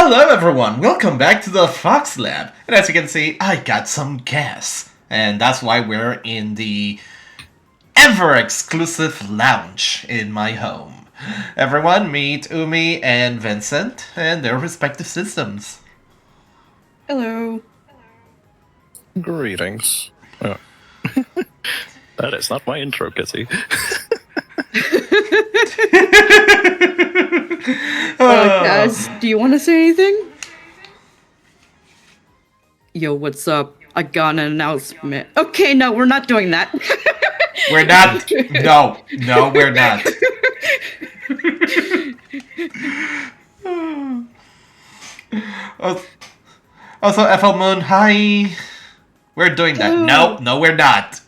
Hello everyone, welcome back to the Fox Lab. And as you can see, I got some gas. And that's why we're in the ever-exclusive lounge in my home. Everyone meet Umi and Vincent and their respective systems. Hello. Greetings. Oh. That is not my intro, Kissy. Guys, do you want to say anything? Yo, what's up? I got an announcement. Okay, no, we're not doing that. We're not. No, we're not. Also, FL Moon, hi. We're doing that. No, we're not.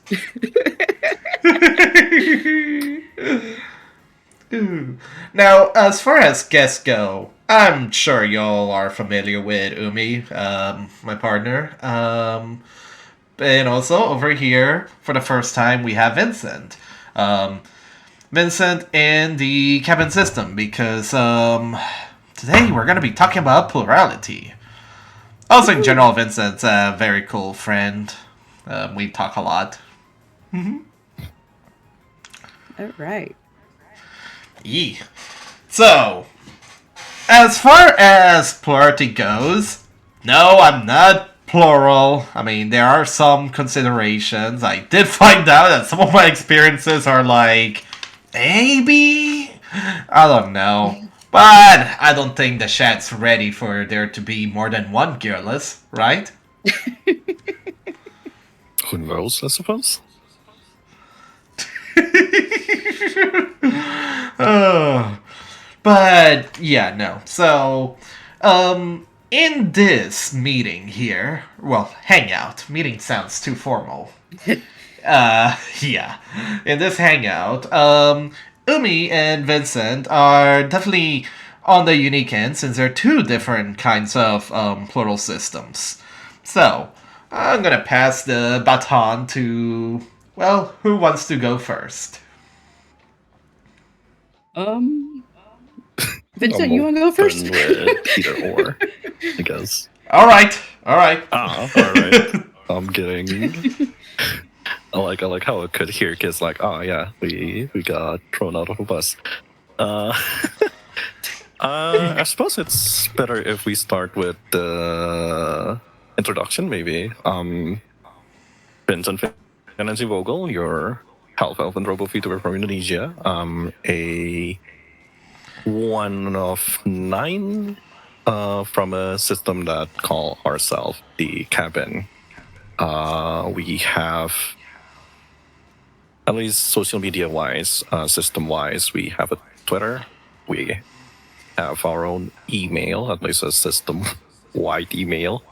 Now, as far as guests go, I'm sure y'all are familiar with Umi, my partner. And also, over here, for the first time, we have Vincent. Vincent in the cabin system, because today we're going to be talking about plurality. Also, in general, Vincent's a very cool friend. We talk a lot. All right. Yeah. So, as far as plurality goes, no, I'm not plural. I mean, there are some considerations. I did find out that some of my experiences are like, maybe? I don't know. But I don't think the chat's ready for there to be more than one Gearlis, right? Who knows, I suppose? But yeah, no. So, in this meeting here, well, hangout. Meeting sounds too formal. Yeah. In this hangout, Umi and Vincent are definitely on the unique end since they're two different kinds of plural systems. So, I'm gonna pass the baton to, well, who wants to go first? Vincent, you want to go first? With either or, I guess. All right. All right. I'm getting. I like how it could hear kids like, oh yeah, we got thrown out of a bus. I suppose it's better if we start with the introduction, maybe. Vincent Nancy Vogel, your half elf and robo VTuber from Indonesia. A one of 9 from a system that call ourselves the Cabin. We have, at least social media wise, system wise, we have a Twitter. We have our own email, at least a system wide email,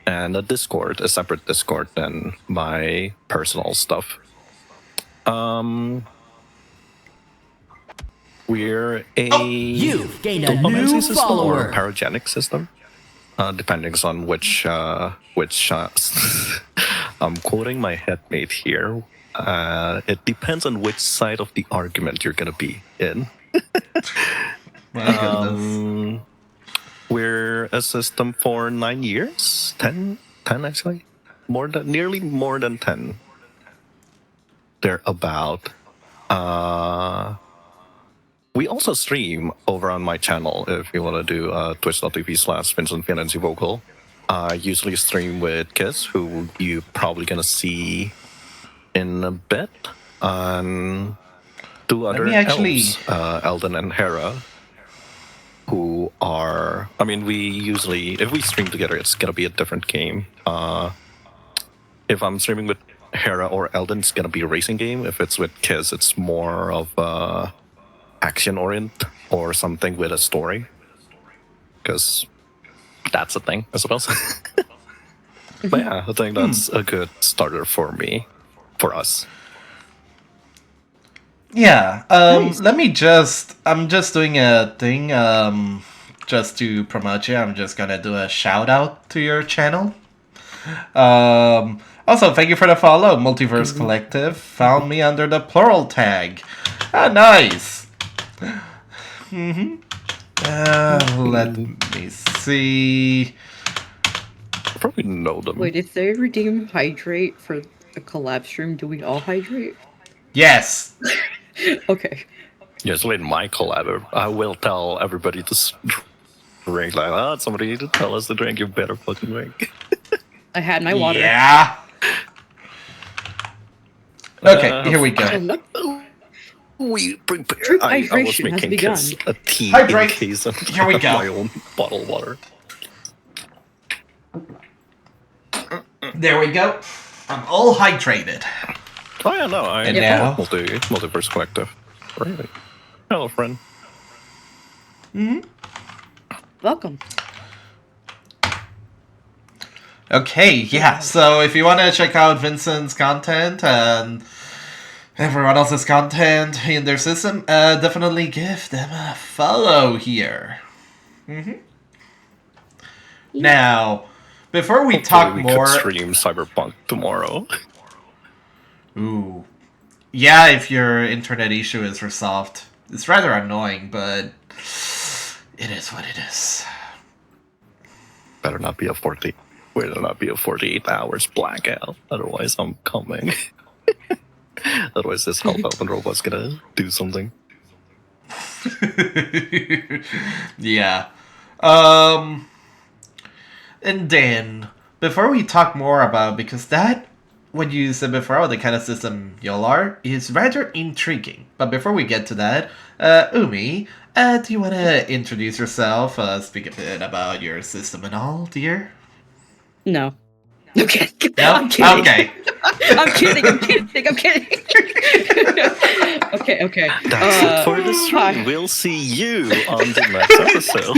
and a Discord, a separate Discord than my personal stuff. We're a You've gained a new system follower. or paragenic system, depending on which. I'm quoting my headmate here. It depends on which side of the argument you're gonna be in. My goodness. We're a system for 9 years, 10 actually, nearly more than 10. They're about. We also stream over on my channel if you want to do twitch.tv/VincentFinancyVocal. I usually stream with Kiss, who you're probably going to see in a bit, and 2 other elves, Eldon and Hera, who are... I mean, we usually... If we stream together, it's going to be a different game. If I'm streaming with Hera or Eldon, it's going to be a racing game. If it's with Kiss, it's more of action orient or something with a story, because that's a thing, I suppose. But yeah, I think that's a good starter for us. Yeah. Nice. I'm just doing a thing. Just to promote you, I'm just gonna do a shout out to your channel. Also, thank you for the follow. Multiverse Collective found me under the Plural tag. Ah, nice. Let me see. I probably know them. Wait, if they redeem hydrate for a collab stream, do we all hydrate? Yes. Okay. Yes, with my collab, I will tell everybody to drink. Like, somebody need to tell us to drink. You better fucking drink. I had my water. Yeah. Okay, here we go. We prepare. Drink I was hydration has making begun. kids a tea Hydrate. in case of Here we go. my own bottled water. There we go. I'm all hydrated. Oh yeah, no, I And now? multiverse collective. Really? Hello, friend. Welcome. Okay, yeah. So if you want to check out Vincent's content and everyone else's content in their system, definitely give them a follow here. Now, before we talk we more, could stream Cyberpunk tomorrow. ooh, yeah, if your internet issue is resolved, it's rather annoying, but it is what it is. Better not be a 48 hours blackout. Otherwise, I'm coming. Otherwise, this help open robot's gonna do something. Yeah. And then, before we talk more about, because that, what you said before, the kind of system y'all are, is rather intriguing. But before we get to that, Umi, do you want to introduce yourself, speak a bit about your system and all, dear? No. Okay. No? I'm kidding. Okay. I'm kidding. Okay. That's it for the stream. Hi. We'll see you on the next episode.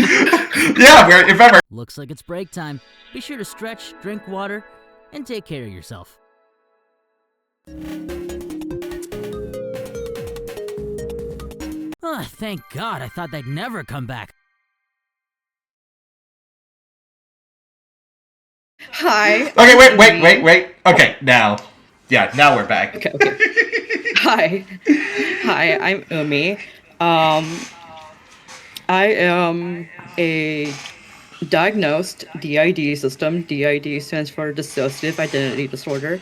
Yeah, if ever. Looks like it's break time. Be sure to stretch, drink water, and take care of yourself. Oh, thank God. I thought they'd never come back. Hi. Okay, wait. Okay, now. Yeah, now we're back. Okay. Hi, I'm Umi. I am a diagnosed DID system. DID stands for Dissociative Identity Disorder.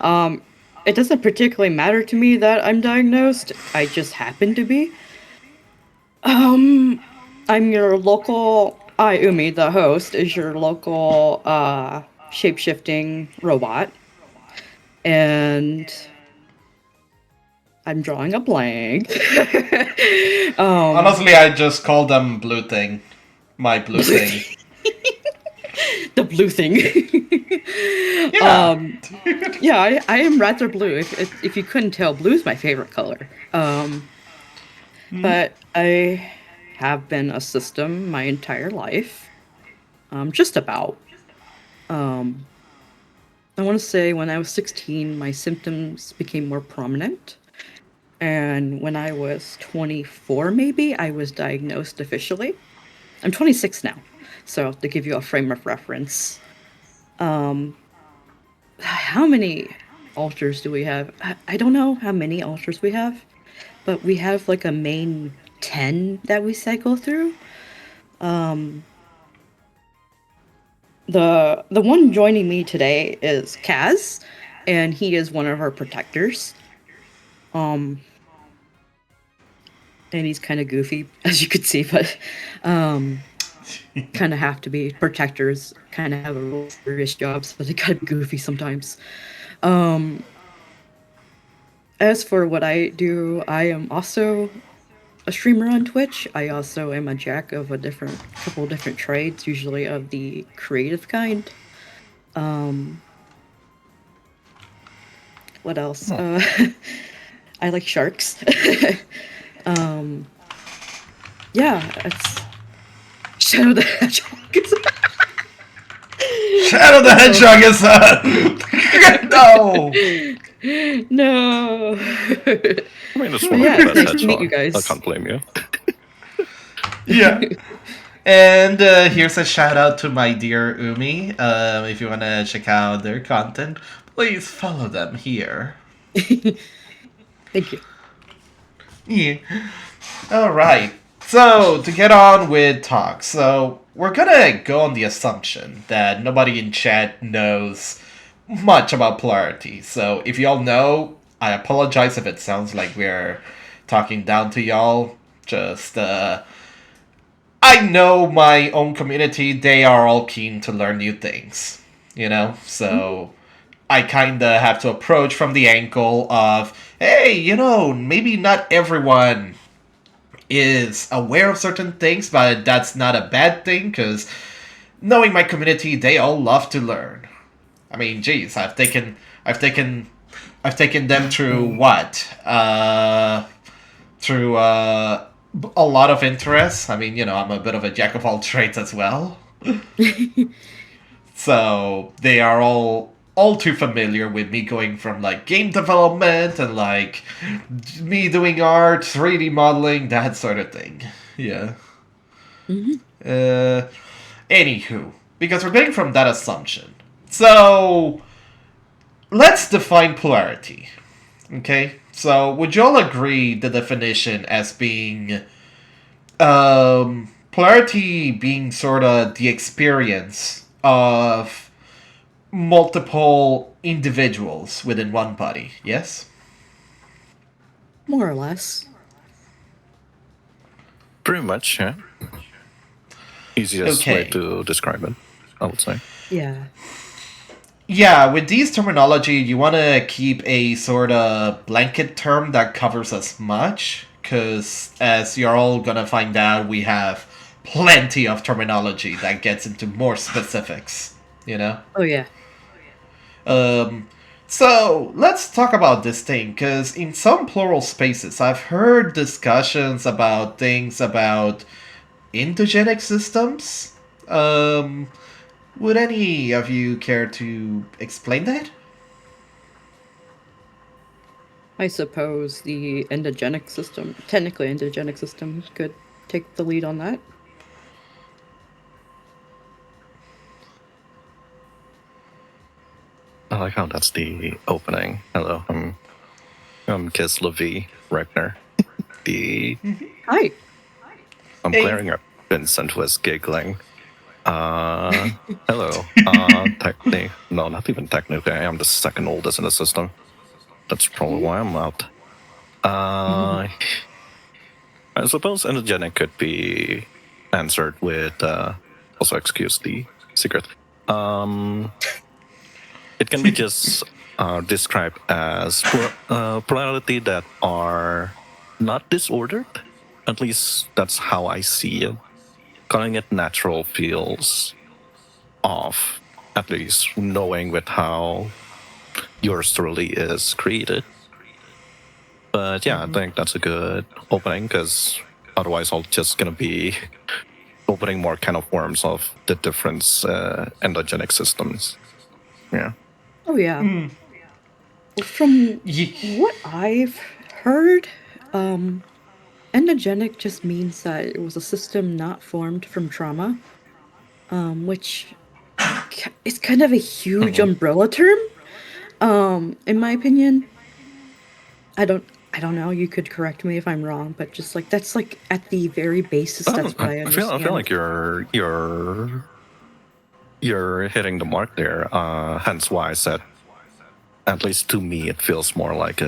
It doesn't particularly matter to me that I'm diagnosed. I just happen to be. I'm your local. Umi, the host, is your local shape-shifting robot. And I'm drawing a blank. Honestly, I just call them blue thing. My blue thing. The blue thing. Yeah. Yeah, I am rather blue. If you couldn't tell, blue is my favorite color. But I have been a system my entire life. Just about. I want to say when I was 16, my symptoms became more prominent. And when I was 24, maybe, I was diagnosed officially. I'm 26 now, so to give you a frame of reference. How many altars do we have? I don't know how many altars we have, but we have like a main 10 that we cycle through. The one joining me today is Kaz, and he is one of our protectors. And he's kind of goofy, as you could see, but kind of have to be. Protectors kind of have a real serious job, so they gotta be goofy sometimes. As for what I do, I am also a streamer on Twitch. I also am a jack of a couple different trades, usually of the creative kind. What else? I like sharks. Yeah, it's Shadow the Hedgehog. Shadow the Hedgehog is no. I No. mean, it's one Yeah, of the best nice to meet you hedgehogs. guys. I can't blame you. Yeah. And here's a shout out to my dear Umi. If you want to check out their content, please follow them here. Thank you. Yeah. All right. So, to get on with talk, so we're gonna go on the assumption that nobody in chat knows much about Plurality. So, if y'all know, I apologize if it sounds like we're talking down to y'all. Just, I know my own community, they are all keen to learn new things, you know? So, I kinda have to approach from the angle of, hey, you know, maybe not everyone is aware of certain things, but that's not a bad thing, because knowing my community, they all love to learn. I mean, geez, I've taken them through what? Through a lot of interests. I mean, you know, I'm a bit of a jack of all trades as well. So they are all too familiar with me going from like game development and like me doing art, 3D modeling, that sort of thing. Yeah. Anywho, because we're getting from that assumption. So let's define polarity. Okay? So would you all agree the definition as being polarity being sort of the experience of multiple individuals within one body, yes? More or less. Pretty much, yeah. Easiest way to describe it, I would say. Yeah. Yeah, with these terminology, you want to keep a sort of blanket term that covers as much, because as you're all going to find out, we have plenty of terminology that gets into more specifics, you know? Oh, yeah. So, let's talk about this thing, because in some plural spaces, I've heard discussions about things about endogenic systems. Would any of you care to explain that? I suppose the endogenic system, technically endogenic system, could take the lead on that. I like how that's the opening. Hello, I'm Kiss Levi Regner. Hi. I'm clearing up. Vincent was giggling. Hello. Technically, no, not even technically. I am the second oldest in the system. That's probably why I'm out. I suppose endogenic could be answered with, also excuse the secret. It can be just described as plurality that are not disordered. At least that's how I see it. Calling it natural feels off, at least knowing with how your story is created. But yeah, I think that's a good opening, because otherwise I'm just going to be opening more kind of worms of the different endogenic systems. Yeah. Oh, yeah. From what I've heard, endogenic just means that it was a system not formed from trauma, which is kind of a huge umbrella term, in my opinion. I don't know. You could correct me if I'm wrong, but just like that's like at the very basis. That's what I understand. I feel like you're hitting the mark there. Hence why I said, at least to me, it feels more like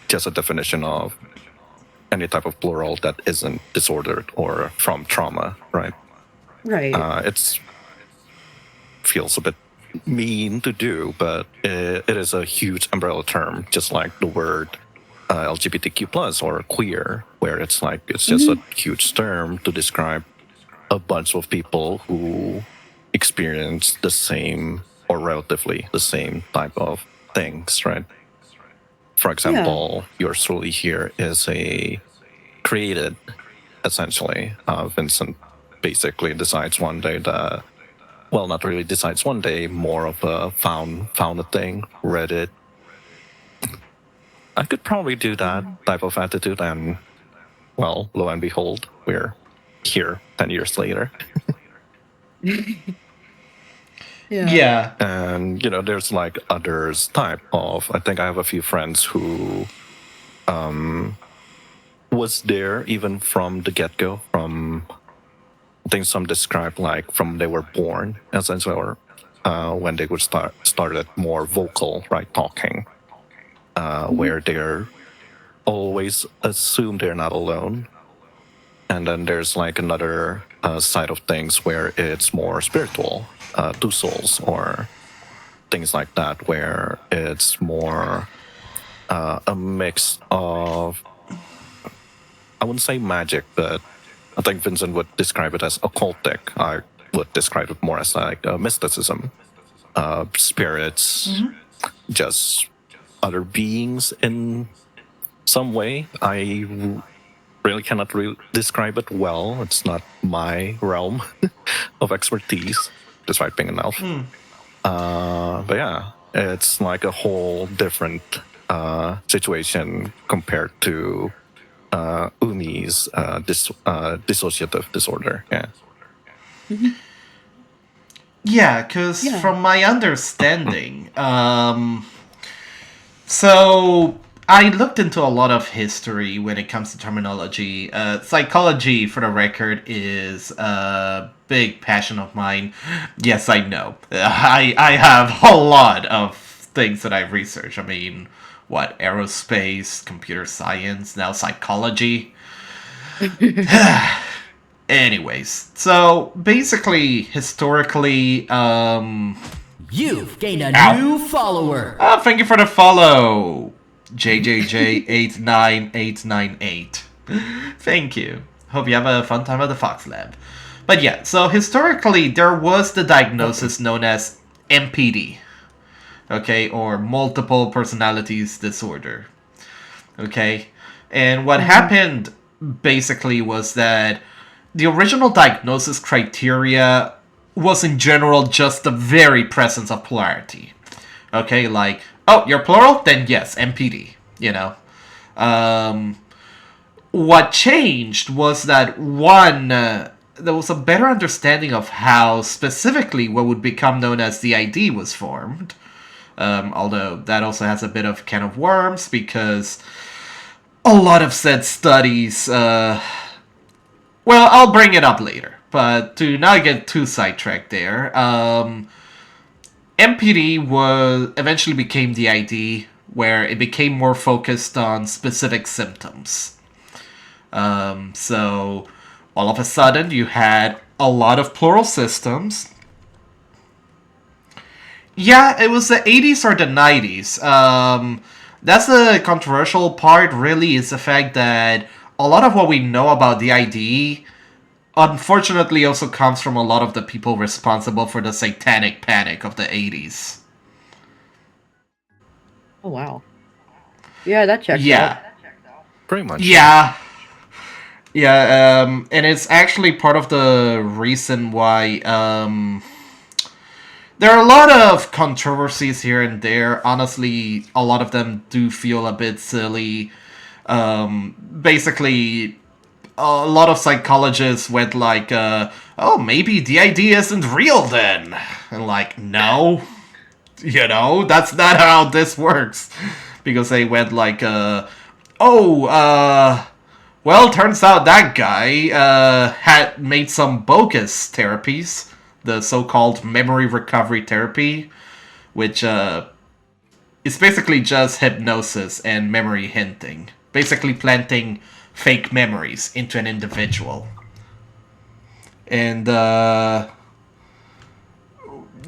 just a definition of any type of plural that isn't disordered or from trauma, right? Right. It feels a bit mean to do, but it is a huge umbrella term, just like the word LGBTQ plus or queer, where it's like it's just a huge term to describe a bunch of people who experience the same or relatively the same type of things, right? For example, your story here is created, essentially. Vincent basically decides one day that, well, not really decides one day, more of a found a thing, read it. I could probably do that type of attitude, and, well, lo and behold, we're here 10 years later. Yeah. And, there's like others type of, I think I have a few friends who was there even from the get-go, from I think some described like from they were born, essentially, or when they would started more vocal, right, talking, where they're always assume they're not alone. And then there's like another side of things where it's more spiritual, two souls or things like that, where it's more a mix of, I wouldn't say magic, but I think Vincent would describe it as occultic. I would describe it more as like mysticism, spirits, just other beings in some way. I really cannot describe it well. It's not my realm of expertise, despite being an elf. But yeah, it's like a whole different situation compared to Umi's dissociative disorder. Yeah. Yeah, because from my understanding, so I looked into a lot of history when it comes to terminology. Psychology, for the record, is a big passion of mine. Yes, I know. I have a lot of things that I've researched. I mean, what, aerospace, computer science, now psychology. Anyways, so basically, historically, You've gained a new follower. thank you for the follow, JJJ89898. Thank you. Hope you have a fun time at the Fox Lab. But yeah, so historically, there was the diagnosis known as MPD, okay, or multiple personalities disorder, okay? And what happened basically was that the original diagnosis criteria was in general just the very presence of plurality. Okay, like, oh, you're plural? Then yes, MPD, you know. What changed was that, one, there was a better understanding of how specifically what would become known as the ID was formed. Although that also has a bit of can of worms, because a lot of said studies, well, I'll bring it up later, but to not get too sidetracked there, MPD eventually became the ID, where it became more focused on specific symptoms. So all of a sudden you had a lot of plural systems. Yeah, it was the 80s or the 90s. That's the controversial part, really, is the fact that a lot of what we know about the ID unfortunately also comes from a lot of the people responsible for the satanic panic of the 80s. Oh, wow. Yeah, that checks out. Pretty much. Yeah. Yeah, and it's actually part of the reason why, there are a lot of controversies here and there. Honestly, a lot of them do feel a bit silly. Basically, a lot of psychologists went like, oh, maybe the idea isn't real then. And like, no. You know, that's not how this works. Because they went like, well, turns out that guy had made some bogus therapies, the so-called memory recovery therapy, which is basically just hypnosis and memory hinting, basically planting fake memories into an individual. And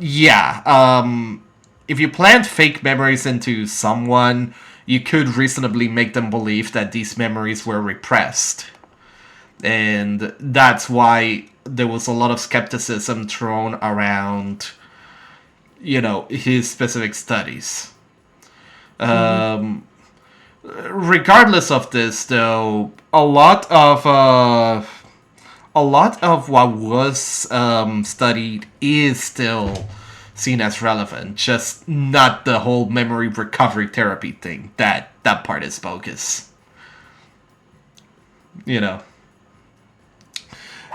if you plant fake memories into someone, you could reasonably make them believe that these memories were repressed. And that's why there was a lot of skepticism thrown around, you know, his specific studies. Regardless of this, though, a lot of what was studied is still seen as relevant, just not the whole memory recovery therapy thing. That part is bogus. You know.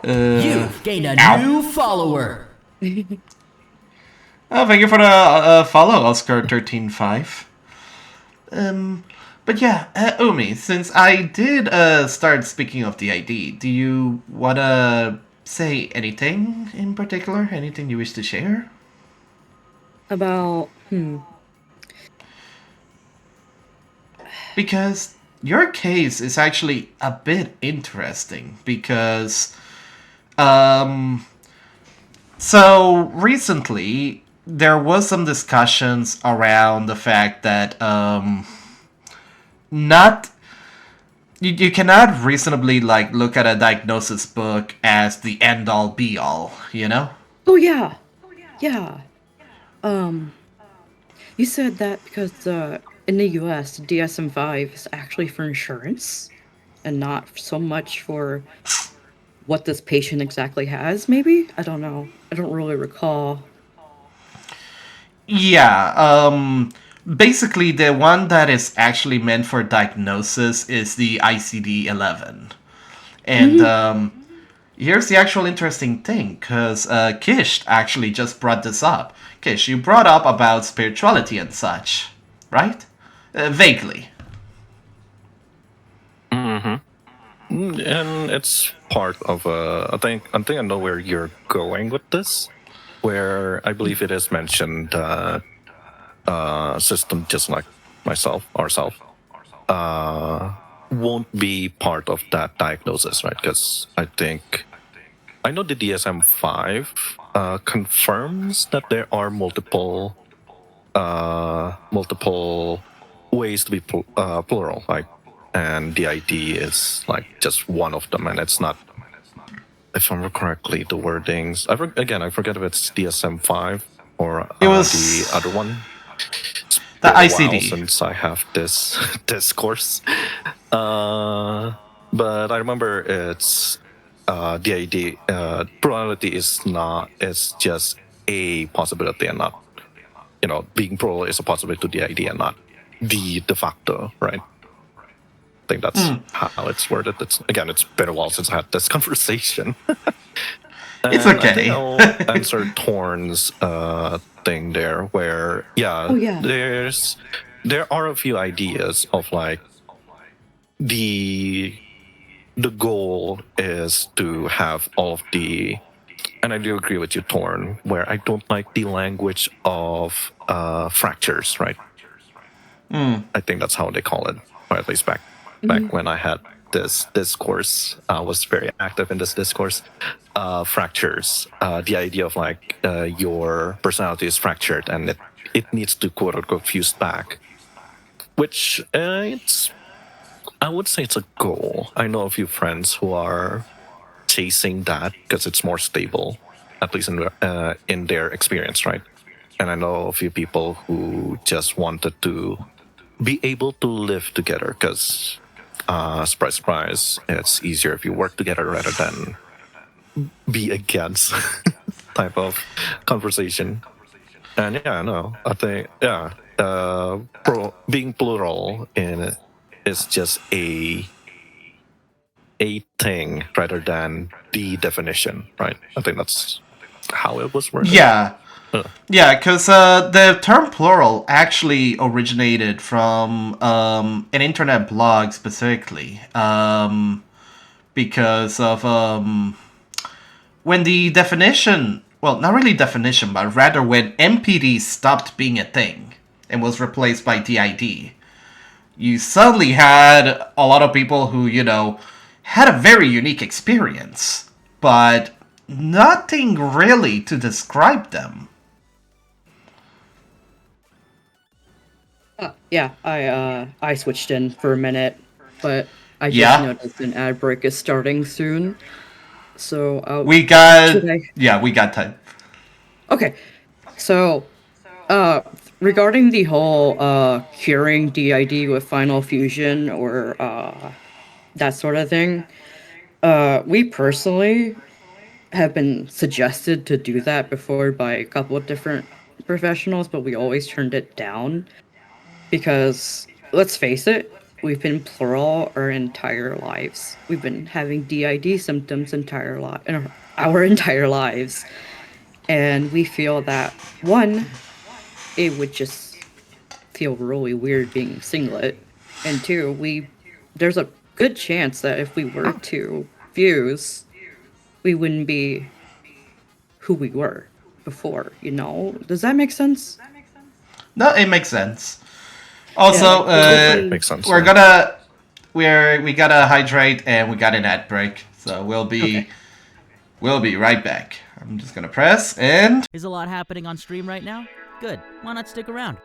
You've gained a new follower. Thank you for the follow, Oscar135. But yeah, Umi, since I did start speaking of DID, do you want to say anything in particular? Anything you wish to share? About, Because your case is actually a bit interesting because so recently there was some discussions around the fact that not you cannot reasonably like look at a diagnosis book as the end all be all, you know? Oh yeah. Yeah. You said that because in the US, DSM-5 is actually for insurance and not so much for what this patient exactly has, maybe? I don't know. I don't really recall. Yeah, basically the one that is actually meant for diagnosis is the ICD-11. And here's the actual interesting thing, because Kish actually just brought this up. Kish, you brought up about spirituality and such, right? Vaguely. And it's part of I think I know where you're going with this, where I believe it is mentioned system just like ourselves, won't be part of that diagnosis, right? Because I know the DSM-5 confirms that there are multiple ways to be plural, like, and the ID is like just one of them, and it's not. If I remember correctly, the wordings. I forget if it's DSM-5 or It was the other one. the Been a ICD. while since I have this discourse. But I remember it's the ID. Plurality is not. It's just a possibility and not. Being plural is a possibility to the ID and not the de facto, right? I think that's how it's worded. It's been a while since I had this conversation. It's And I okay. think I'll answer Torn's thing there, where Oh, yeah. there are a few ideas of like the goal is to have all of the, and I do agree with you, Torn, where I don't like the language of fractures, right? I think that's how they call it, or at least back when I had this discourse, I was very active in this discourse. Fractures, the idea of like your personality is fractured and it needs to quote unquote fuse back, which I would say it's a goal. I know a few friends who are chasing that because it's more stable, at least in their experience, right? And I know a few people who just wanted to be able to live together because, surprise, surprise, it's easier if you work together rather than be against type of conversation. And yeah, no, I think, being plural is just a thing rather than the definition, right? I think that's how it was worded. Yeah. Yeah, because the term plural actually originated from an internet blog specifically. Because of when the definition, well, not really definition, but rather when MPD stopped being a thing and was replaced by DID, you suddenly had a lot of people who, had a very unique experience, but nothing really to describe them. Yeah, I switched in for a minute, but I just noticed an ad break is starting soon. So we got time. Okay, so regarding the whole curing DID with final fusion or that sort of thing, we personally have been suggested to do that before by a couple of different professionals, but we always turned it down because, let's face it, we've been plural our entire lives. We've been having DID symptoms our entire lives. And we feel that, one, it would just feel really weird being singlet. And two, there's a good chance that if we were to fuse, we wouldn't be who we were before, you know? Does that make sense? No, it makes sense. Also, makes sense. we gotta hydrate and we got an ad break, so we'll be right back. I'm just gonna press and. Is a lot happening on stream right now? Good. Why not stick around?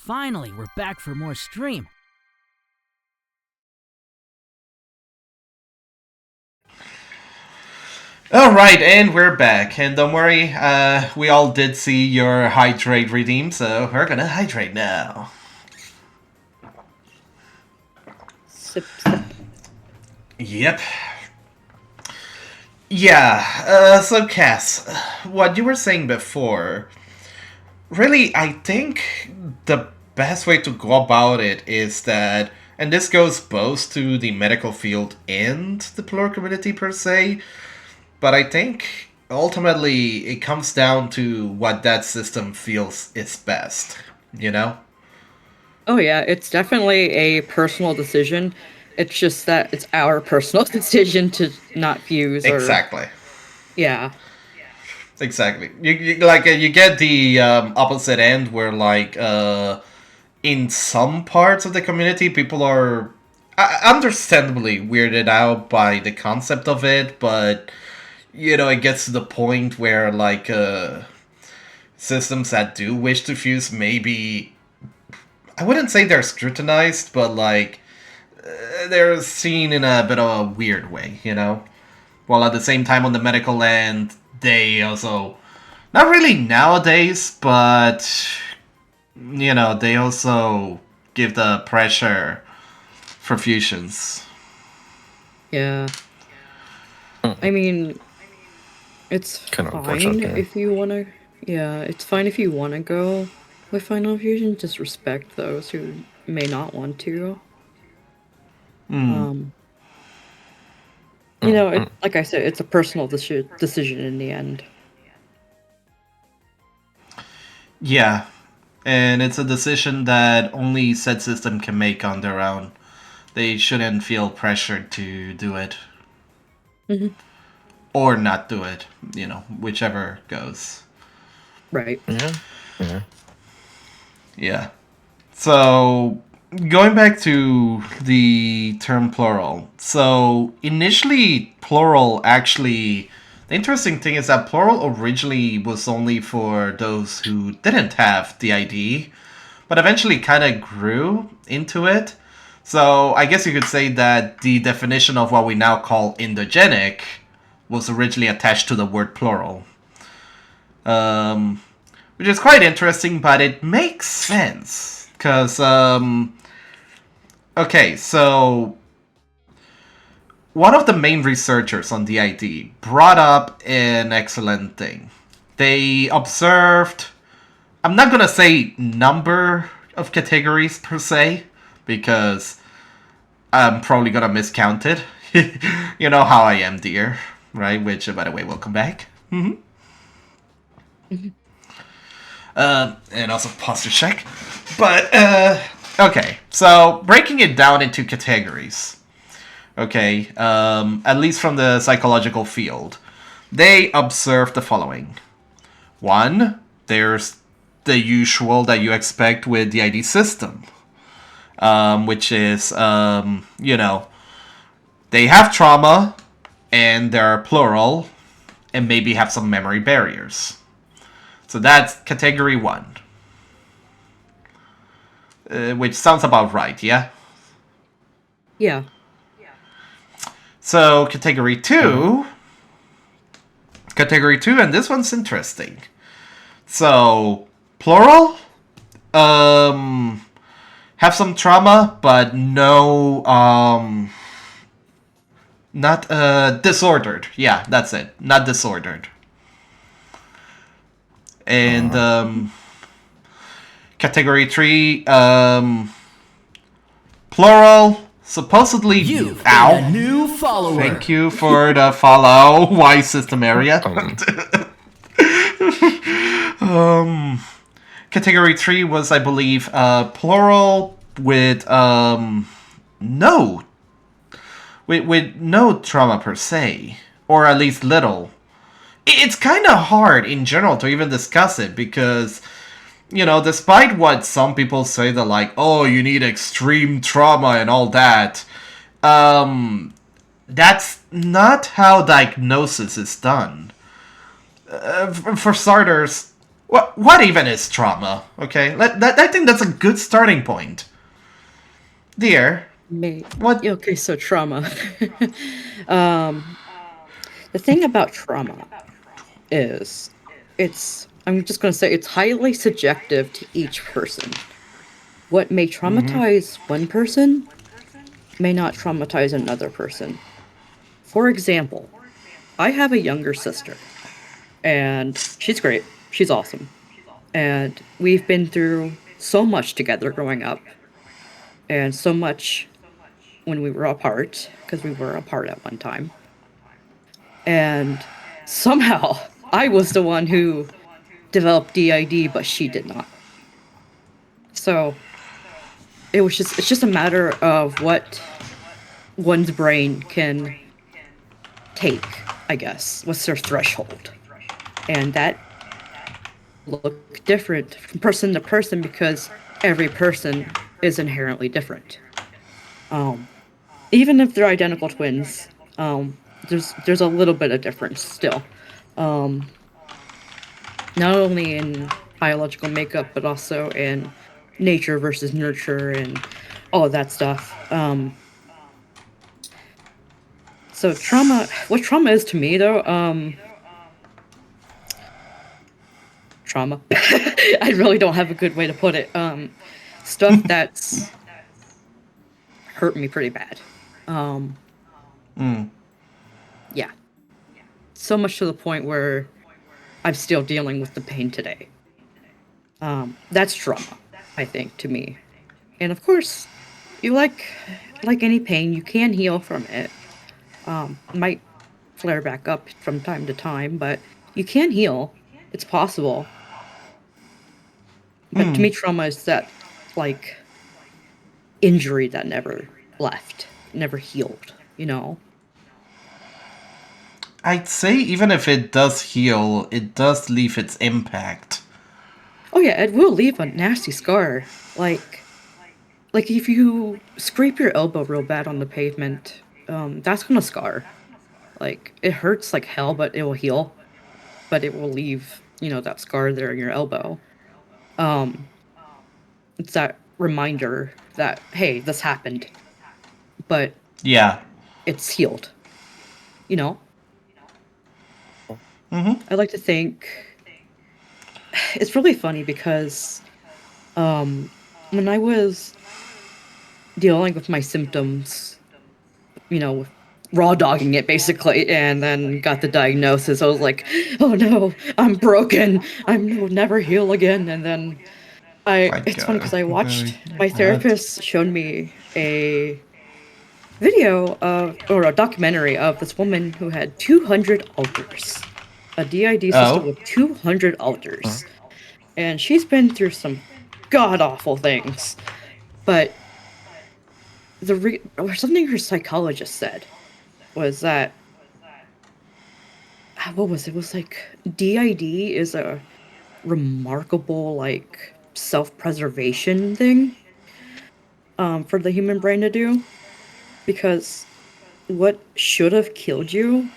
Finally, we're back for more stream. Alright, and we're back. And don't worry, we all did see your hydrate redeem, so we're gonna hydrate now. Sip, sip. Yep. Yeah, so Cass, what you were saying before, really, I think the best way to go about it is that, and this goes both to the medical field and the Plural community per se, but I think ultimately it comes down to what that system feels is best, you know? Oh yeah, it's definitely a personal decision. It's just that it's our personal decision to not fuse. Exactly. Yeah. Exactly. You get the opposite end where in some parts of the community people are understandably weirded out by the concept of it, but it gets to the point where systems that do wish to fuse maybe, I wouldn't say they're scrutinized, but they're seen in a bit of a weird way, while at the same time on the medical end they also, not really nowadays, but they also give the pressure for fusions. Yeah. I mean, it's fine if you want to. Yeah, it's fine if you want to go with Final Fusion. Just respect those who may not want to. Like I said, it's a personal decision in the end. Yeah, and it's a decision that only said system can make on their own. They shouldn't feel pressured to do it. Mm-hmm. Or not do it, whichever goes. Right. Yeah. Yeah. So, going back to the term plural. So, initially, plural actually The interesting thing is that plural originally was only for those who didn't have the ID, but eventually kind of grew into it. So I guess you could say that the definition of what we now call endogenic was originally attached to the word plural. Which is quite interesting, but it makes sense. Because, okay, so one of the main researchers on DID brought up an excellent thing. They observed, I'm not going to say number of categories per se, because I'm probably going to miscount it. You know how I am, dear, right? Which, by the way, welcome back. Mm-hmm. And also posture check. But, okay. So, breaking it down into categories. Okay, at least from the psychological field. They observe the following. 1, there's the usual that you expect with the ID system. Which is, you know, they have trauma, and they're plural, and maybe have some memory barriers. So that's category 1. Which sounds about right, yeah? Yeah. So category 2... Category 2, and this one's interesting. So, plural, have some trauma, but no, not, disordered. Yeah, that's it. Not disordered. And, category 3, plural, supposedly... You've Ow! a new follower. Thank you for the follow, Y system area. Category 3 was, I believe, plural with no trauma per se, or at least little. It's kind of hard in general to even discuss it because, you know, despite what some people say that like, oh, you need extreme trauma and all that, that's not how diagnosis is done. For starters, what even is trauma? Okay, I think that's a good starting point. Dear, what? Okay, so trauma. The thing about trauma is I'm just going to say it's highly subjective to each person. What may traumatize one person may not traumatize another person. For example, I have a younger sister, and she's great. She's awesome. And we've been through so much together growing up, and so much when we were apart, because we were apart at one time. And somehow, I was the one who developed DID, but she did not. So, it's just a matter of what one's brain can take, I guess. What's their threshold? And that look different from person to person because every person is inherently different. Even if they're identical twins, there's a little bit of difference still. Not only in biological makeup, but also in nature versus nurture and all of that stuff. So what trauma is to me though, trauma. I really don't have a good way to put it. Stuff that's hurt me pretty bad. Yeah. So much to the point where I'm still dealing with the pain today. That's trauma, I think, to me. And of course, you like any pain, you can heal from it. Might flare back up from time to time, but you can heal. It's possible. But to me, trauma is that, like, injury that never left, never healed, you know? I'd say even if it does heal, it does leave its impact. Oh yeah, it will leave a nasty scar. Like if you scrape your elbow real bad on the pavement, that's gonna scar. Like, it hurts like hell, but it will heal. But it will leave, that scar there in your elbow. It's that reminder that, hey, this happened, but Yeah. it's healed. Mm-hmm. I like to think it's really funny because when I was dealing with my symptoms, raw dogging it basically, and then got the diagnosis, I was like, oh no, I'm broken. Will never heal again. And then it's funny because I watched my therapist showed me a video or a documentary of this woman who had 200 altars, a DID system with 200 altars. And she's been through some god-awful things. But or something her psychologist said was that, what was it? It was like, DID is a remarkable, like, self-preservation thing for the human brain to do. Because what should have killed you,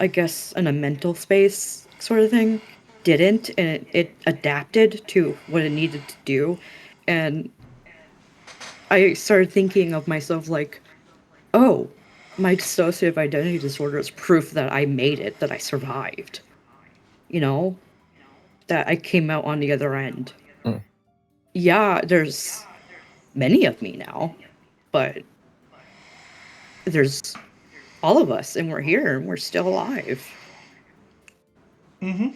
I guess, in a mental space sort of thing, didn't, and it adapted to what it needed to do. And I started thinking of myself like, oh, my dissociative identity disorder is proof that I made it, that I survived. That I came out on the other end. Yeah, there's many of me now, but there's all of us, and we're here, and we're still alive. Mm-hmm.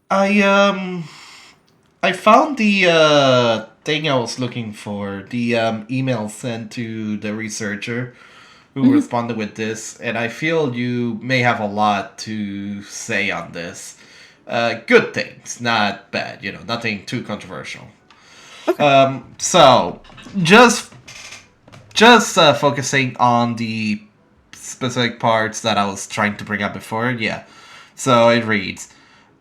I found the thing I was looking for, the email sent to the researcher who responded with this, and I feel you may have a lot to say on this. Good things, not bad, nothing too controversial. Okay. So, just focusing on the specific parts that I was trying to bring up before, yeah. So it reads,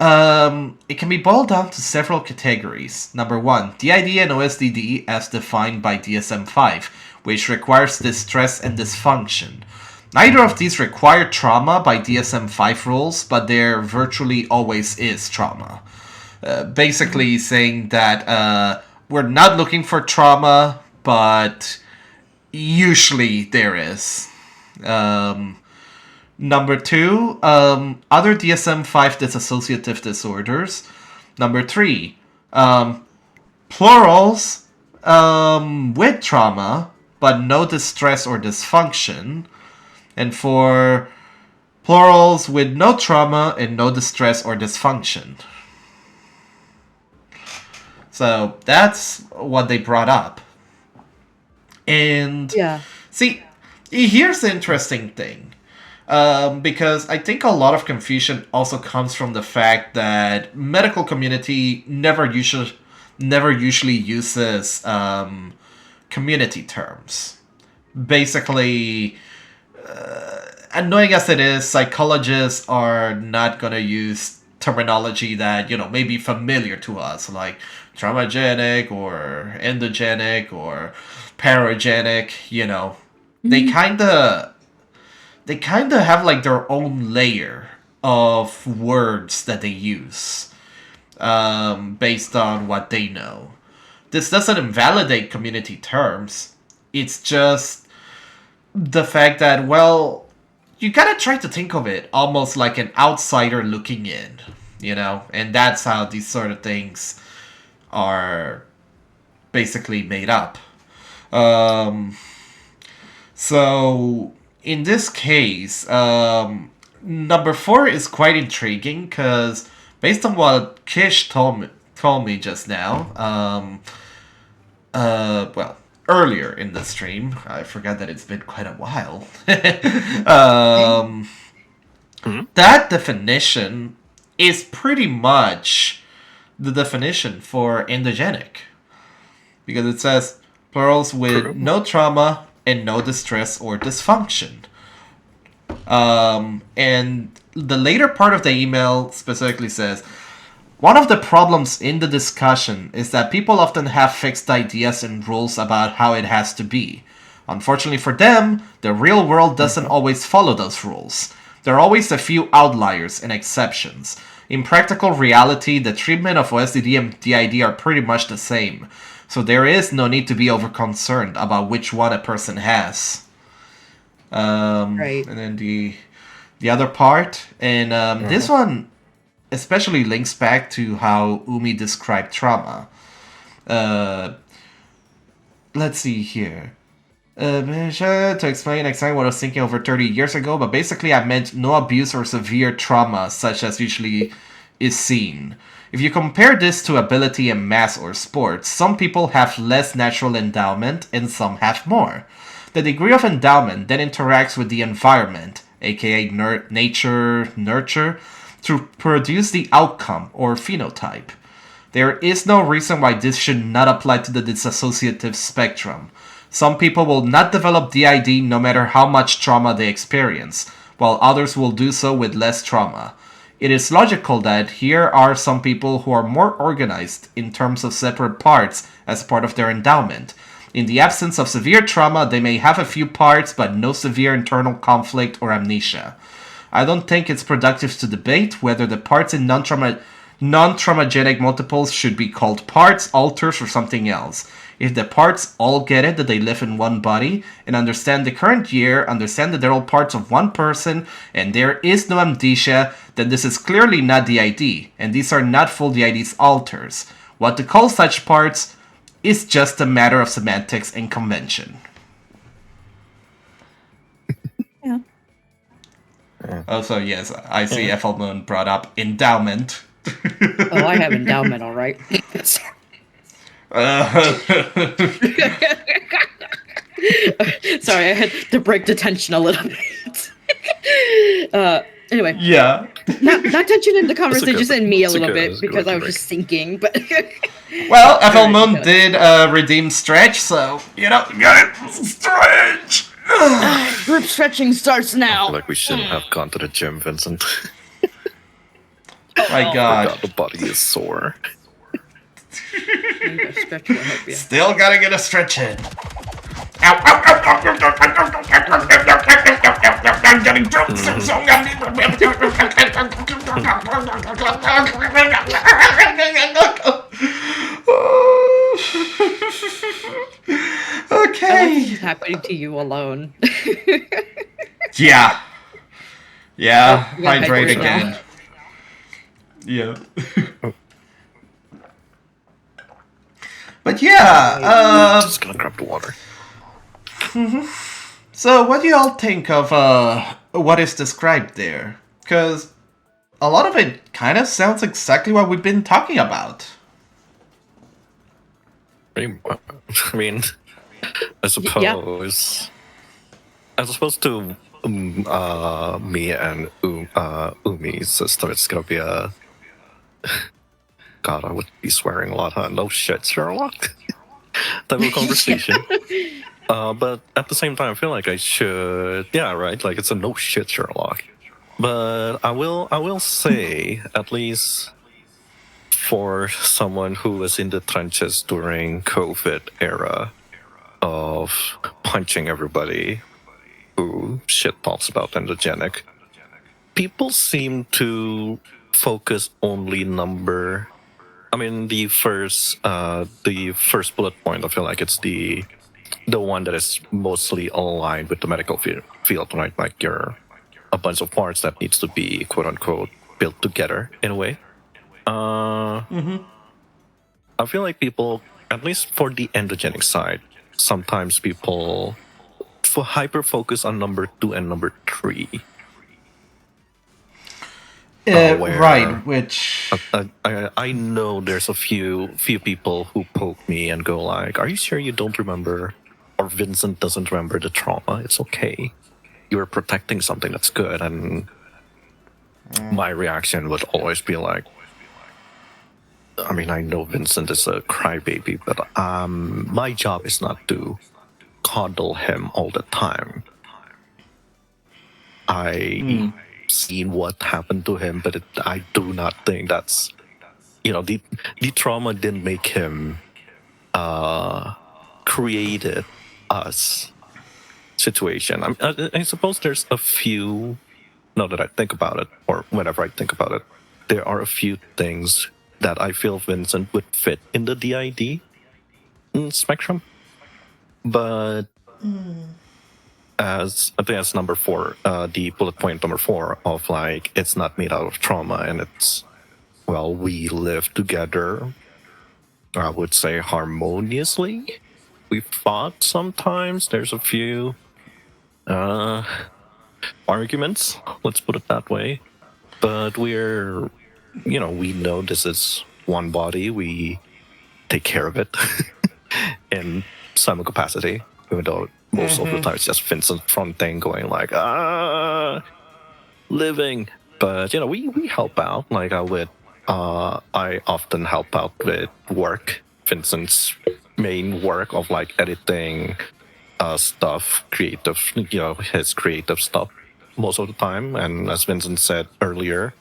it can be boiled down to several categories. Number 1, DID and OSDD as defined by DSM-5, which requires distress and dysfunction. Neither of these require trauma by DSM-5 rules, but there virtually always is trauma. Basically saying that we're not looking for trauma, but usually there is. Number 2, other DSM-5 dissociative disorders. Number 3, plurals with trauma, but no distress or dysfunction. And 4, plurals with no trauma and no distress or dysfunction. So that's what they brought up. And see, here's the interesting thing. Because I think a lot of confusion also comes from the fact that medical community never usually uses community terms. Basically, annoying as it is, psychologists are not going to use terminology that, may be familiar to us, like traumagenic or endogenic or paragenic, They kind of have like their own layer of words that they use based on what they know. This doesn't invalidate community terms. It's just the fact that, well, you gotta try to think of it almost like an outsider looking in, And that's how these sort of things are basically made up. So in this case, number 4 is quite intriguing because based on what Kish told me just now, earlier in the stream, I forgot that it's been quite a while. That definition is pretty much the definition for endogenic, because it says plurals with no trauma and no distress or dysfunction. And the later part of the email specifically says, one of the problems in the discussion is that people often have fixed ideas and rules about how it has to be. Unfortunately for them, the real world doesn't always follow those rules. There are always a few outliers and exceptions. In practical reality, the treatment of OSDD and DID are pretty much the same, so there is no need to be over-concerned about which one a person has. Right. And then the other part, and this one especially links back to how Umi described trauma. Let's see here. To explain exactly what I was thinking over 30 years ago, but basically I meant no abuse or severe trauma such as usually is seen. If you compare this to ability in math or sports, some people have less natural endowment and some have more. The degree of endowment then interacts with the environment, aka nature, nurture, to produce the outcome or phenotype. There is no reason why this should not apply to the dissociative spectrum. Some people will not develop DID no matter how much trauma they experience, while others will do so with less trauma. It is logical that here are some people who are more organized in terms of separate parts as part of their endowment. In the absence of severe trauma, they may have a few parts but no severe internal conflict or amnesia. I don't think it's productive to debate whether the parts in non-traumagenic multiples should be called parts, alters, or something else. If the parts all get it that they live in one body and understand the current year, understand that they're all parts of one person, and there is no amnesia, then this is clearly not DID, and these are not full DID's alters. What to call such parts is just a matter of semantics and convention. Yeah. Also, yes, I see FL Moon brought up endowment. Oh, I have endowment, all right. Sorry, I had to break the tension a little bit. Anyway. Yeah. Not tensioning the conversation in me a little bit because I was just thinking, but well, FL Moon did redeem stretch, so you know, get it, stretch. Group stretching starts now. I feel like we shouldn't have gone to the gym, Vincent. Oh my god. The body is sore. Still gotta get a stretch in. Ow, I'm getting drunk. Okay. This is happening to you alone. Yeah. Yeah. Oh, Hydrate again. Yeah. But yeah, just gonna grab the water. So what do y'all think of what is described there? Because a lot of it kind of sounds exactly what we've been talking about. I mean, I suppose, as opposed to me and Umi's system, it's gonna be a. God, I would be swearing a lot, huh? No shit, Sherlock. Type of conversation. But at the same time, I feel like I should. Yeah, right. Like it's a no shit Sherlock. But I will say, at least for someone who was in the trenches during COVID era of punching everybody who shit talks about endogenic, people seem to focus only number. I mean, the first bullet point, I feel like it's the one that is mostly aligned with the medical field, right? Like you're a bunch of parts that needs to be quote unquote built together in a way. I feel like people, at least for the endogenic side, sometimes people hyper focus on number 2 and number 3. Right, which I know there's a few people who poke me and go like, "Are you sure you don't remember?" Or Vincent doesn't remember the trauma. It's okay. You were protecting something that's good, and my reaction would always be like, I mean, I know Vincent is a crybaby, but my job is not to coddle him all the time. I seen what happened to him, but I do not think that's, the trauma didn't make him created us situation. I suppose there's a few. Now that I think about it, or whenever I think about it, there are a few things that I feel Vincent would fit in the DID spectrum. But as I think that's number 4, the bullet point number 4 of like it's not made out of trauma, and it's we live together. I would say harmoniously. We fought sometimes. There's a few arguments. Let's put it that way. But we're, we know this is one body. We take care of it in some capacity, even though most of the time it's just Vincent fronting, going like, living. But, we help out. Like I often help out with work. Vincent's main work of like editing stuff, creative, his creative stuff most of the time. And as Vincent said earlier,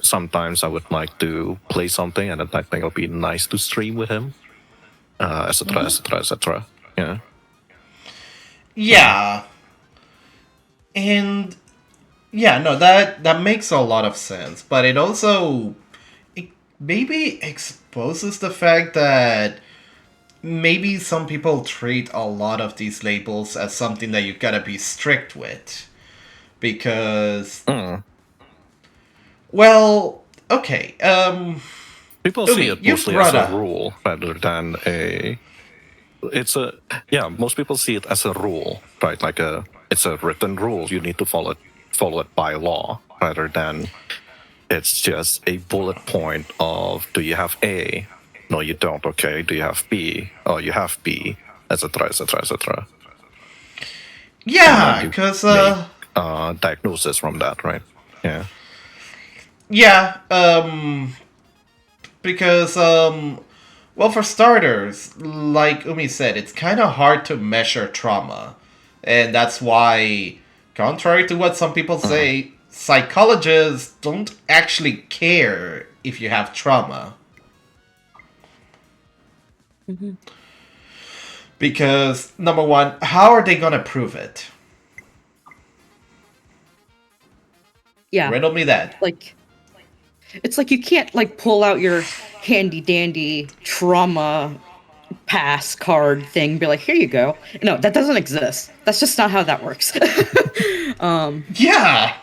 sometimes I would like to play something, and I think it would be nice to stream with him, etc., etc., etc. Yeah. Yeah. And yeah, no, that makes a lot of sense, but it also maybe exposes the fact that maybe some people treat a lot of these labels as something that you gotta be strict with. Because well, okay, people see it mostly as a rule rather than most people see it as a rule, right? Like it's a written rule. You need to follow it by law, rather than it's just a bullet point of, do you have A? No, you don't. Okay. Do you have B? Oh, you have B, etc., etc., etc. Yeah, because diagnosis from that, right? Yeah. Yeah, because well, for starters, like Umi said, it's kind of hard to measure trauma, and that's why, contrary to what some people say, psychologists don't actually care if you have trauma. Because, number one, how are they gonna prove it? Yeah. Riddle me that. Like, it's like you can't like pull out your handy dandy trauma pass card thing, and be like, here you go. No, that doesn't exist. That's just not how that works. Yeah.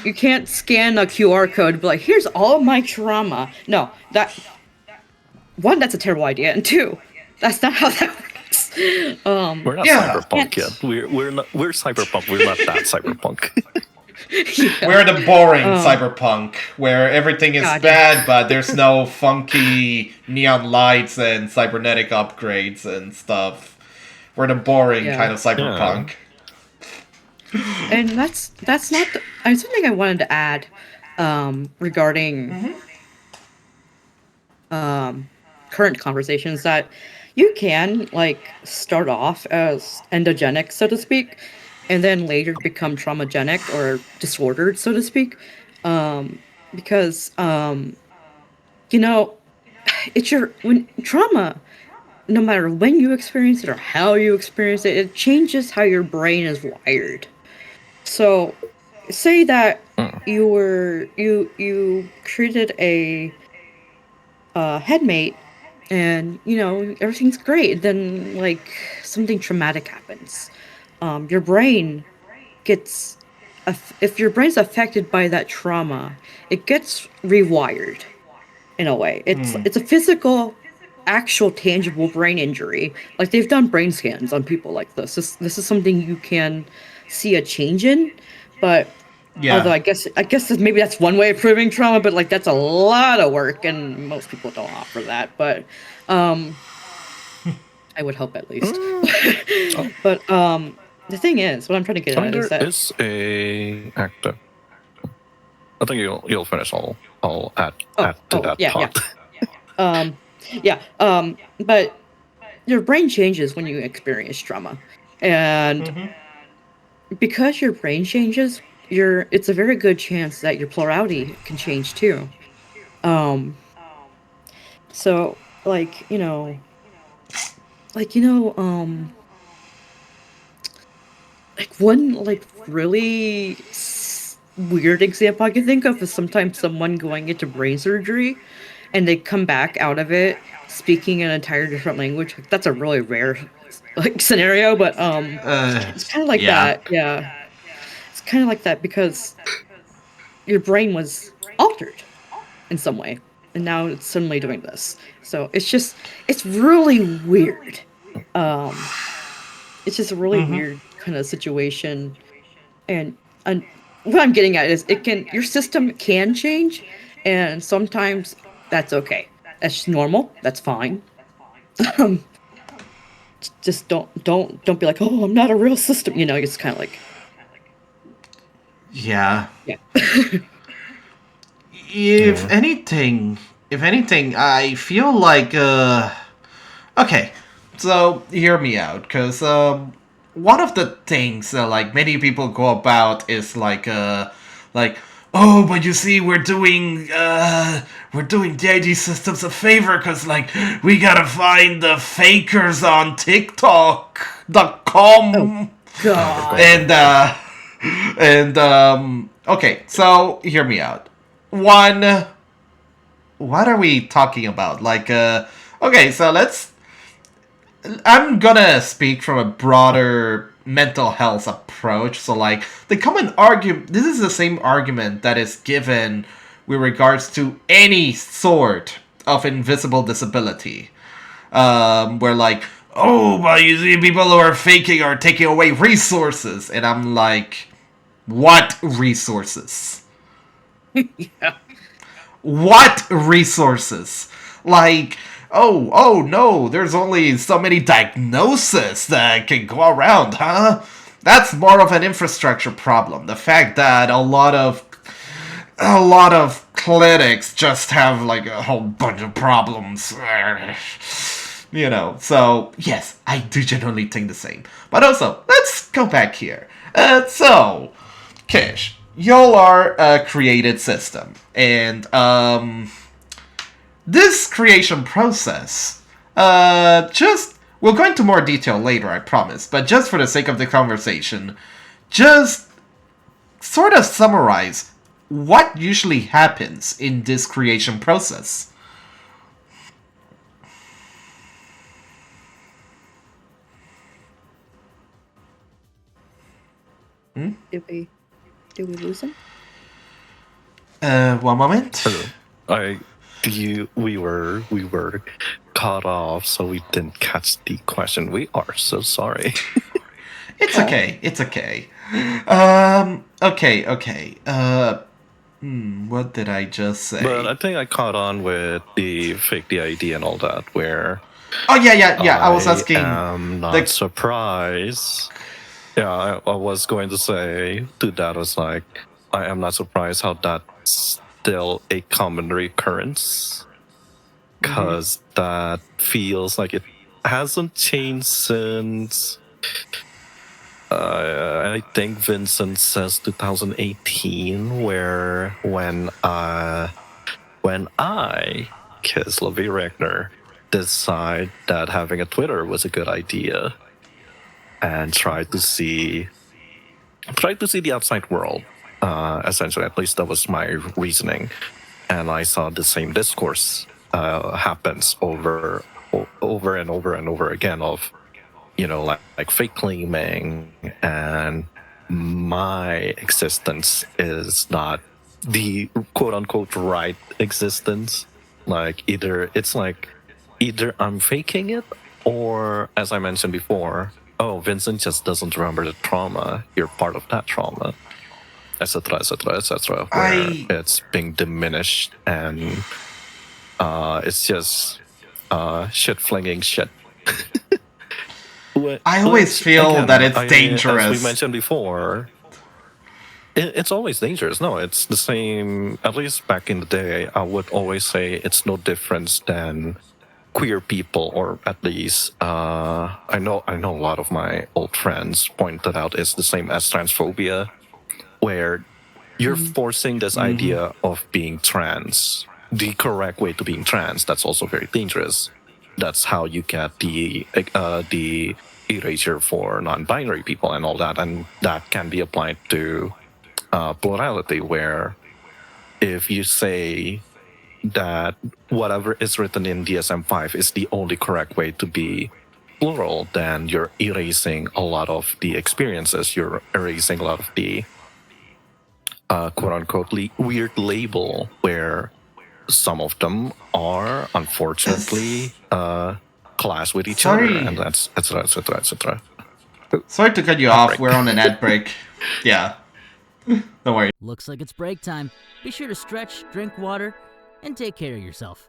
You can't scan a QR code and be like, here's all my trauma. No, one, that's a terrible idea, and two, that's not how that works. We're not cyberpunk yet. We're cyberpunk. We're not that cyberpunk. Yeah. We're the boring cyberpunk, where everything is bad, but there's no funky neon lights and cybernetic upgrades and stuff. We're the boring kind of cyberpunk. Yeah. And that's not something I wanted to add regarding current conversations, that you can like start off as endogenic, so to speak, and then later become traumagenic or disordered, so to speak, because it's when trauma, no matter when you experience it or how you experience it, it changes how your brain is wired. So say that you created a headmate, and everything's great, then like something traumatic happens. Your brain gets, if your brain's affected by that trauma, it gets rewired in a way. It's a physical, actual, tangible brain injury. Like, they've done brain scans on people like this. This is something you can see a change in, but although I guess maybe that's one way of proving trauma, but like that's a lot of work, and most people don't offer that. But I would hope at least. But the thing is, what I'm trying to get at is that there is a actor. I think you'll finish. I'll add to that part. But your brain changes when you experience trauma, and because your brain changes, it's a very good chance that your plurality can change too. So like one really weird example I can think of is sometimes someone going into brain surgery and they come back out of it speaking an entire different language. Like, that's a really rare scenario, but it's kind of like Yeah. that. Yeah, it's kind of like that because your brain was altered in some way, and now it's suddenly doing this. So it's really weird. It's just a really weird kind of situation, and what I'm getting at is your system can change, and sometimes that's okay. That's just normal. That's fine. Um, just don't be like, oh, I'm not a real system. It's kind of like, Yeah. yeah. If anything, I feel like okay. So hear me out, because one of the things that like many people go about is like, oh, but you see, we're doing DID systems a favor, because like we gotta find the fakers on TikTok.com. Oh God. And okay, so hear me out. One, what are we talking about? Like okay, so I'm gonna speak from a broader mental health approach. So like the common argument, this is the same argument that is given with regards to any sort of invisible disability. Where like, oh, but you see, people who are faking are taking away resources, and I'm like, what resources? Yeah. What resources? Like, oh no, there's only so many diagnoses that can go around, huh? That's more of an infrastructure problem. The fact that a lot of clinics just have like a whole bunch of problems. So yes, I do generally think the same. But also, let's go back here. So, Kish, y'all are a created system, and this creation process, we'll go into more detail later, I promise, but just for the sake of the conversation, just sort of summarize what usually happens in this creation process. Did we lose him? One moment. We were cut off, so we didn't catch the question. We are so sorry. It's okay. It's okay. Okay. What did I just say? But I think I caught on with the fake DID and all that, where... Oh, yeah. I was asking... I'm not surprised. Yeah, I was going to say to that, was like, I am not surprised how that's still a common recurrence. Because that feels like it hasn't changed since... I think Vincent says 2018, when I, Kislavi Regner, decide that having a Twitter was a good idea, and tried to see the outside world. Essentially, at least that was my reasoning, and I saw the same discourse happens over and over again of, like fake claiming, and my existence is not the quote unquote right existence. Like either I'm faking it, or as I mentioned before, oh, Vincent just doesn't remember the trauma. You're part of that trauma, etc., where it's being diminished, and it's just shit flinging shit. I always feel that it's dangerous. As we mentioned before, it's always dangerous. No, it's the same. At least back in the day, I would always say it's no difference than queer people, or at least I know a lot of my old friends pointed out it's the same as transphobia, where you're forcing this idea of being trans, the correct way to being trans. That's also very dangerous. That's how you get the erasure for non-binary people and all that, and that can be applied to plurality, where if you say that whatever is written in DSM-5 is the only correct way to be plural, then you're erasing a lot of the experiences. You're erasing a lot of the quote-unquote weird label, where some of them are unfortunately clash with each other, and that's etc. etc. etc. Sorry to cut you off. We're on an ad break. Yeah. Don't worry. Looks like it's break time. Be sure to stretch, drink water, and take care of yourself.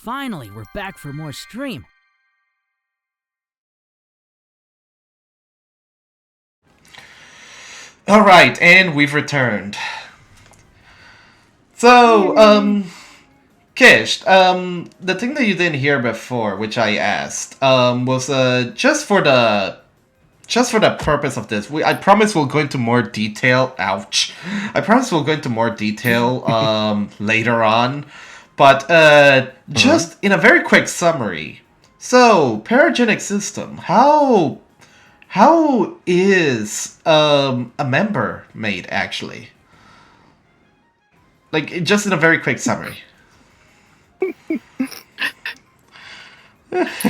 Finally, we're back for more stream. Alright, and we've returned. So, Kish, the thing that you didn't hear before, which I asked, was just for the purpose of this. I promise we'll go into more detail. Ouch! I promise we'll go into more detail later on, but just in a very quick summary. So, paragenic system. How is a member made actually? Like, just in a very quick summary.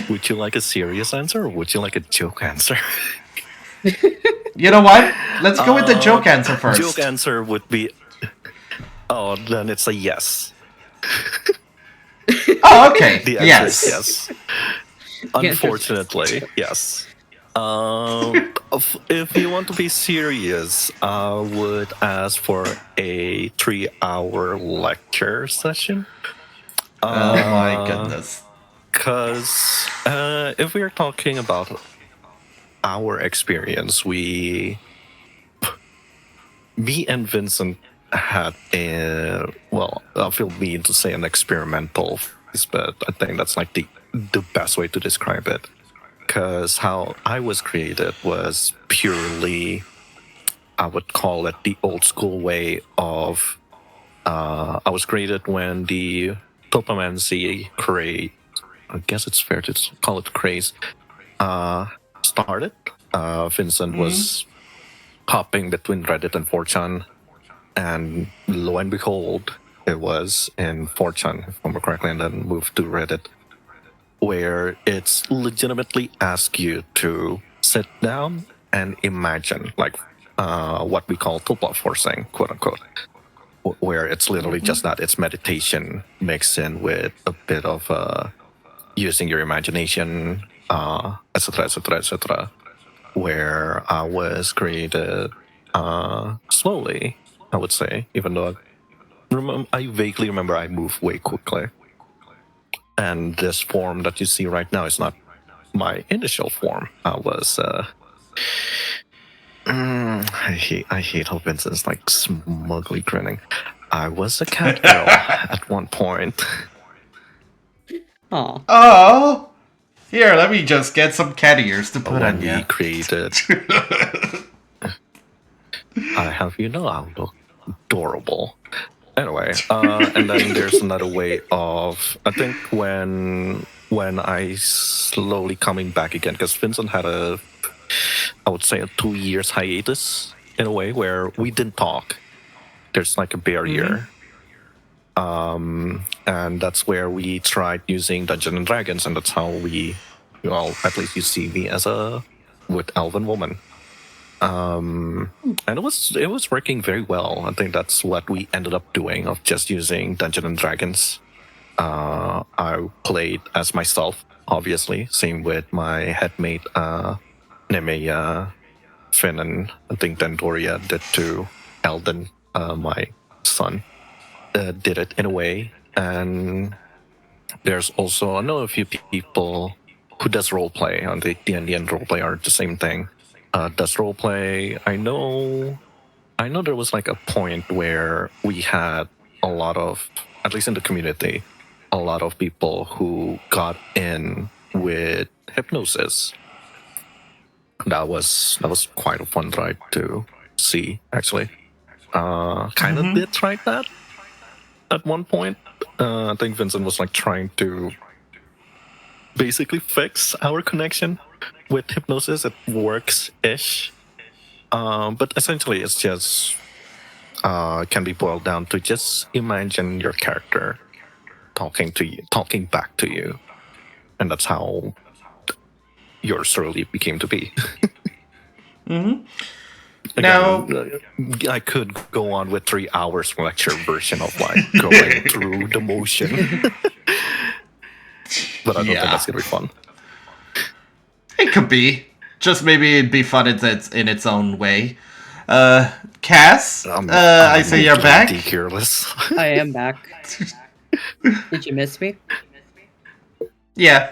Would you like a serious answer, or would you like a joke answer? You know what? Let's go with the joke answer first. Joke answer would be... Oh, then it's a yes. Oh, okay. The answer is yes. Unfortunately, yes. If you want to be serious, I would ask for a 3-hour lecture session. Oh my goodness. Because if we are talking about our experience, me and Vincent had I feel mean to say an experimental phase, but I think that's like the best way to describe it. Because how I was created was purely, I would call it the old school way of, I was created when the Topomancy craze, I guess it's fair to call it craze, started. Vincent was hopping between Reddit and 4chan, and lo and behold, it was in 4chan, if I remember correctly, and then moved to Reddit, where it's legitimately ask you to sit down and imagine, like what we call tuple forcing, quote unquote, where it's literally just that. It's meditation mixed in with a bit of using your imagination, etc., etc., etc. Where I was created slowly, I would say, even though I vaguely remember I moved way quickly. And this form that you see right now is not my initial form. I was I hate how Vincent's like smugly grinning. I was a cat girl at one point. Aw. Oh, here, let me just get some cat ears to put on When you. we created, I have I look adorable. Anyway, and then there's another way of, I think when I slowly coming back again, because Vincent had I would say a 2 years hiatus in a way where we didn't talk. There's like a barrier. And that's where we tried using Dungeons and Dragons, and that's how at least you see me with Elven Woman. And it was working very well. I think that's what we ended up doing, of just using Dungeons and Dragons. I played as myself, obviously. Same with my headmate, Nemea, Finn, and I think Dendoria did too. Eldon, my son, did it in a way. And there's also I know a few people who does roleplay on the D&D and roleplay are the same thing. Does roleplay. I know there was like a point where we had a lot of, at least in the community, a lot of people who got in with hypnosis. That was quite a fun ride to see, actually. Kind of did try that at one point. I think Vincent was like trying to basically fix our connection with hypnosis. It works-ish. But essentially it's just can be boiled down to just imagine your character talking back to you. And that's how your story became to be. Mm-hmm. Again, Now, I could go on with 3 hours lecture version of like going through the motion. But I don't think that's gonna be fun. It could be. Just maybe it'd be fun in its own way. Cass, I see you're back. Gearlis. I am back. Did you miss me? Yeah.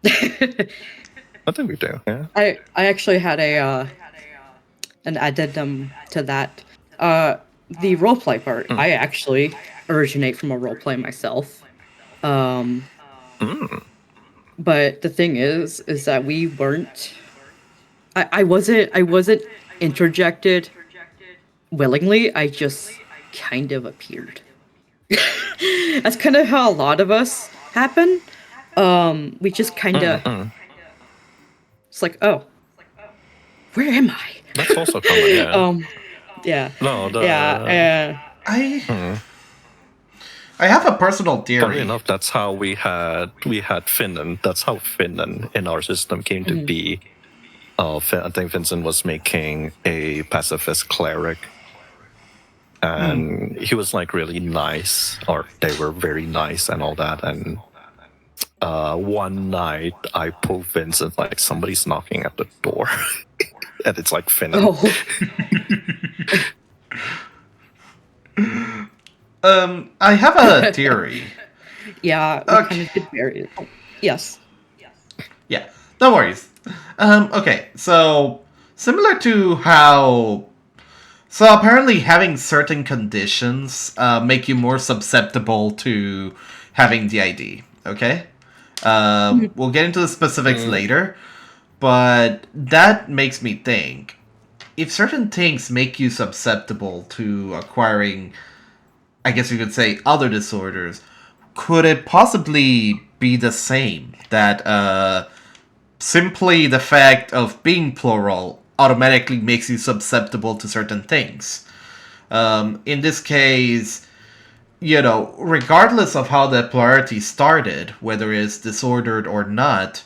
I think we do, yeah. I actually had an addendum to that. The roleplay part. I actually originate from a roleplay myself. But the thing is that we weren't. I wasn't interjected willingly. I just kind of appeared. That's kind of how a lot of us happen. We just kind of. It's like, oh, where am I? That's also common, yeah. Yeah. No, I have a personal funny theory. enough, that's how we had Finland. That's how Finland in our system came to be. I think Vincent was making a pacifist cleric, and he was like really nice, or they were very nice and all that. And one night I pulled Vincent, like somebody's knocking at the door, and it's like Finland. I have a theory. Yeah, we kind of did bury it. Oh, yes. Yeah, no worries. Okay, so similar to how, so apparently having certain conditions make you more susceptible to having the ID. Okay, we'll get into the specifics later, but that makes me think: if certain things make you susceptible to acquiring, I guess you could say, other disorders, could it possibly be the same that simply the fact of being plural automatically makes you susceptible to certain things? In this case, regardless of how the plurality started, whether it's disordered or not,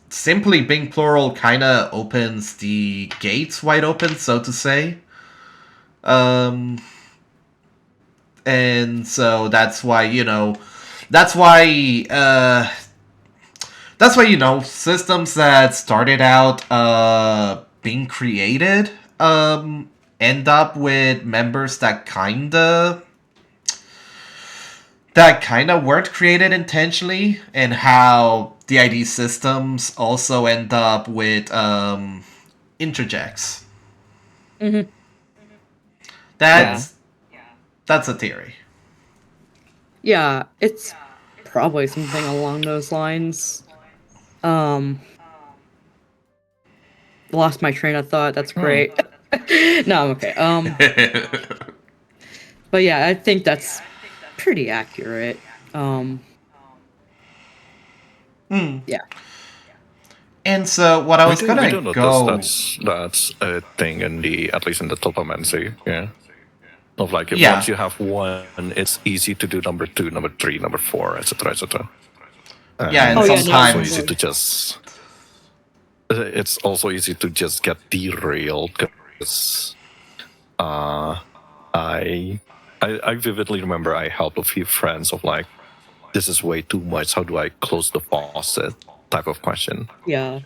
simply being plural kind of opens the gates wide open, so to say. And so that's why, systems that started out being created end up with members that that kind of weren't created intentionally, and how the ID systems also end up with interjects. Mm-hmm. That's a theory. Yeah, it's probably something along those lines. Lost my train of thought. That's great. No, I'm okay. But yeah, I think that's pretty accurate. Yeah. And so what I was we gonna do notice that's a thing in at least in the Topomancy, yeah. Of like, if once you have one, it's easy to do number 2, number 3, number 4, etc., etc. And it's sometimes also easy to just. It's also easy to just get derailed because I vividly remember I helped a few friends of like, this is way too much. How do I close the faucet? Type of question. Yeah.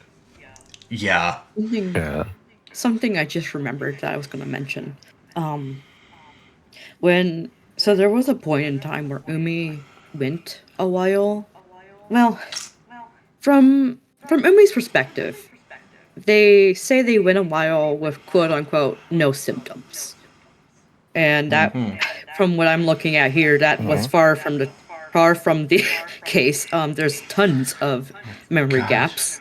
Something I just remembered that I was going to mention. So there was a point in time where Umi went a while. Well, from Umi's perspective, they say they went a while with quote unquote no symptoms. And that, from what I'm looking at here, that was far from the case. There's tons of memory gaps.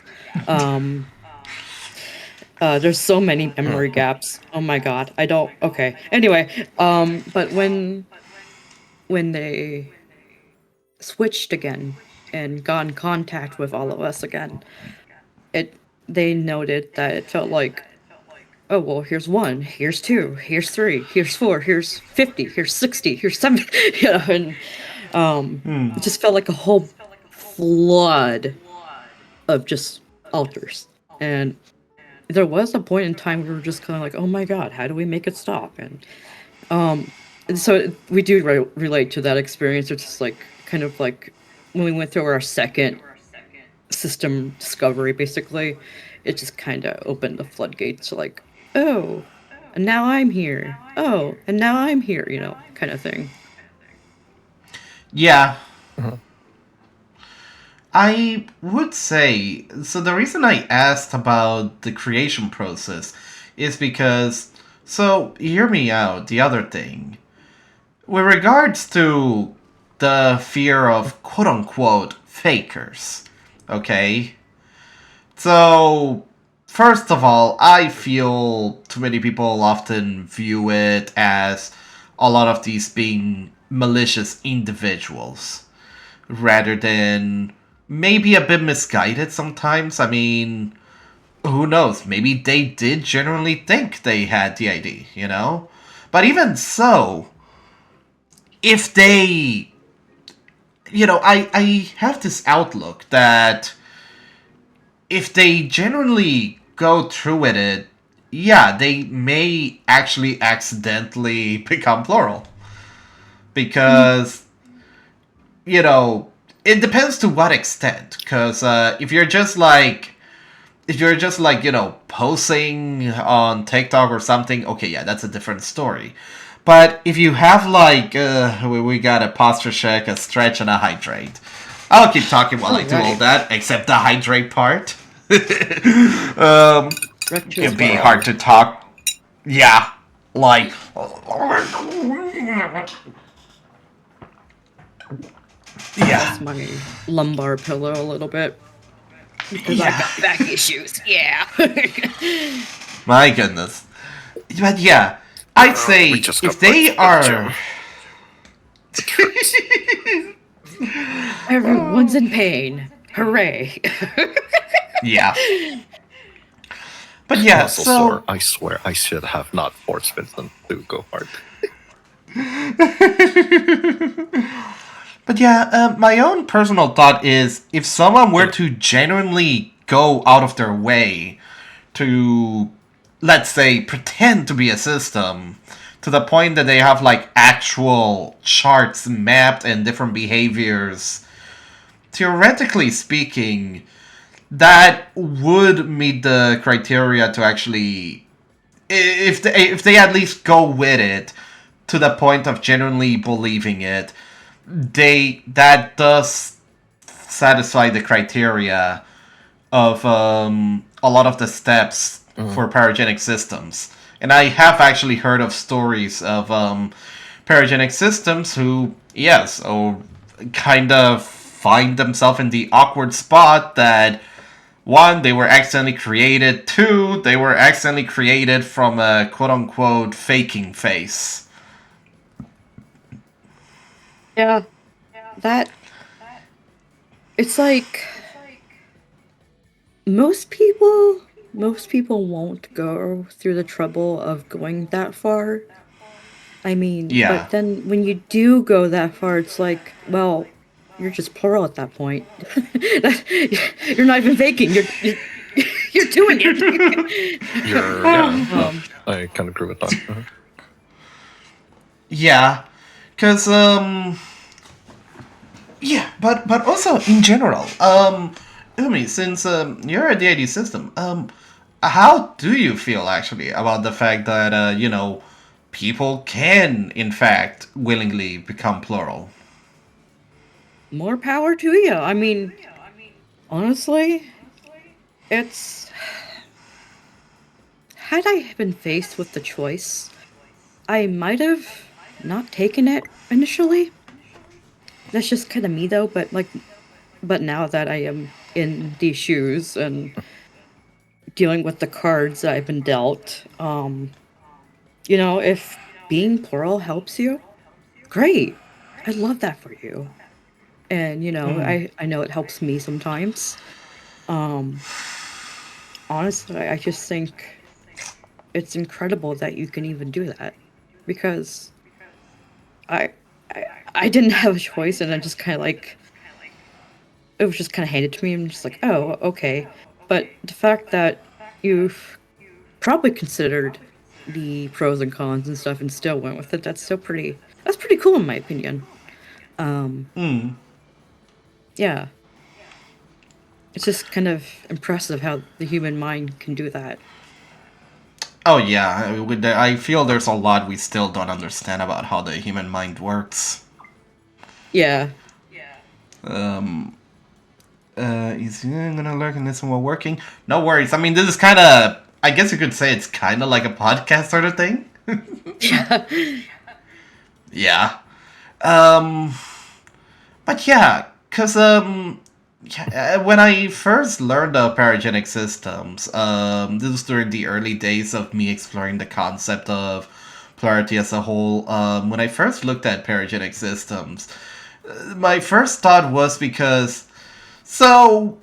There's so many memory gaps. Oh my god, I don't. Okay. Anyway, but when they switched again and got in contact with all of us again, they noted that it felt like, oh, well, here's 1, here's 2, here's 3, here's 4, here's 50, here's 60, here's 70, and it just felt like a whole flood of just alters. And there was a point in time where we were just kind of like, oh my god, how do we make it stop? And so we do relate to that experience. It's just like, kind of like when we went through our second system discovery, basically, it just kind of opened the floodgates to like, oh, and now I'm here. Oh, and now I'm here, kind of thing. Yeah. I would say, so the reason I asked about the creation process is because, so hear me out, the other thing. With regards to the fear of quote-unquote fakers, okay? So, first of all, I feel too many people often view it as a lot of these being malicious individuals, rather than maybe a bit misguided sometimes. I mean, who knows? Maybe they did genuinely think they had the ID, But even so, if they... I have this outlook that if they genuinely go through with it, yeah, they may actually accidentally become plural. Because, it depends to what extent. Because if you're just like, posing on TikTok or something, okay, yeah, that's a different story. But if you have like, we got a posture check, a stretch, and a hydrate. I'll keep talking while I do all that, except the hydrate part. It'd be hard to talk. Yeah, like... That's my lumbar pillow a little bit. Because I got back issues, yeah. My goodness. But yeah, I'd say if they are... Everyone's in pain. Hooray. Yeah. But yeah, so... Sore. I swear, I should have not forced Vincent to go hard. But yeah, my own personal thought is, if someone were to genuinely go out of their way to, let's say, pretend to be a system, to the point that they have like actual charts mapped and different behaviors, theoretically speaking, that would meet the criteria to actually, if they at least go with it to the point of genuinely believing it, that does satisfy the criteria of a lot of the steps for paragenic systems. And I have actually heard of stories of paragenic systems who, yes, kind of find themselves in the awkward spot that, one, they were accidentally created, two, they were accidentally created from a quote-unquote faking face. Yeah, that... It's like... Most people won't go through the trouble of going that far. I mean, Yeah. but then when you do go that far, it's like, well, you're just plural at that point. You're not even faking. You're doing it. I can agree with that. Yeah, because yeah, but also in general, Umi, since you're a DID system, how do you feel actually about the fact that people can in fact willingly become plural? More power to you. I mean, honestly, it's... Had I been faced with the choice, I might have not taken it initially. That's just kind of me, though. But now that I am in these shoes and dealing with the cards that I've been dealt, if being plural helps you, great. I love that for you. And I know it helps me sometimes. Honestly, I just think it's incredible that you can even do that, because I didn't have a choice, and I just kind of it was just kind of handed to me. I'm just like, oh, okay. But the fact that you've probably considered the pros and cons and stuff and still went with it, that's pretty cool in my opinion. Yeah. It's just kind of impressive how the human mind can do that. Oh yeah, I feel there's a lot we still don't understand about how the human mind works. Yeah. Is he gonna lurk and listen while working? No worries. I mean, this is kind of, I guess you could say it's kind of like a podcast sort of thing. Yeah. Yeah. But yeah, because, when I first learned of paragenic systems, this was during the early days of me exploring the concept of Plurality as a whole. When I first looked at paragenic systems, my first thought was because, so,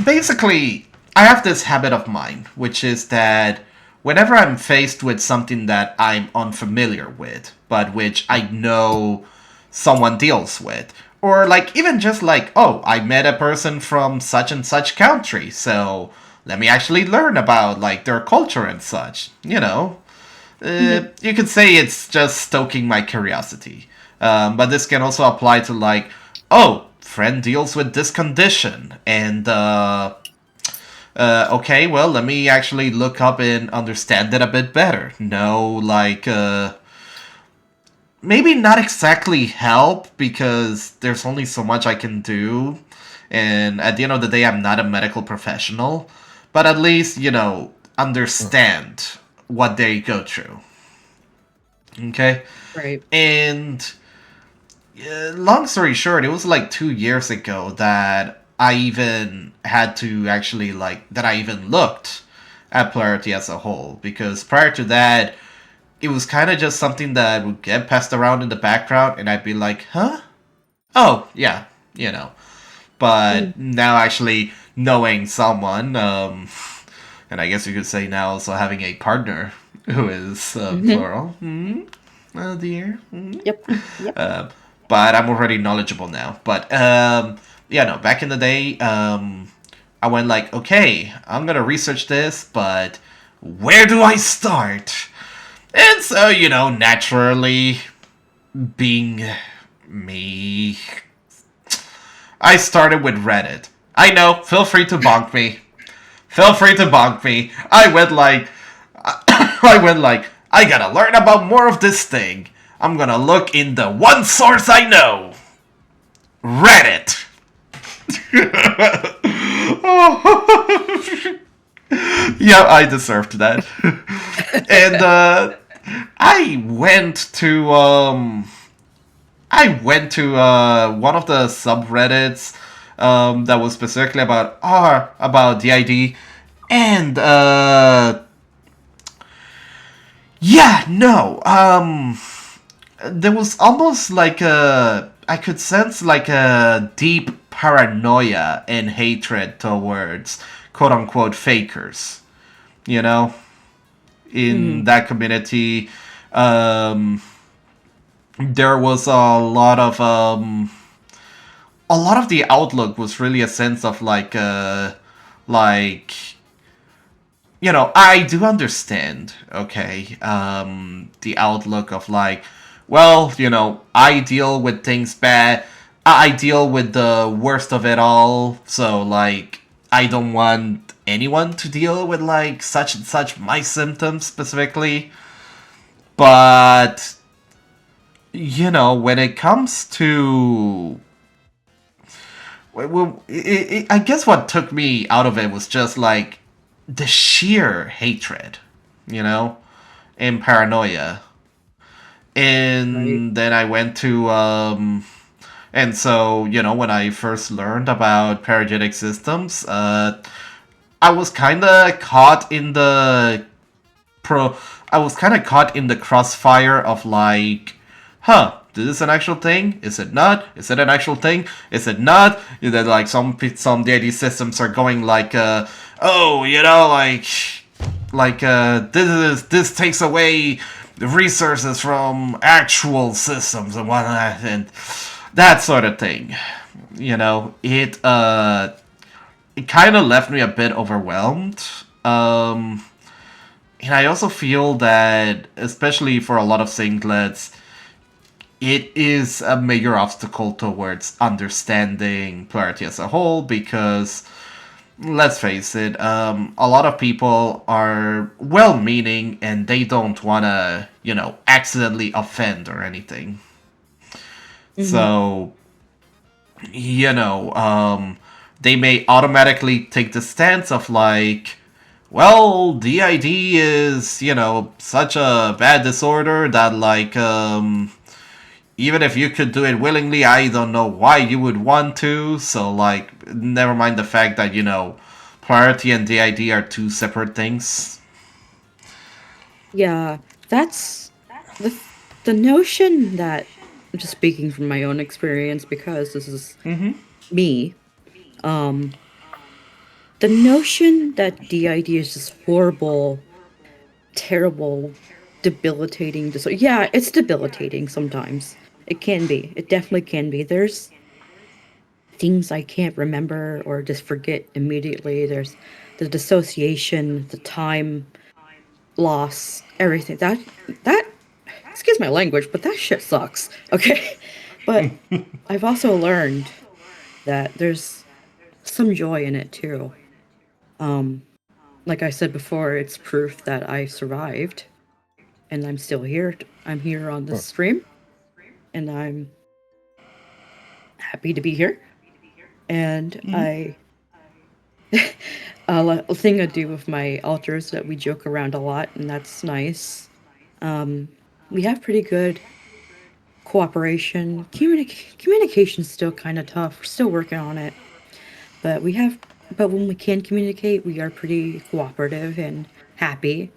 basically, I have this habit of mine, which is that whenever I'm faced with something that I'm unfamiliar with, but which I know someone deals with, or even just oh, I met a person from such and such country, so let me actually learn about their culture and such, you could say it's just stoking my curiosity. But this can also apply to oh, friend deals with this condition, and okay, well, let me actually look up and understand it a bit better. No, maybe not exactly help, because there's only so much I can do, and at the end of the day, I'm not a medical professional, but at least, understand what they go through. Okay? Right. And long story short, it was 2 years ago that I even had to actually that I even looked at Plurality as a whole, because prior to that, it was kind of just something that would get passed around in the background, and I'd be like, huh? Oh, yeah, But now actually knowing someone, and I guess you could say now also having a partner who is plural. Oh dear. Yep. But I'm already knowledgeable now. But, back in the day, I went okay, I'm gonna research this, but where do I start? And so, naturally, being me, I started with Reddit. I know, feel free to bonk me. Feel free to bonk me. I went I gotta learn about more of this thing. I'm gonna look in the one source I know. Reddit. Yeah, I deserved that. And I went to one of the subreddits that was specifically about DID, and yeah, no, there was almost like I could sense like a deep paranoia and hatred towards quote unquote fakers, you know, in that community. There was a lot of the outlook was really a sense of like, you know, I do understand, okay, the outlook of like, well, you know, I deal with things bad, I deal with the worst of it all, so like, I don't want anyone to deal with like such and such my symptoms specifically, but you know, when it comes to well, I guess what took me out of it was just like the sheer hatred, you know, and paranoia. And then I went to, and so, you know, when I first learned about parasitic systems, I was kind of caught in the I was kind of caught in the crossfire of like, huh, is this an actual thing? Is it not? Is it an actual thing? Is it not? You know, like some DID systems are going like, oh, you know, this takes away the resources from actual systems and whatnot, and that sort of thing. You know, it kind of left me a bit overwhelmed. And I also feel that, especially for a lot of singlets, it is a major obstacle towards understanding Plurality as a whole because, let's face it, a lot of people are well-meaning and they don't want to, you know, accidentally offend or anything. So, you know, they may automatically take the stance of like, well, DID is, you know, such a bad disorder that, like, even if you could do it willingly, I don't know why you would want to. So, like, never mind the fact that, you know, Plurality and DID are two separate things. Yeah, that's the notion that, just speaking from my own experience, because this is me, the notion that DID is just horrible, terrible, debilitating disorder. Yeah, it's debilitating sometimes. It can be. It definitely can be. There's things I can't remember or just forget immediately. There's the dissociation, the time loss, everything. That excuse my language, but that shit sucks. Okay? But I've also learned that there's some joy in it too. Like I said before, it's proof that I survived and I'm still here. I'm here on this stream and I'm happy to be here. And a thing I do with my alters that we joke around a lot, and that's nice. We have pretty good cooperation. Communication's still kind of tough. We're still working on it, but when we can communicate, we are pretty cooperative and happy.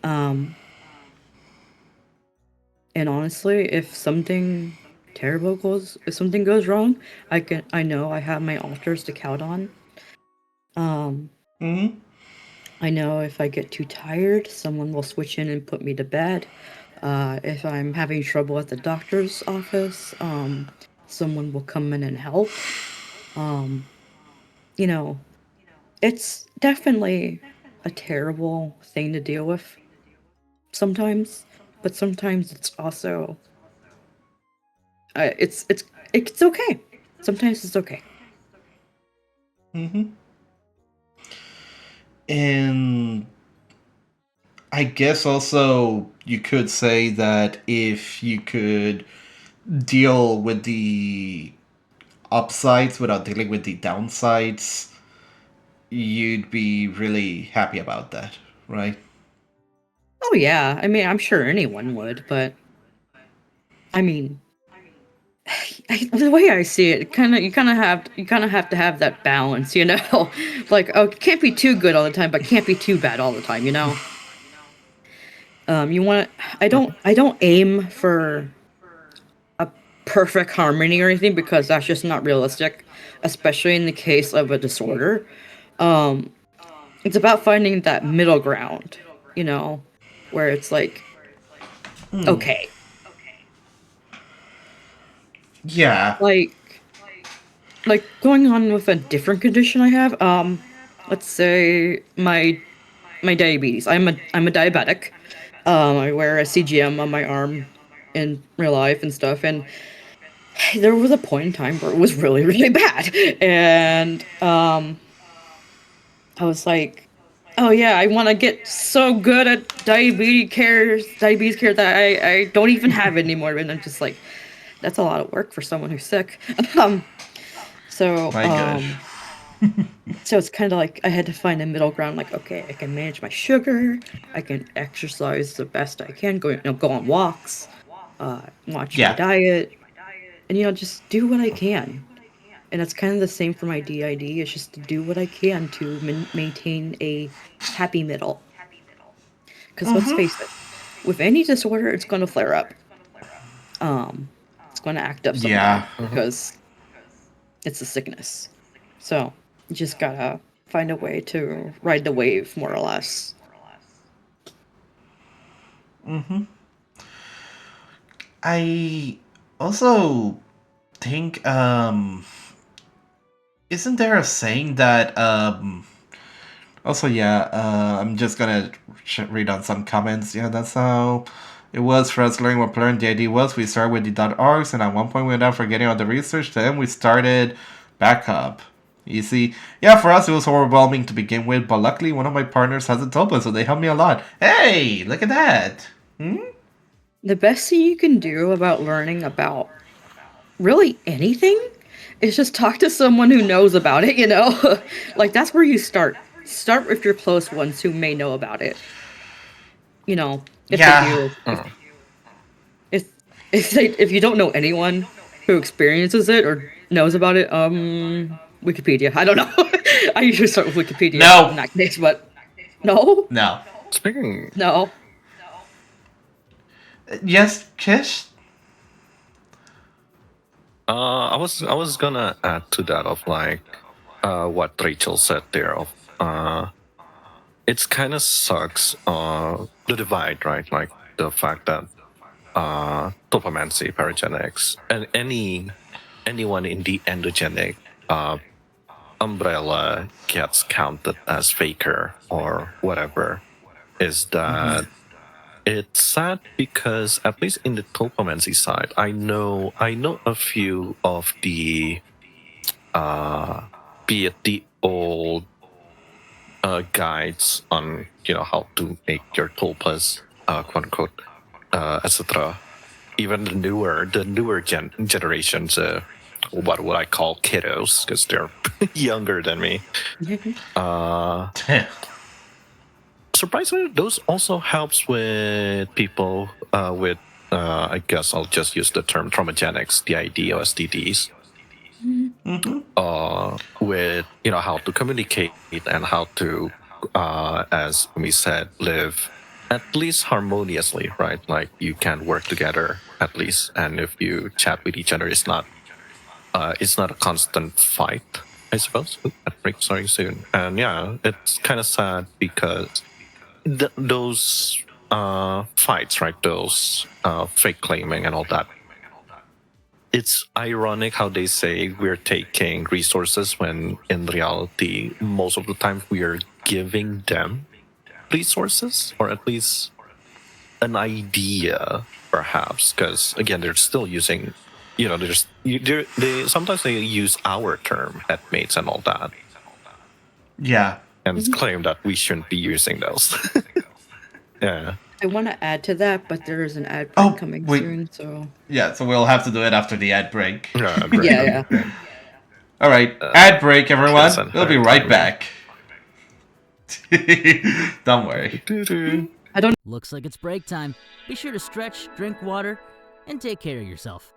And honestly, if something goes wrong, I know I have my alters to count on. I know if I get too tired, someone will switch in and put me to bed. If I'm having trouble at the doctor's office, someone will come in and help. You know, it's definitely a terrible thing to deal with sometimes, but sometimes it's also it's okay. Sometimes it's okay. And I guess also you could say that if you could deal with the upsides without dealing with the downsides, you'd be really happy about that, right? Oh yeah, I mean, I'm sure anyone would, but I mean, the way I see it, you kind of have to have that balance, you know. Like, oh, it can't be too good all the time, but can't be too bad all the time, you know. You want I don't aim for a perfect harmony or anything because that's just not realistic, especially in the case of a disorder. Um, it's about finding that middle ground, you know, where it's like okay, Yeah. like going on with a different condition I have. Let's say my diabetes. I'm a diabetic. I wear a CGM on my arm in real life and stuff, and there was a point in time where it was really, really bad. And I was like, oh yeah, I want to get so good at diabetes care that I don't even have it anymore. And I'm just like, that's a lot of work for someone who's sick. um, so My gosh. so it's kind of like I had to find a middle ground. Like, okay, I can manage my sugar, I can exercise the best I can, go on walks, watch my Yeah. diet, and just do what I can. And it's kind of the same for my DID. It's just to do what I can to maintain a happy middle. Because let's face it, with any disorder, it's going to flare up. It's going to act up someday Yeah. because it's a sickness. So you just gotta find a way to ride the wave, more or less. I also think, isn't there a saying that, also, yeah, I'm just gonna read on some comments. Yeah, that's how it was for us learning what Plural the idea was. We started with the .orgs, and at one point we went out for getting all the research. Then we started back up. You see, yeah, for us it was overwhelming to begin with, but luckily one of my partners has a Tulpa, so they helped me a lot. Hey, look at that. The best thing you can do about learning about really anything is just talk to someone who knows about it, you know? Like, that's where you start. Start with your close ones who may know about it. You know, if they Yeah. do. If you don't know anyone who experiences it or knows about it, Wikipedia. I don't know. I usually start with Wikipedia No. in that case, but no, No. Speaking, no. Yes, Kish? I was gonna add to that of like what Rachel said there of it's kind of sucks the divide, right? Like the fact that topomancy, paragenics, and anyone in the endogenic umbrella gets counted as faker or whatever is that it's sad because at least in the topomancy side, I know a few of the be it the old guides on how to make your tulpas, quote unquote, etc. Even the newer generations, what would I call kiddos because they're younger than me. Surprisingly, those also helps with people with I guess I'll just use the term traumagenics, the idea of STDs. With how to communicate and how to as we said, live at least harmoniously, right? Like you can work together at least, and if you chat with each other, it's not a constant fight, I suppose. That breaks starting soon, and yeah, it's kind of sad because those fights, right? Those fake claiming and all that. It's ironic how they say we're taking resources when in reality, most of the time we are giving them resources or at least an idea, perhaps. Because again, they're still using, they sometimes they use our term headmates and all that, Yeah. and claim that we shouldn't be using those. Yeah. I want to add to that, but there is an ad break coming soon, so Yeah, so we'll have to do it after the ad break. Yeah. Great. yeah. All right, ad break, everyone. Kiss and We'll be her right diary. back. Don't worry. Looks like it's break time. Be sure to stretch, drink water, and take care of yourself.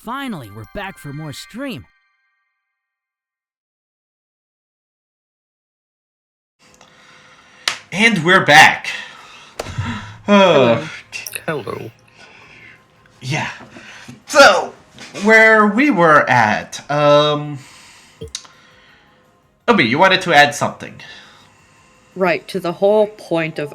Finally, we're back for more stream. And we're back. Oh. Hello. Yeah. So, where we were at, Obi, you wanted to add something. Right, to the whole point of,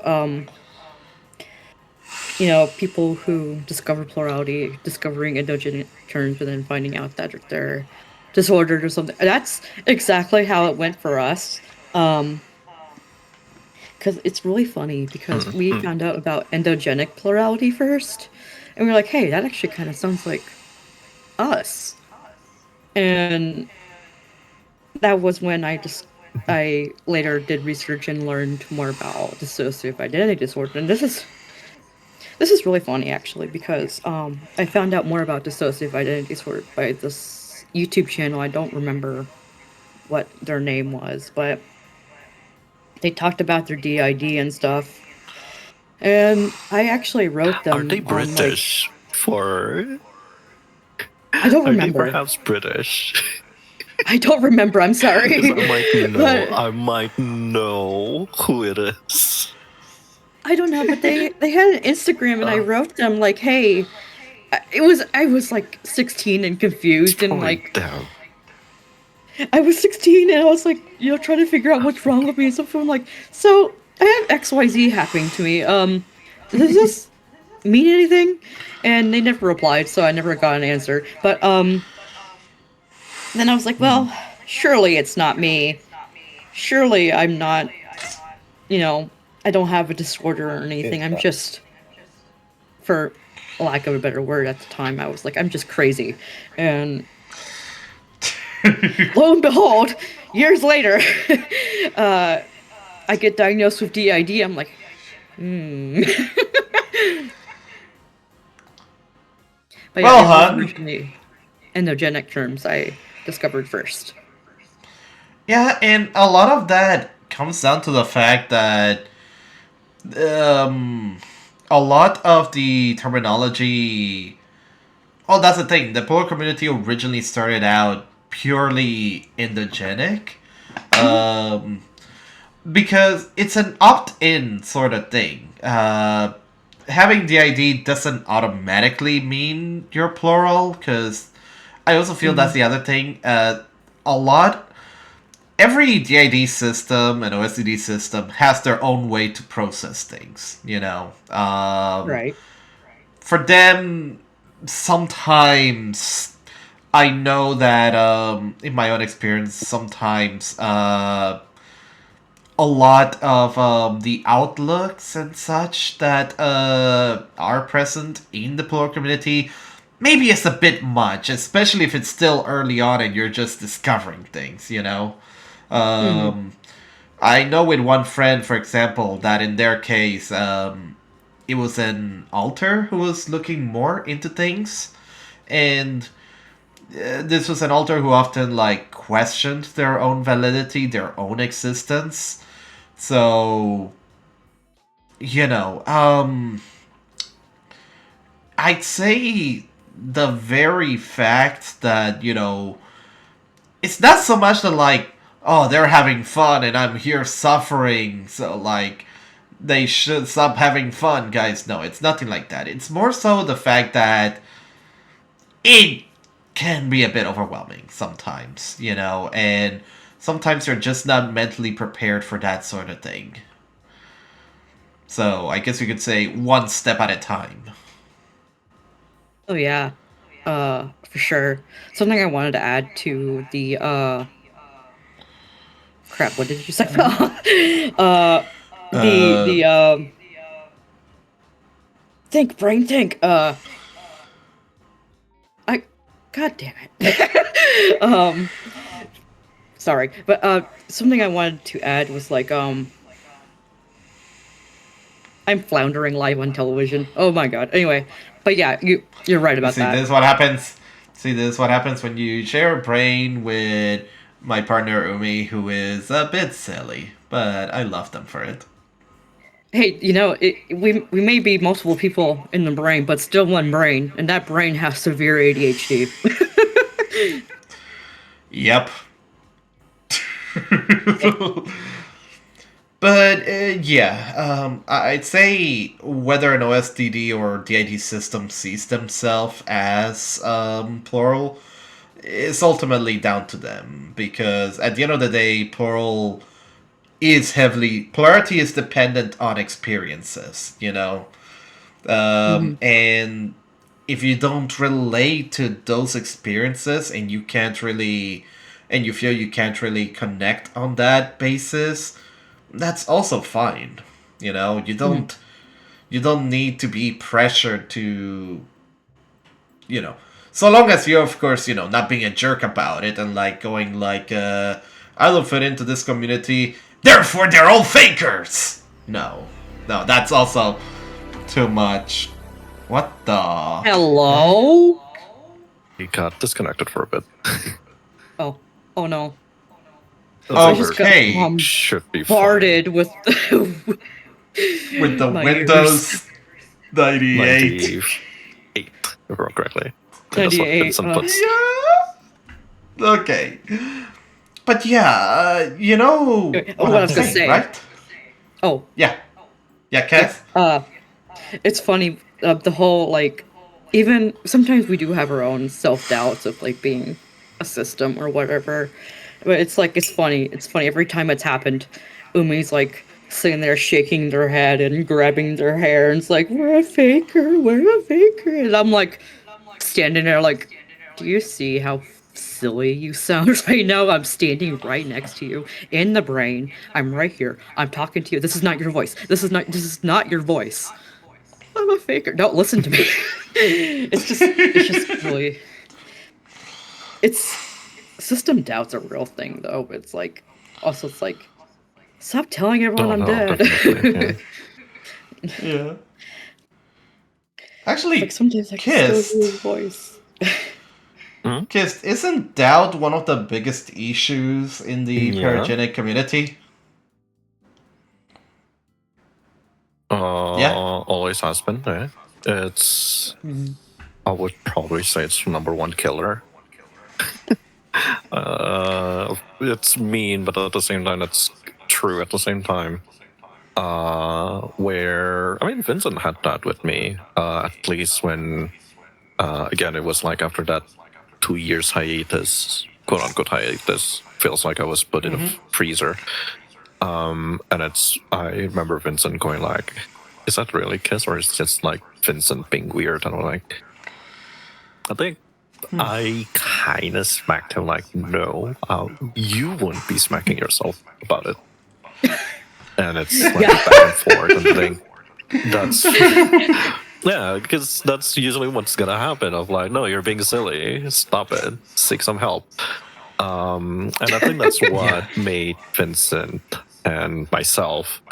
people who discover plurality, discovering endogenous terms, and then finding out that they're disordered or something. That's exactly how it went for us. Because it's really funny, because we found out about endogenic plurality first, and we were like, hey, that actually kind of sounds like us. And that was when I later did research and learned more about dissociative identity disorder. And this is really funny, actually, because I found out more about dissociative identity disorder by this YouTube channel. I don't remember what their name was, but they talked about their DID and stuff. And I actually wrote them. Are they British? I don't remember. Are they perhaps British? I don't remember. I'm sorry. I might know who it is. I don't know, but they had an Instagram, and I wrote them like, "Hey, I was like 16 and confused, and like down. I was 16 and I was like, trying to figure out what's wrong with me and stuff. I'm like, so I have XYZ happening to me. Does this mean anything? And they never replied, so I never got an answer. But then I was like, well, surely it's not me. Surely I'm not, I don't have a disorder or anything. I'm just, for lack of a better word at the time, I was like, I'm just crazy. And lo and behold, years later, I get diagnosed with DID, I'm like, But yeah, Well, it was hun. originally endogenic terms I discovered first. Yeah, and a lot of that comes down to the fact that um, a lot of the terminology. Oh, that's the thing. The Plural community originally started out purely endogenic. Um, because it's an opt-in sort of thing. Having the ID doesn't automatically mean you're plural, because I also feel that's the other thing. A lot, every DID system and OSDD system has their own way to process things. Right. For them, sometimes I know that in my own experience, sometimes a lot of the outlooks and such that are present in the Plural community maybe it's a bit much, especially if it's still early on and you're just discovering things. I know with one friend, for example, that in their case, it was an alter who was looking more into things, and this was an alter who often questioned their own validity, their own existence. So, I'd say the very fact that, it's not so much that, oh, they're having fun and I'm here suffering, so, they should stop having fun, guys. No, it's nothing like that. It's more so the fact that it can be a bit overwhelming sometimes, and sometimes you're just not mentally prepared for that sort of thing. So I guess you could say one step at a time. Oh yeah. For sure. Something I wanted to add to the crap, what did you say? The think, brain think. I God damn it. Sorry. But something I wanted to add was I'm floundering live on television. Oh my god. Anyway, but yeah, you're right about that. This is what happens. See, this is what happens when you share a brain with my partner Umi, who is a bit silly, but I love them for it. Hey, we may be multiple people in the brain, but still one brain, and that brain has severe ADHD. Yep. But yeah, I'd say whether an OSDD or DID system sees themselves as plural is ultimately down to them, because at the end of the day, plurality is dependent on experiences, and if you don't relate to those experiences and you feel you can't really connect on that basis, that's also fine. You don't need to be pressured to, so long as you're, of course, not being a jerk about it and going I don't fit into this community, therefore they're all fakers. No, that's also too much. What the? Hello? He got disconnected for a bit. Oh no. I just got should be farted with with the Windows 98. 98, if I remember correctly. 98. Yeah. Okay. But yeah, what I was gonna say, right? Oh. Yeah. Yeah, Cass? It's funny, the whole, even sometimes we do have our own self-doubts of, being a system or whatever. But it's funny. It's funny. Every time it's happened, Umi's, sitting there shaking their head and grabbing their hair, and it's we're a faker, we're a faker. And I'm, standing there, do you see how silly you sound right now? I'm standing right next to you in the brain. I'm right here. I'm talking to you. This is not your voice. This is not your voice. I'm a faker. Don't listen to me. It's just really. System doubt's a real thing, though. But it's also Stop telling everyone I'm dead. Yeah. Actually, like sometimes I can still hear his voice. Kist, isn't doubt one of the biggest issues in the paragenic community? Always has been. Yeah. It's. I would probably say it's #1 killer. It's mean, but at the same time, it's true. At the same time, where I mean, Vincent had that with me. At least when, again, it was like after that 2 years hiatus, quote unquote hiatus. Feels like I was put in a freezer. And I remember Vincent going like, "Is that really Kiss, or is it just like Vincent being weird?" And I'm like, I think I kind of smacked him like, "No, you wouldn't be smacking yourself about it." And it's like back and forth, and I think that's because that's usually what's gonna happen. Of like, "No, you're being silly. Stop it. Seek some help." And I think that's what made Vincent and myself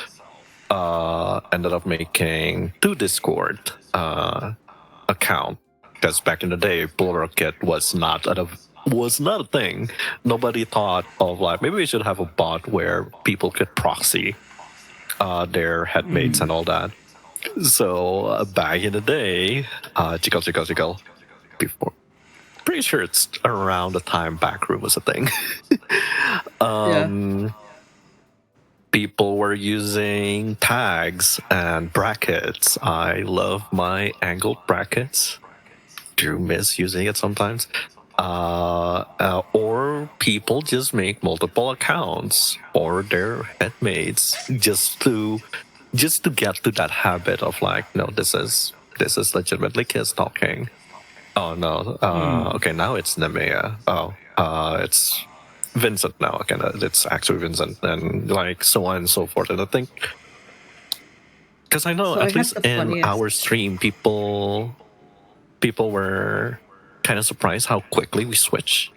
ended up making 2 Discord account, because back in the day, Plurality was not a thing. Nobody thought of like, maybe we should have a bot where people could proxy their headmates and all that. So back in the day, chickle, before. Pretty sure it's around the time Backroom was a thing. People were using tags and brackets. I love my angled brackets. Do miss using it sometimes. Or people just make multiple accounts or their headmates just to get to that habit of like, no, this is legitimately kids talking. Oh no. Okay, now it's Nemea. Oh, it's Vincent now. Okay, it's actually Vincent, and like so on and so forth. And I think, because I know at least in our stream, people were kind of surprised how quickly we switch.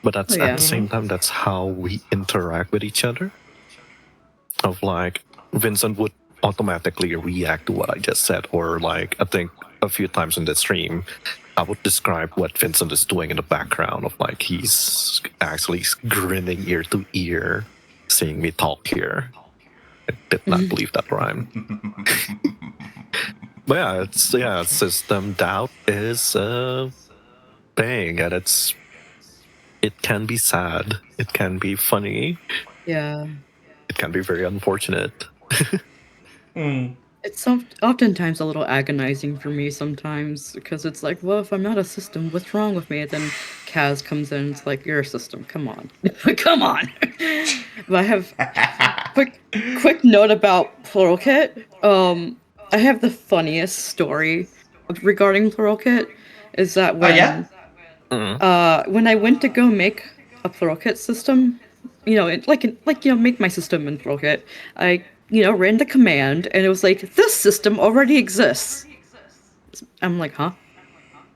But that's at the same time, that's how we interact with each other. Of like, Vincent would automatically react to what I just said, or like I think a few times in the stream, I would describe what Vincent is doing in the background of like he's actually grinning ear to ear, seeing me talk here. I did not believe that rhyme. But system doubt is a thing, and it can be sad, it can be funny, it can be very unfortunate. It's oftentimes a little agonizing for me sometimes, because it's like, well, if I'm not a system, what's wrong with me? And then Kaz comes in and it's like, you're a system, come on. Come on! But I have quick note about Plurality. I have the funniest story regarding Plurality, is that when I went to go make a Plurality system, make my system in Plurality, I ran the command, and it was like, this system already exists. I'm like, huh?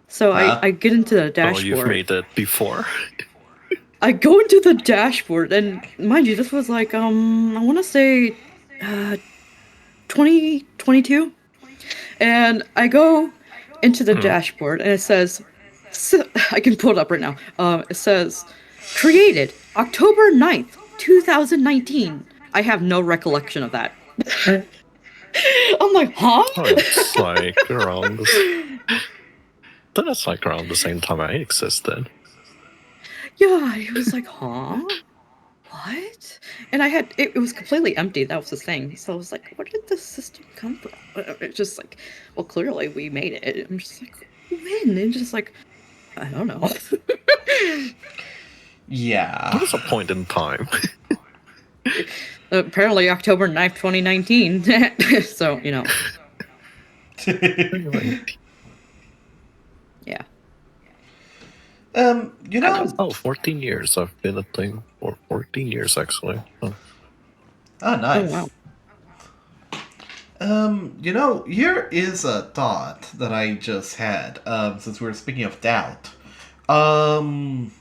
So I get into the dashboard. Oh, you've made it before? I go into the dashboard, and mind you, this was like, I want to say 2022. And I go into the dashboard, and it says, I can pull it up right now. It says, created October 9th, 2019. I have no recollection of that. I'm like, huh? Oh, it's like around that's like around the same time I existed. Yeah, it was like, huh? What? And I had, it was completely empty. That was the thing. So I was like, where did this system come from? It's just like, well, clearly we made it. I'm just like, when? And just like, I don't know. Yeah. What is a point in time? Apparently October 9th, 2019. So, yeah. 14 years. I've been a thing for 14 years, actually. Oh, nice. Oh, wow. Here is a thought that I just had, since we're speaking of doubt. I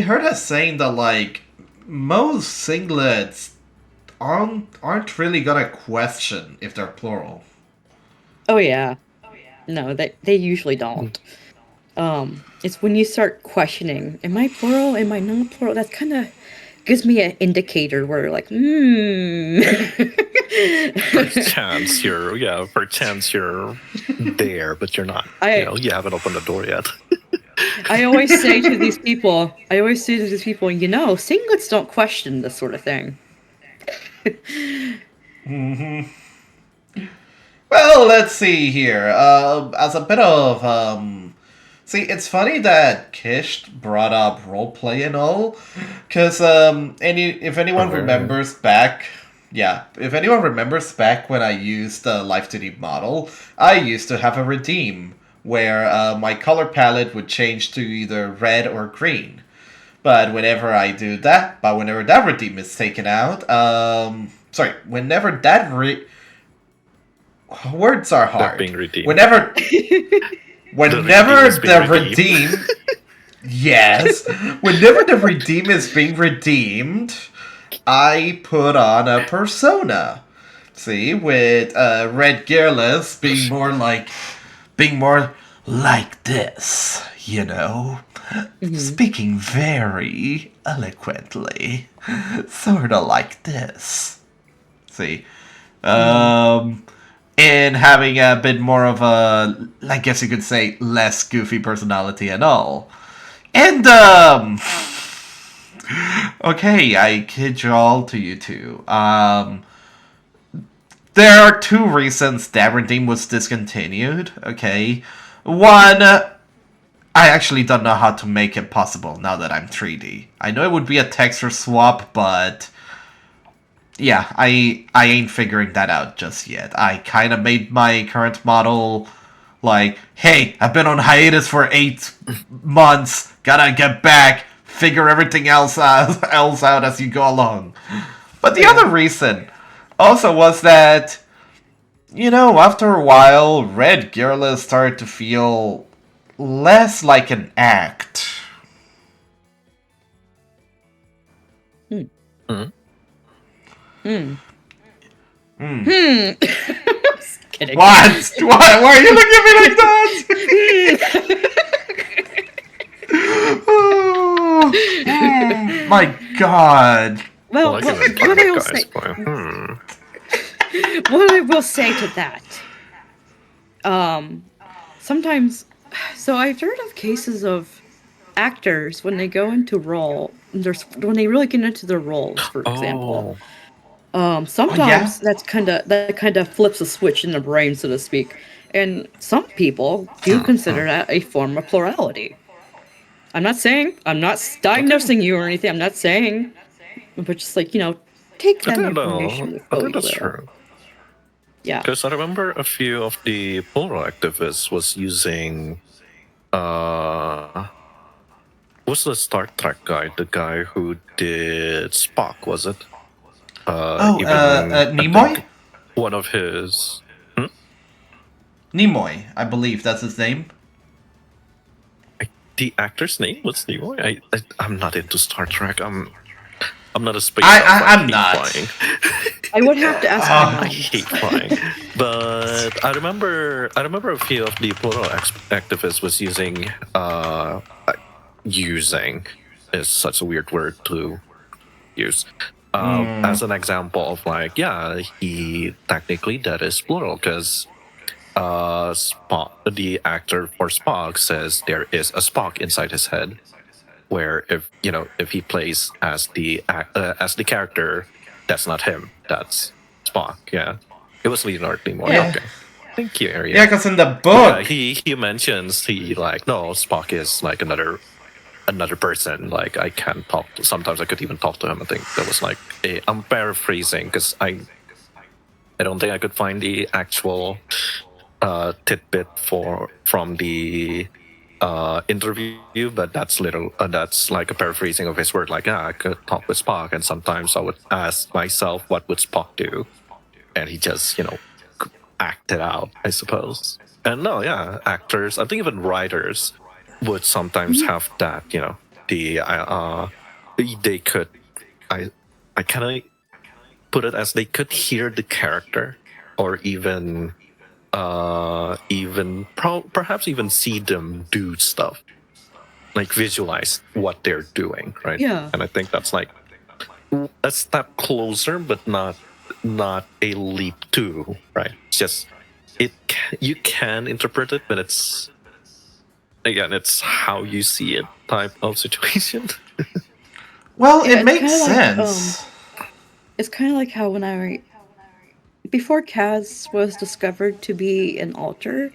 heard us saying that, like, most singlets aren't really gonna question if they're plural. Oh yeah. No, they usually don't. It's when you start questioning, am I plural? Am I not plural? That kind of gives me an indicator where like, perchance you're there, but you're not. You haven't opened the door yet. I always say to these people, singlets don't question this sort of thing. Well, let's see here. As a bit of see, it's funny that Kish brought up roleplay and all, because if anyone remembers back, when I used the Life 2D model, I used to have a redeem where my color palette would change to either red or green. But whenever that redeem is taken out, whenever that words are hard. Being redeemed. Whenever the redeem, yes, whenever the redeem is being redeemed, I put on a persona. See, with Red Gearlis being more like this, speaking very eloquently, sort of like this. See, and having a bit more of a, I guess you could say, less goofy personality and all. And, okay, I cajole to you two. There are two reasons that redeem was discontinued, okay? One, I actually don't know how to make it possible now that I'm 3D. I know it would be a texture swap, but yeah, I ain't figuring that out just yet. I kind of made my current model like, hey, I've been on hiatus for 8 months, gotta get back, figure everything else out as you go along. But the other reason also was that, after a while, Red Gearlis started to feel less like an act. Kidding. What? Why are you looking at me like that? Oh, my God. Well, what I will say to that, sometimes, so I've heard of cases of actors when they go into role, when they really get into their roles, for example. Sometimes that kind of flips a switch in the brain, so to speak, and some people do consider that a form of plurality. I'm not diagnosing you or anything. I'm not saying, but just like take that information. I think that's true. Yeah, because I remember a few of the Plural activists was using, what's the Star Trek guy? The guy who did Spock, was it? Nimoy? One of his... Nimoy, I believe that's his name. The actor's name was Nimoy? I'm not into Star Trek. I'm not a space I'm not. Flying. I would have to ask my mom. I hate flying. But I remember a few of the Plural activists was using is such a weird word to use. As an example of he technically that is plural because Spock, the actor for Spock, says there is a Spock inside his head, where if he plays as the character, that's not him, that's Spock. Yeah, it was Leonard Nimoy. Yeah. Okay, thank you, Ariel. Yeah, because in the book, he mentions no, Spock is like another person. Like I can't talk. Sometimes I could even talk to him. I think that was I'm paraphrasing because I don't think I could find the actual tidbit from the interview, but that's like a paraphrasing of his word. Like, I could talk with Spock, and sometimes I would ask myself, what would Spock do? And he just, act it out, I suppose. And no, yeah, actors, I think even writers would sometimes have that, they could I kind of put it as they could hear the character, or perhaps even see them do stuff, like visualize what they're doing, right? Yeah. And I think that's like a step closer, but not a leap too, right? It's just you can interpret it, but it's how you see it type of situation. Well, Yeah, it makes sense. It's kind of like how before Kaz was discovered to be an alter,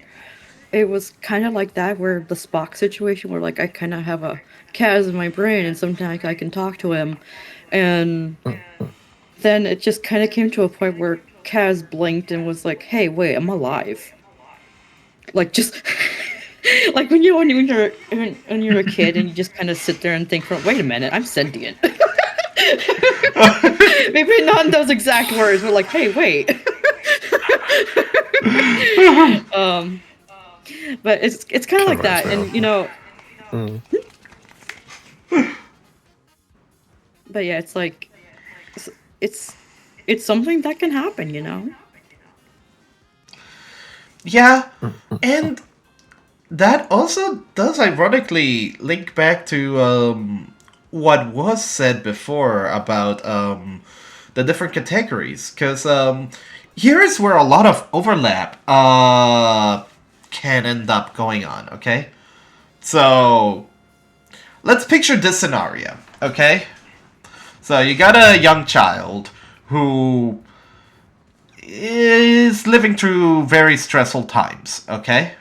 it was kind of like that, where the Spock situation, where like I kind of have a Kaz in my brain, and sometimes I can talk to him, and then it just kind of came to a point where Kaz blinked and was like, "Hey, wait, I'm alive." Like just like when you're a kid and you just kind of sit there and think, "Wait a minute, I'm sentient." Maybe not in those exact words, but like, "Hey, wait." But it's kind of like that, and but yeah, it's like it's something that can happen, Yeah, and that also does ironically link back to what was said before about the different categories, because here's where a lot of overlap can end up going on, okay? So, let's picture this scenario, okay? So, you got a young child who is living through very stressful times, okay?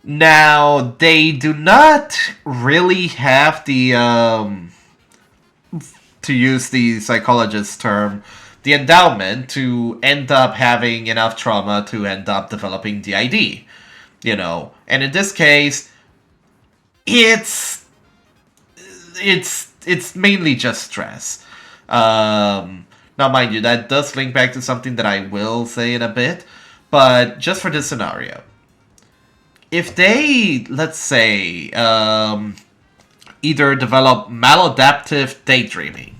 Now, they do not really have the, to use the psychologist's term, the endowment to end up having enough trauma to end up developing DID, And in this case, it's mainly just stress. Now, mind you, that does link back to something that I will say in a bit, but just for this scenario, if they, let's say, either develop maladaptive daydreaming,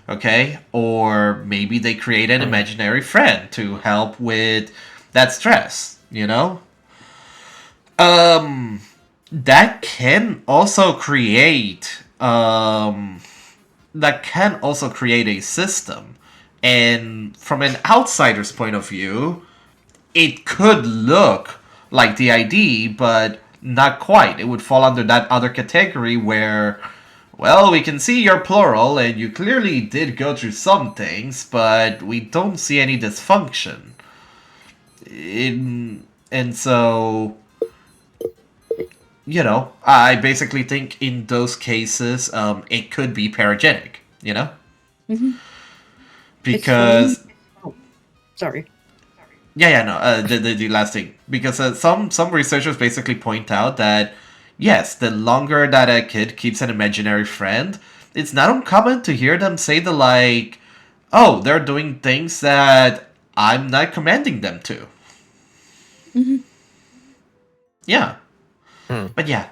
okay, or maybe they create an imaginary friend to help with that stress, that can also create a system, and from an outsider's point of view, it could look like the ID, but not quite. It would fall under that other category where, well, we can see your plural, and you clearly did go through some things, but we don't see any dysfunction. And so, I basically think in those cases, it could be paragenic, Because... Sorry. The last thing. Because some researchers basically point out that, yes, the longer that a kid keeps an imaginary friend, it's not uncommon to hear them say oh, they're doing things that I'm not commanding them to. Yeah. But yeah.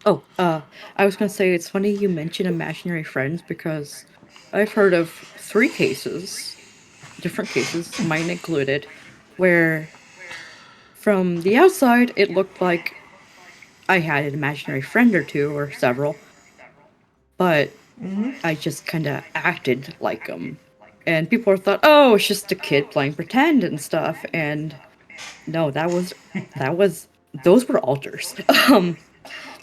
Oh, I was gonna say, it's funny you mention imaginary friends, because I've heard of 3 cases, different cases, mine included, where from the outside it looked like I had an imaginary friend or 2 or several, but I just kind of acted like them, and people thought, oh, it's just a kid playing pretend and stuff, and no, those were alters.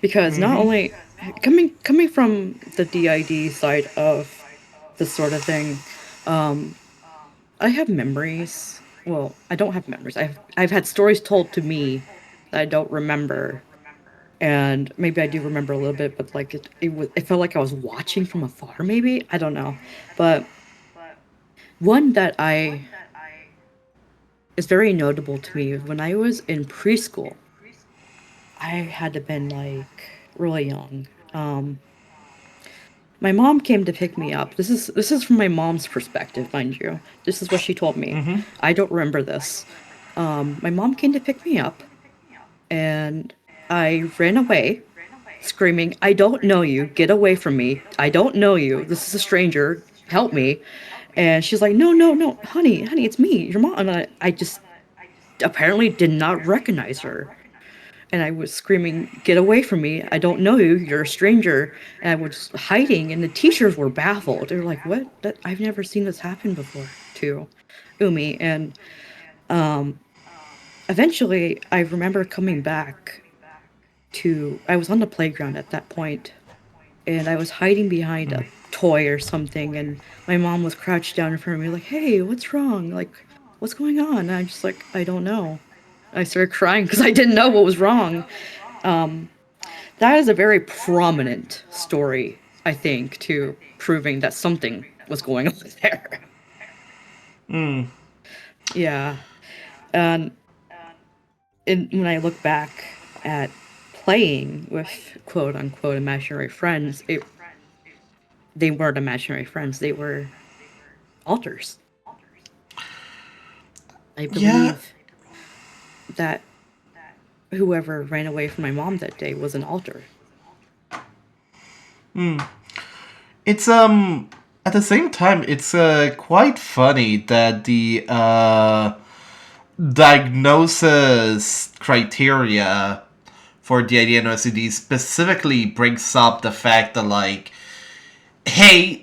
Because not only coming from the DID side of this sort of thing, I have memories. Well, I don't have memories. I've had stories told to me that I don't remember, and maybe I do remember a little bit, but like it felt like I was watching from afar. Maybe, I don't know, but one that is very notable to me, when I was in preschool. I had to been like really young. My mom came to pick me up. This is from my mom's perspective, mind you. This is what she told me. I don't remember this. My mom came to pick me up, and I ran away, screaming, "I don't know you. Get away from me. I don't know you. This is a stranger. Help me." And she's like, "No, no, no, honey, honey, it's me, your mom." And I just apparently did not recognize her. And I was screaming, "Get away from me. I don't know you. You're a stranger." And I was hiding, and the teachers were baffled. They were like, "What? I've never seen this happen before to Umi." And eventually, I remember coming back I was on the playground at that point, and I was hiding behind a toy or something, and my mom was crouched down in front of me like, "Hey, what's wrong? Like, what's going on?" And I'm just like, "I don't know." I started crying because I didn't know what was wrong. That is a very prominent story, I think, to proving that something was going on there. Yeah. And when I look back at playing with quote unquote imaginary friends, they weren't imaginary friends, they were alters. I believe that whoever ran away from my mom that day was an alter. It's at the same time it's quite funny that the diagnosis criteria for the idea in OCD specifically brings up the fact that, like, hey,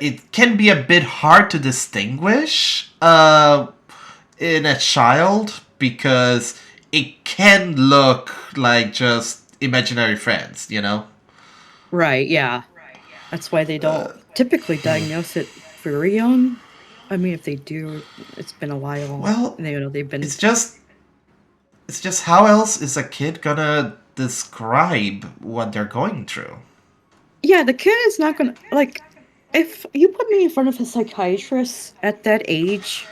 it can be a bit hard to distinguish in a child because it can look like just imaginary friends, you know? Right, yeah. That's why they don't typically diagnose it very young. I mean, if they do, it's been a while. Well, they've been. It's just how else is a kid gonna describe what they're going through? Yeah, the kid is not gonna like. If you put me in front of a psychiatrist at that age,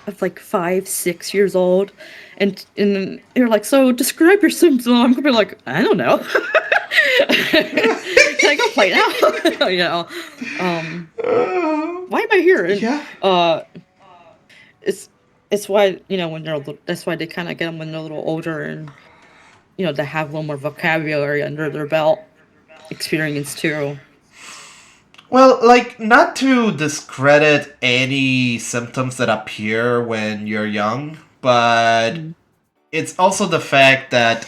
of like 5, 6 years old, and you're like, "So describe your symptoms," I'm gonna be like, "I don't know." Can I go play now? You know, why am I here? And, it's why when they're that's why they kind of get them when they're a little older, and they have a little more vocabulary under their belt, experience too. Well, like, not to discredit any symptoms that appear when you're young, but it's also the fact that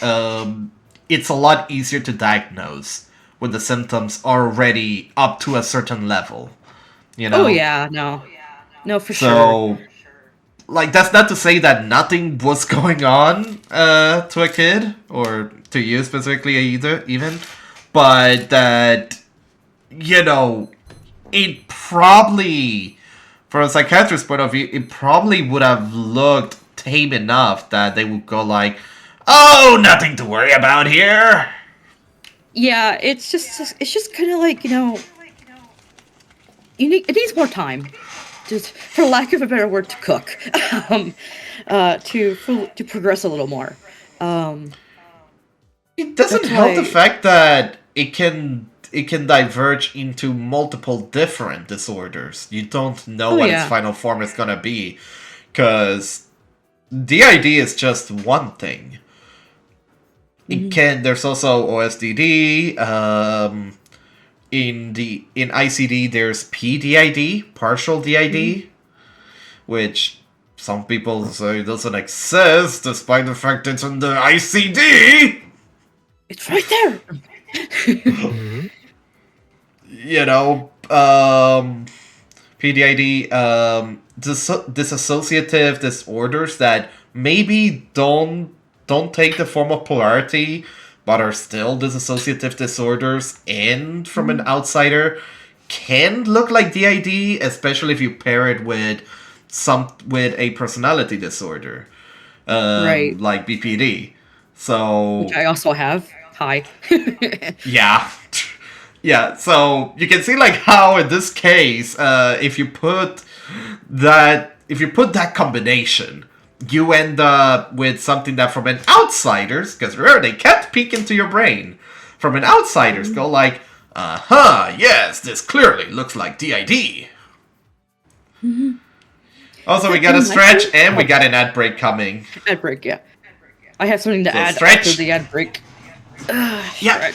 it's a lot easier to diagnose when the symptoms are already up to a certain level, you know? Oh yeah, no, for sure. So, like, that's not to say that nothing was going on to a kid, or to you specifically even, but that, it probably, from a psychiatrist's point of view, it probably would have looked tame enough that they would go like, "Oh, nothing to worry about here." Yeah, it's just kind of like it needs more time, just for lack of a better word, to cook, to progress a little more. It doesn't help the fact that it can diverge into multiple different disorders. You don't know what its final form is gonna be, because DID is just one thing. There's also OSDD. In ICD there's PDID, partial DID, which some people say doesn't exist, despite the fact it's in the ICD. It's right there. PDID, dissociative disorders that maybe don't take the form of polarity, but are still dissociative disorders, and from an outsider can look like DID, especially if you pair it with a personality disorder, right, like BPD. So, which I also have. Hi. Yeah. Yeah, so you can see like how in this case, if you put that combination, you end up with something that from an outsider's, because remember they kept peeking into your brain, from an outsider's go like, yes, this clearly looks like DID. Also, we got a stretch and we got an ad break coming. Ad break, yeah. I have something to add stretch. after the ad break. Yeah.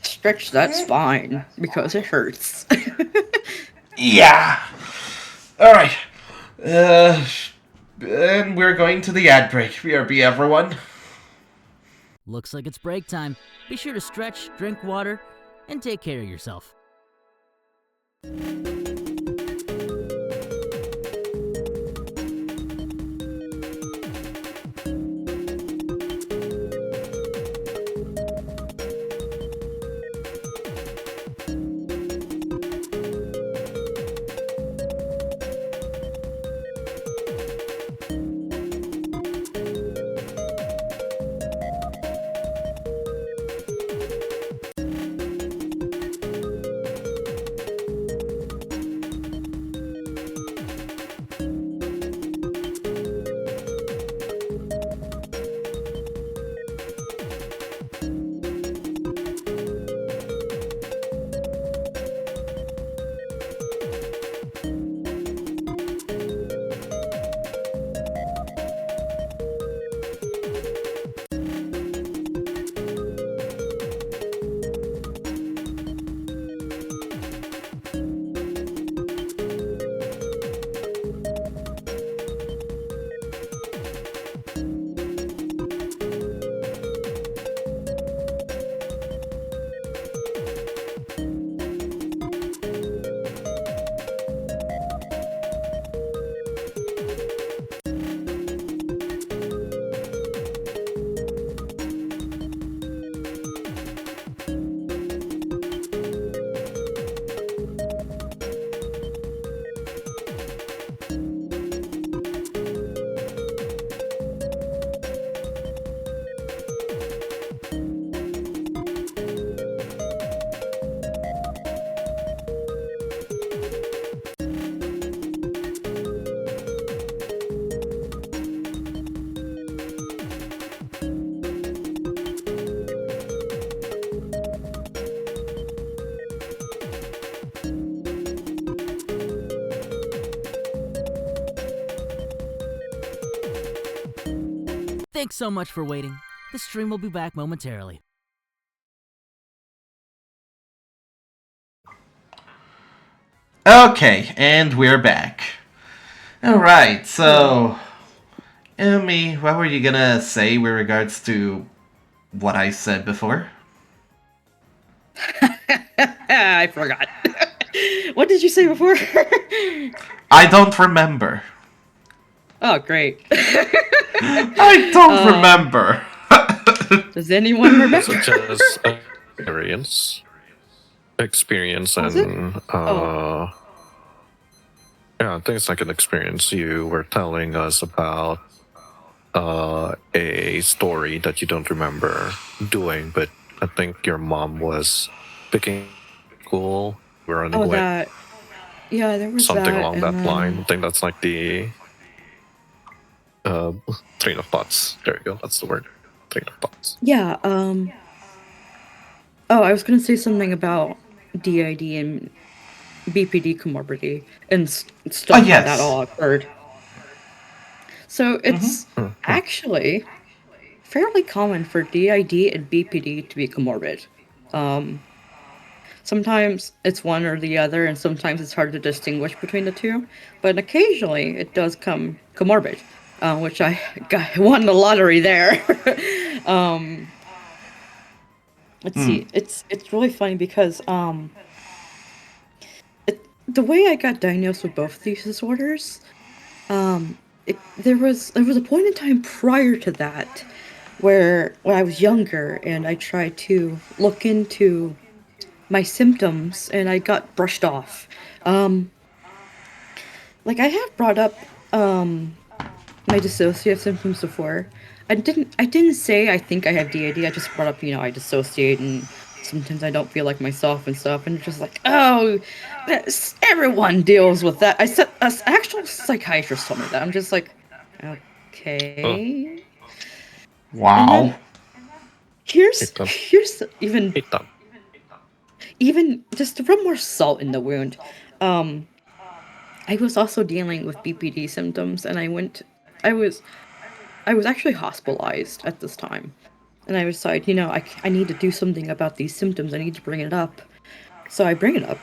Stretch that spine because it hurts. Yeah. All right. And we're going to the ad break. BRB, everyone. Looks like it's break time. Be sure to stretch, drink water, and take care of yourself. Thanks so much for waiting. The stream will be back momentarily. Okay, and we're back. Alright, so... Umi, what were you gonna say with regards to what I said before? I forgot. What did you say before? I don't remember. Oh, great. I don't remember. Does anyone remember? Such as experience and yeah, things like an experience. You were telling us about a story that you don't remember doing, but I think your mom was picking cool. We're running away. That. Yeah, there was something that, along that line. I think that's like the train of thoughts. There you go. That's the word. Train of thoughts. Yeah. Oh, I was gonna say something about DID and BPD comorbidity and stuff yes. that all occurred. So it's actually fairly common for DID and BPD to be comorbid. Sometimes it's one or the other, and sometimes it's hard to distinguish between the two. But occasionally it does come comorbid, which I won the lottery there. Let's see. It's really funny because the way I got diagnosed with both of these disorders, there was a point in time prior to that where when I was younger and I tried to look into my symptoms and I got brushed off. Like I have brought up my dissociative symptoms before. I didn't say I think I have DID. I just brought up, I dissociate and sometimes I don't feel like myself and stuff. And just like, oh, everyone deals with that. I said, an actual psychiatrist told me that. I'm just like, okay. Wow. Here's even just to rub more salt in the wound. I was also dealing with BPD symptoms, and I was actually hospitalized at this time. And I decide, I need to do something about these symptoms. I need to bring it up. So I bring it up.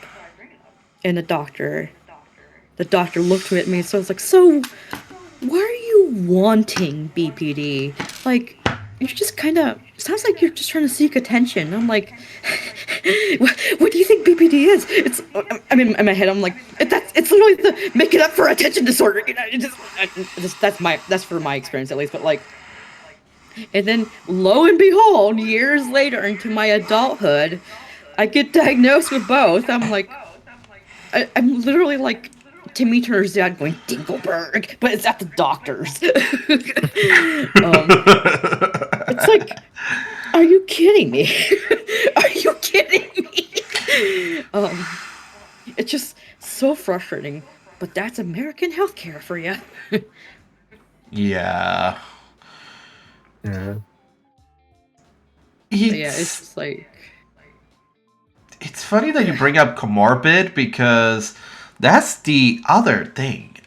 And the doctor looked at me, so I was like, so why are you wanting BPD? Like, you're just kind of, sounds like you're just trying to seek attention. I'm like, what do you think BPD is? I mean, in my head, I'm like, it's literally the make it up for attention disorder. That's for my experience at least, but like, and then lo and behold, years later into my adulthood, I get diagnosed with both. I'm like, I'm literally like Timmy Turner's dad going Dingleberg, but it's at the doctor's. It's like, are you kidding me? Are you kidding me? It's just so frustrating, but that's American healthcare for you. Yeah. Yeah. Yeah, it's just like... It's funny that you bring up comorbid, because that's the other thing.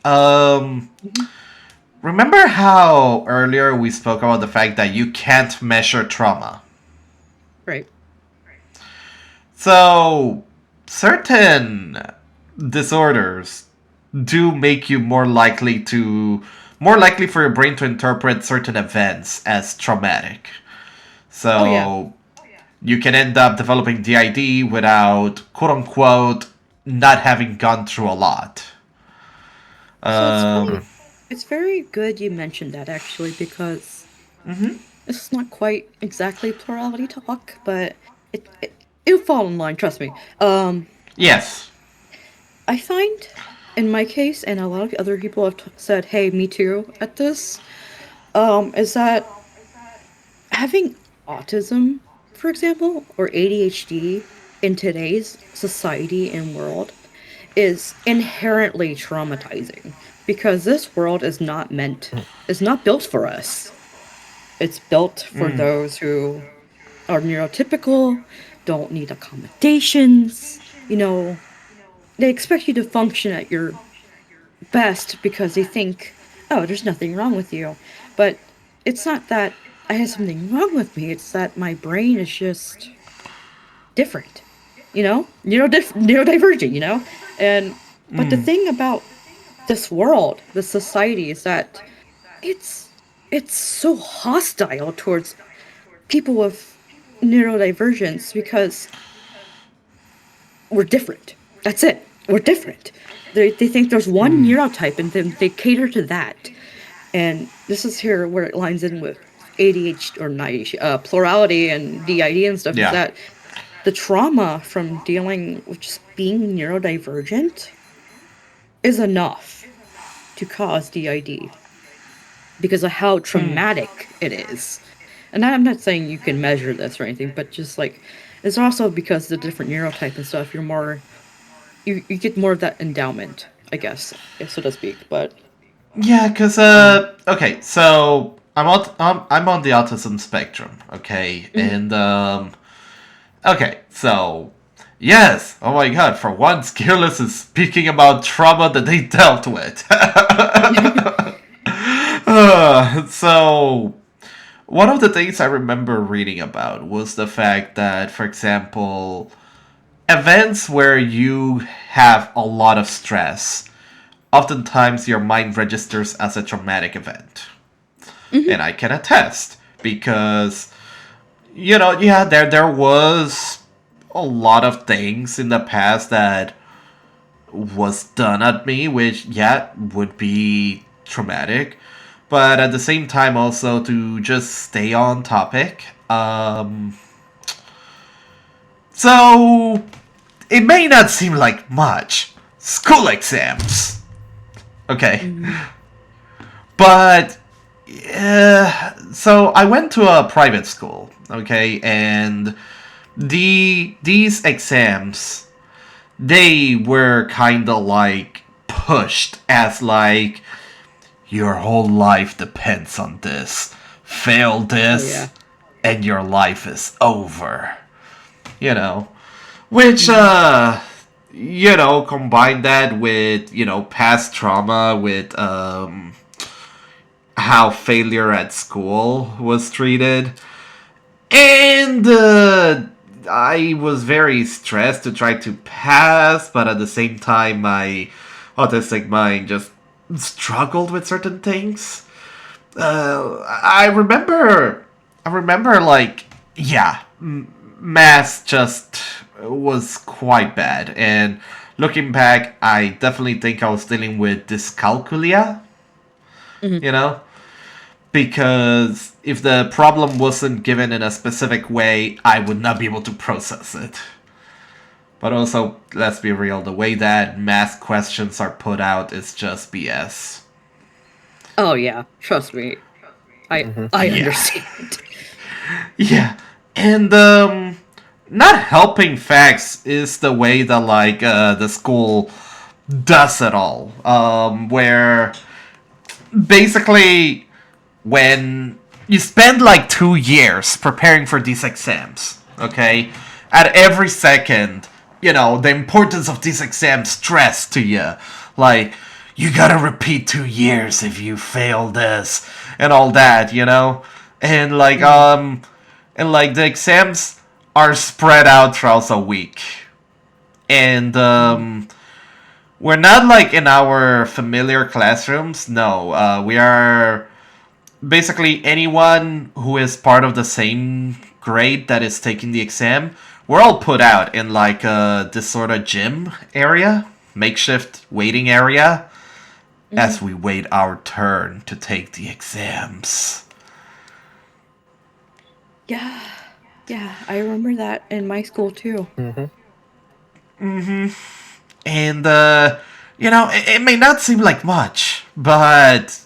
Remember how earlier we spoke about the fact that you can't measure trauma? Right. So, certain disorders do make you more likely for your brain to interpret certain events as traumatic. So, you can end up developing DID without, quote-unquote, not having gone through a lot. So it's very good you mentioned that, actually, because this is not quite exactly plurality talk, but it'll fall in line, trust me. Yes. I find, in my case, and a lot of other people have said, hey, me too, at this, is that having autism, for example, or ADHD in today's society and world is inherently traumatizing, because this world is not built for us. It's built for those who are neurotypical, don't need accommodations, they expect you to function at your best because they think, oh, there's nothing wrong with you. But it's not that I have something wrong with me, it's that my brain is just different, neurodivergent, and but the thing about this world, this society, is that it's so hostile towards people with neurodivergence because we're different. That's it. We're different. They think there's one neurotype, and then they cater to that. And this is here where it lines in with ADHD, or not ADHD, plurality and DID and stuff, is that the trauma from dealing with just being neurodivergent is enough to cause DID because of how traumatic it is. And I'm not saying you can measure this or anything, but just like, it's also because the different neurotype and stuff, you get more of that endowment, I guess, so to speak. But yeah, because okay, so I'm on the autism spectrum, okay, and okay, so yes, oh my god, for once, Gearlis is speaking about trauma that they dealt with. So, one of the things I remember reading about was the fact that, for example, events where you have a lot of stress, oftentimes your mind registers as a traumatic event. And I can attest, because, there was a lot of things in the past that was done at me, which, would be traumatic. But at the same time, also, to just stay on topic. So, it may not seem like much. School exams. Okay. But, so I went to a private school, okay, and these exams, they were kind of like pushed as like, your whole life depends on this. Fail this, and your life is over. Which, combine that with, past trauma, with how failure at school was treated. And I was very stressed to try to pass, but at the same time, my autistic mind just struggled with certain things. I remember, like, yeah, math just was quite bad. And looking back, I definitely think I was dealing with dyscalculia, you know? Because if the problem wasn't given in a specific way, I would not be able to process it. But also, let's be real, the way that math questions are put out is just BS. Oh yeah, trust me. I understand. Yeah. And not helping facts is the way that like the school does it all. Where basically when you spend like 2 years preparing for these exams, okay? At every second, you know, the importance of these exams stress to you. Like, you gotta repeat 2 years if you fail this and all that, you know? And like, the exams are spread out throughout a week. And, we're not like in our familiar classrooms. No, we are basically anyone who is part of the same grade that is taking the exam. We're all put out in like this sort of gym area, makeshift waiting area, as we wait our turn to take the exams. Yeah, I remember that in my school too. And, you know, it may not seem like much, but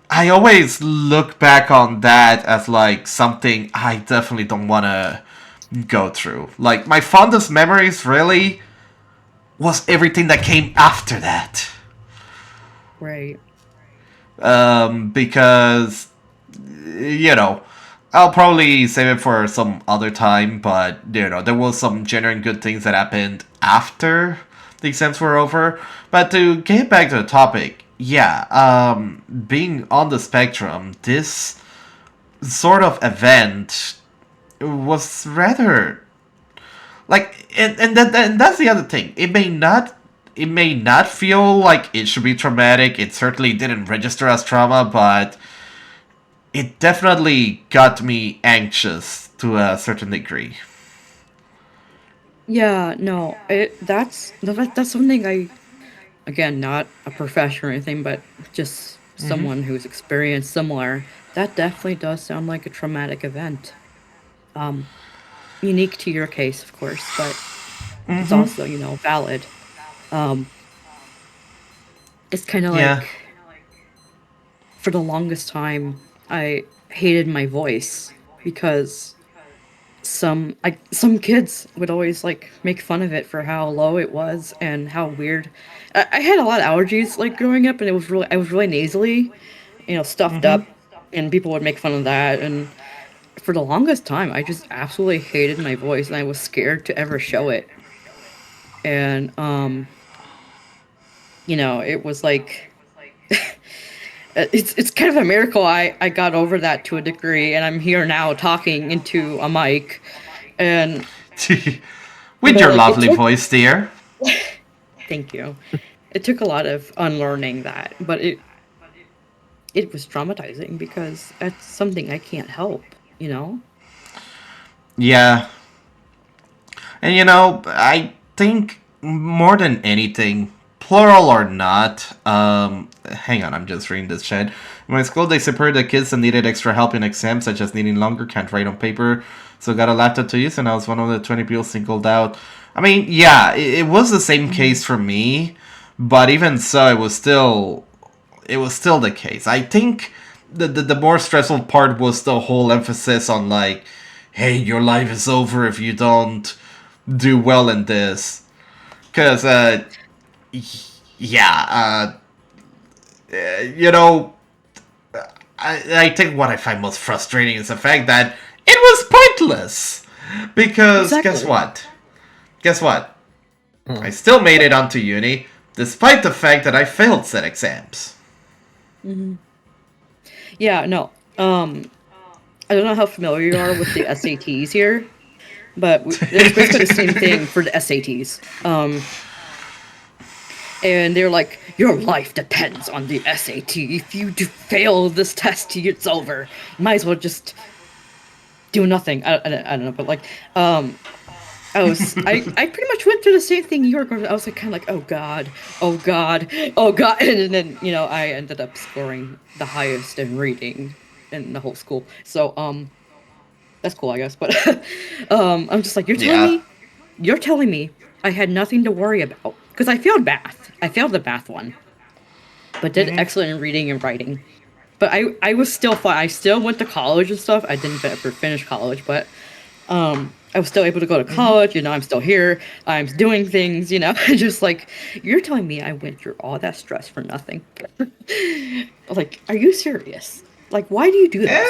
I always look back on that as like something I definitely don't want to go through. Like, my fondest memories really was everything that came after that. Right. Because, you know, I'll probably save it for some other time, but, you know, there was some genuine good things that happened after the exams were over. But to get back to the topic, yeah, being on the spectrum, this sort of event was rather like, and that's the other thing. It may not feel like it should be traumatic. It certainly didn't register as trauma, but it definitely got me anxious to a certain degree. Yeah, no, that's something I, again, not a professional or anything, but just someone who's experienced similar. That definitely does sound like a traumatic event. Unique to your case, of course, but it's also, valid. It's kind of Yeah. like, for the longest time, I hated my voice because some kids would always like make fun of it for how low it was and how weird. I had a lot of allergies like growing up, and I was really nasally, stuffed up, and people would make fun of that. And for the longest time, I just absolutely hated my voice, and I was scared to ever show it. And it was like it's kind of a miracle I got over that to a degree, and I'm here now talking into a mic, and With your lovely voice, dear. thank you. It took a lot of unlearning that, but it was traumatizing because that's something I can't help, Yeah. And I think more than anything, plural or not, hang on, I'm just reading this chat. In my school, they separated the kids that needed extra help in exams, such as needing longer, can't write on paper, so got a laptop to use, and I was one of the 20 people singled out. I mean, yeah, it was the same case for me, but even so, it was still the case. I think the more stressful part was the whole emphasis on like, hey, your life is over if you don't do well in this. Because, I think what I find most frustrating is the fact that it was pointless. Because Exactly. Guess what? I still made it onto uni, despite the fact that I failed said exams. Yeah, no. I don't know how familiar you are with the SATs here, but it's basically the same thing for the SATs. And they're like, your life depends on the SAT. If you do fail this test, it's over. You might as well just do nothing. I don't know, but like, I pretty much went through the same thing you were going to. I was like, kind of like, oh god, oh god, oh god, and then I ended up scoring the highest in reading in the whole school. So that's cool, I guess. But I'm just like, you're telling me I had nothing to worry about because I failed math. I failed the math one, but did excellent in reading and writing. But I was still fine. I still went to college and stuff. I didn't ever finish college, but I was still able to go to college. I'm still here. I'm doing things. Just like you're telling me I went through all that stress for nothing. Like, are you serious? Like, why do you do this?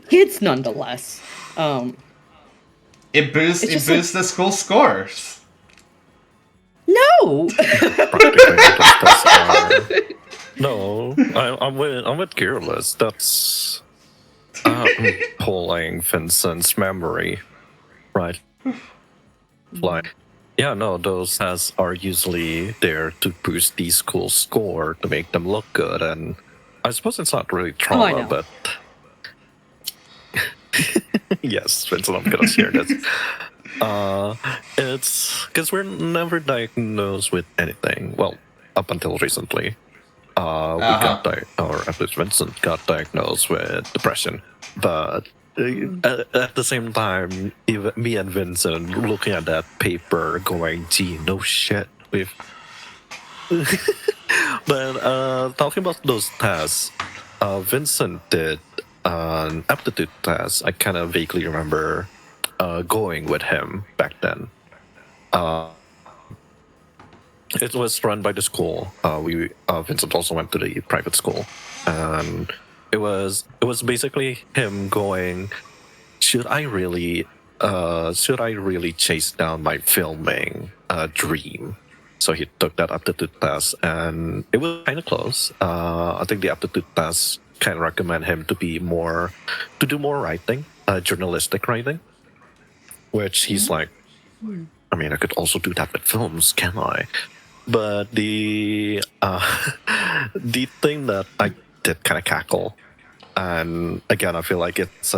Kids, nonetheless. It boosts the school scores. No. No, I'm with Gearlis. That's pulling Vincent's memory, right? Like, yeah, no, those tests are usually there to boost the school score to make them look good, and I suppose it's not really trauma, but yes, Vincent, I'm gonna share this. It's because we're never diagnosed with anything. Well, up until recently, we got or at least Vincent got diagnosed with depression. But at the same time, even me and Vincent looking at that paper, going, "Gee, no shit." But talking about those tests, Vincent did an aptitude test. I kind of vaguely remember going with him back then. It was run by the school. Vincent also went to the private school, and it was basically him going, should I really chase down my filming dream? So he took that aptitude test, and it was kind of close. I think the aptitude test kind of recommend him to do more writing, journalistic writing, which he's like, I mean, I could also do that with films, can I? But the thing that I did kind of cackle, and again, I feel like it's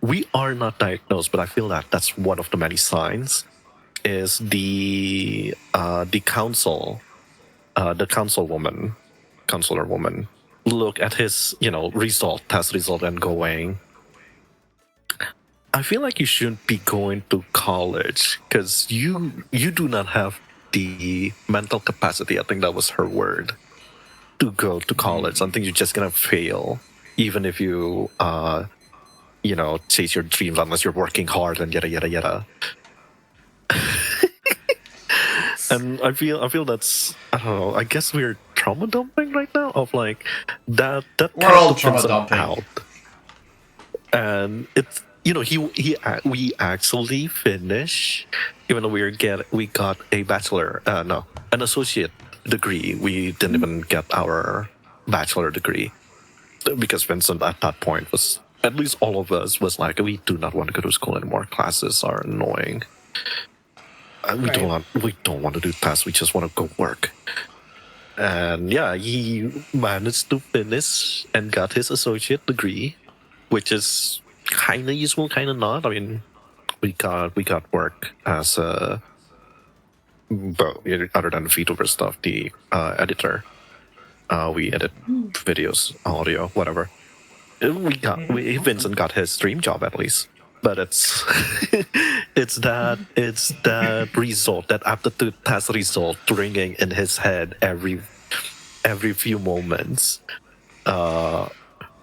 we are not diagnosed, but I feel that that's one of the many signs. Is the counselor woman look at his test result and going, I feel like you shouldn't be going to college because you do not have the mental capacity, I think that was her word, to go to college. I think you're just gonna fail even if you chase your dreams unless you're working hard and yada yada yada. And I feel that's, I don't know, I guess we're trauma dumping right now of like that we're all trauma dumping out. And it's we actually finished, even though we got a bachelor, an associate degree. We didn't even get our bachelor degree because Vincent at that point was, at least all of us was like, we do not want to go to school anymore. Classes are annoying. We don't want to do tests. We just want to go work. And yeah, he managed to finish and got his associate degree, which is kind of useful, kind of not. I mean, we got work as a, but other than the VTuber stuff, the editor. We edit videos, audio, whatever. Vincent got his dream job at least, but it's that result, that aptitude test result, ringing in his head every few moments.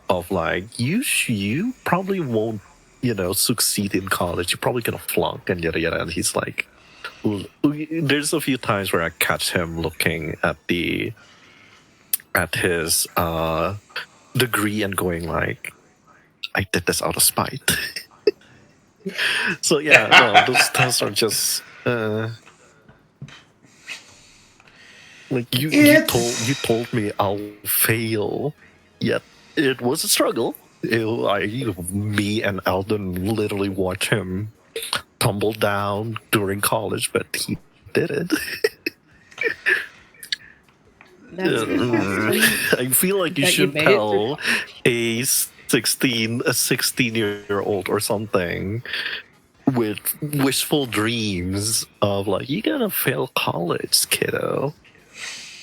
Of like, you probably won't, succeed in college. You're probably gonna flunk and yada yada. And he's like, there's a few times where I catch him looking at his degree and going like, I did this out of spite. So yeah, no, those tests are just like you told me I'll fail, yet it was a struggle. Me and Alden literally watch him tumble down during college, but he did it. I feel like you should tell a 16-year-old or something with wishful dreams of like, you're gonna fail college, kiddo.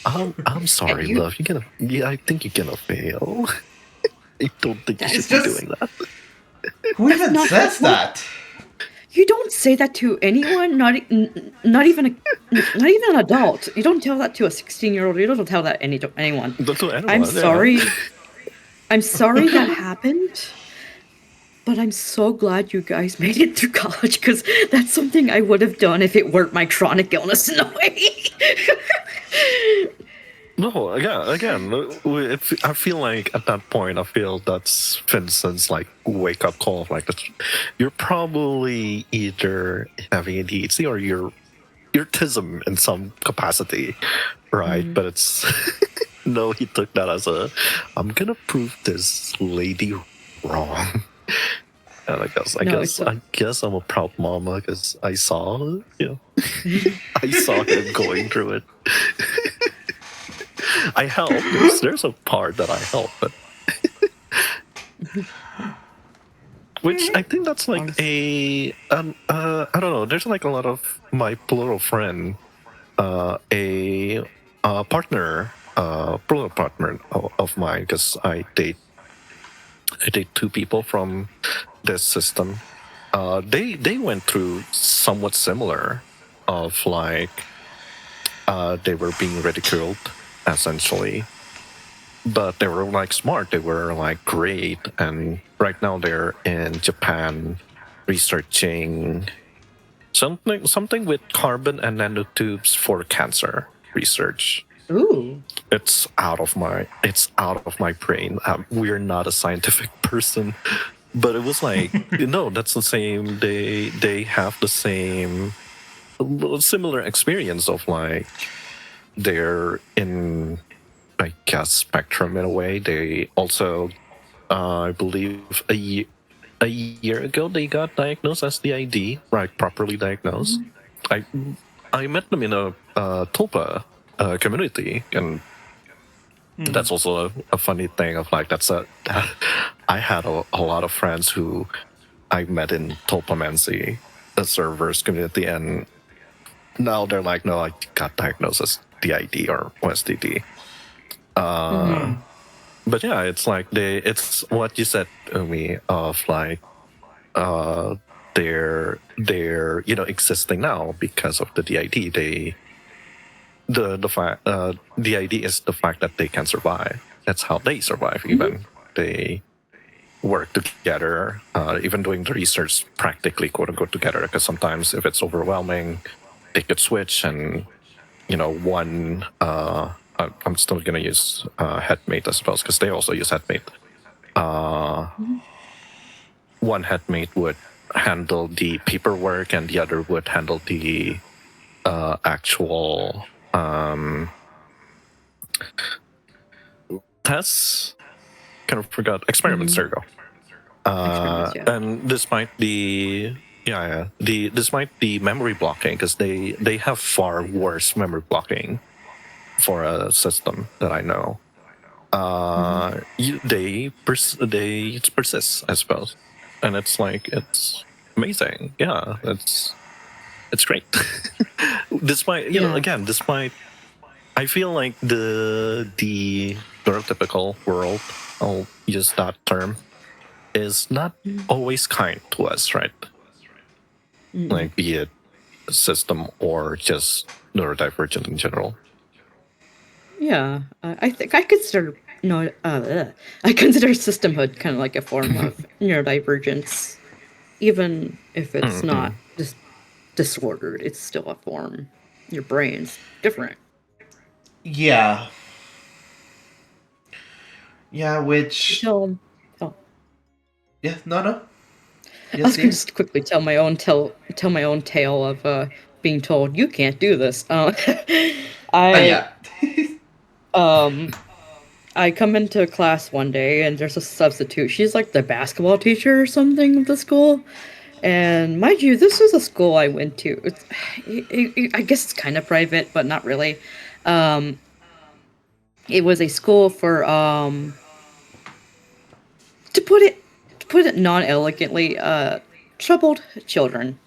I'm sorry, love. I think you're gonna fail. I don't think you should be doing that. Who even says that? You don't say that to anyone, not even an adult. You don't tell that to a 16-year-old. You don't tell that anyone. Don't to anyone. I'm sorry. I'm sorry that happened. But I'm so glad you guys made it through college, because that's something I would have done if it weren't my chronic illness in a way. No, again, I feel like at that point, I feel that's Vincent's like wake up call. Like, you're probably either having ADHD or you're autism in some capacity, right? But it's no, he took that as I'm gonna prove this lady wrong. And I guess I'm a proud mama because I saw, I saw him going through it. I helped. There's a part that I helped, but which I think that's like I don't know. There's like a lot of my plural friend, a partner, plural partner of mine, because I date two people from this system. They went through somewhat similar, of like they were being ridiculed essentially, but they were like smart. They were like great, and right now they're in Japan researching something with carbon and nanotubes for cancer research. Ooh. It's out of my brain. We're not a scientific person, but it was like, that's the same. They have the same similar experience of like they're in, I guess, spectrum in a way. They also, I believe, a year ago they got diagnosed as DID, right? Properly diagnosed. I met them in a Tulpa community, and that's also a funny thing of like I had a lot of friends who I met in Tulpamancy, the servers community, and now they're like, no, I got diagnosed as DID or OSDD. But yeah, it's like it's what you said to me of like they're existing now because of the DID. The fact DID is the fact that they can survive. That's how they survive. Even they work together, even doing the research practically quote unquote together. Because sometimes if it's overwhelming, they could switch, and one. I'm still gonna use headmate, I suppose, because they also use headmate. One headmate would handle the paperwork, and the other would handle the actual tests. Kind of forgot experiments. There you go. And despite despite the memory blocking, because they have far worse memory blocking for a system that I know. They persist, I suppose, and it's like it's amazing. Yeah, it's great. Despite despite I feel like the neurotypical world, I'll use that term, is not always kind to us, right? Like, be it a system or just neurodivergent in general. Yeah, I think I consider I consider systemhood kind of like a form of neurodivergence, even if it's not just disordered. It's still a form. Your brain's different. Yeah. Yeah, which. So, Yeah, no. I was going to just quickly tell my own tale of being told you can't do this. I come into class one day and there's a substitute. She's like the basketball teacher or something of the school. And mind you, this is a school I went to. I guess it's kind of private, but not really. It was a school for to put it non-elegantly, troubled children.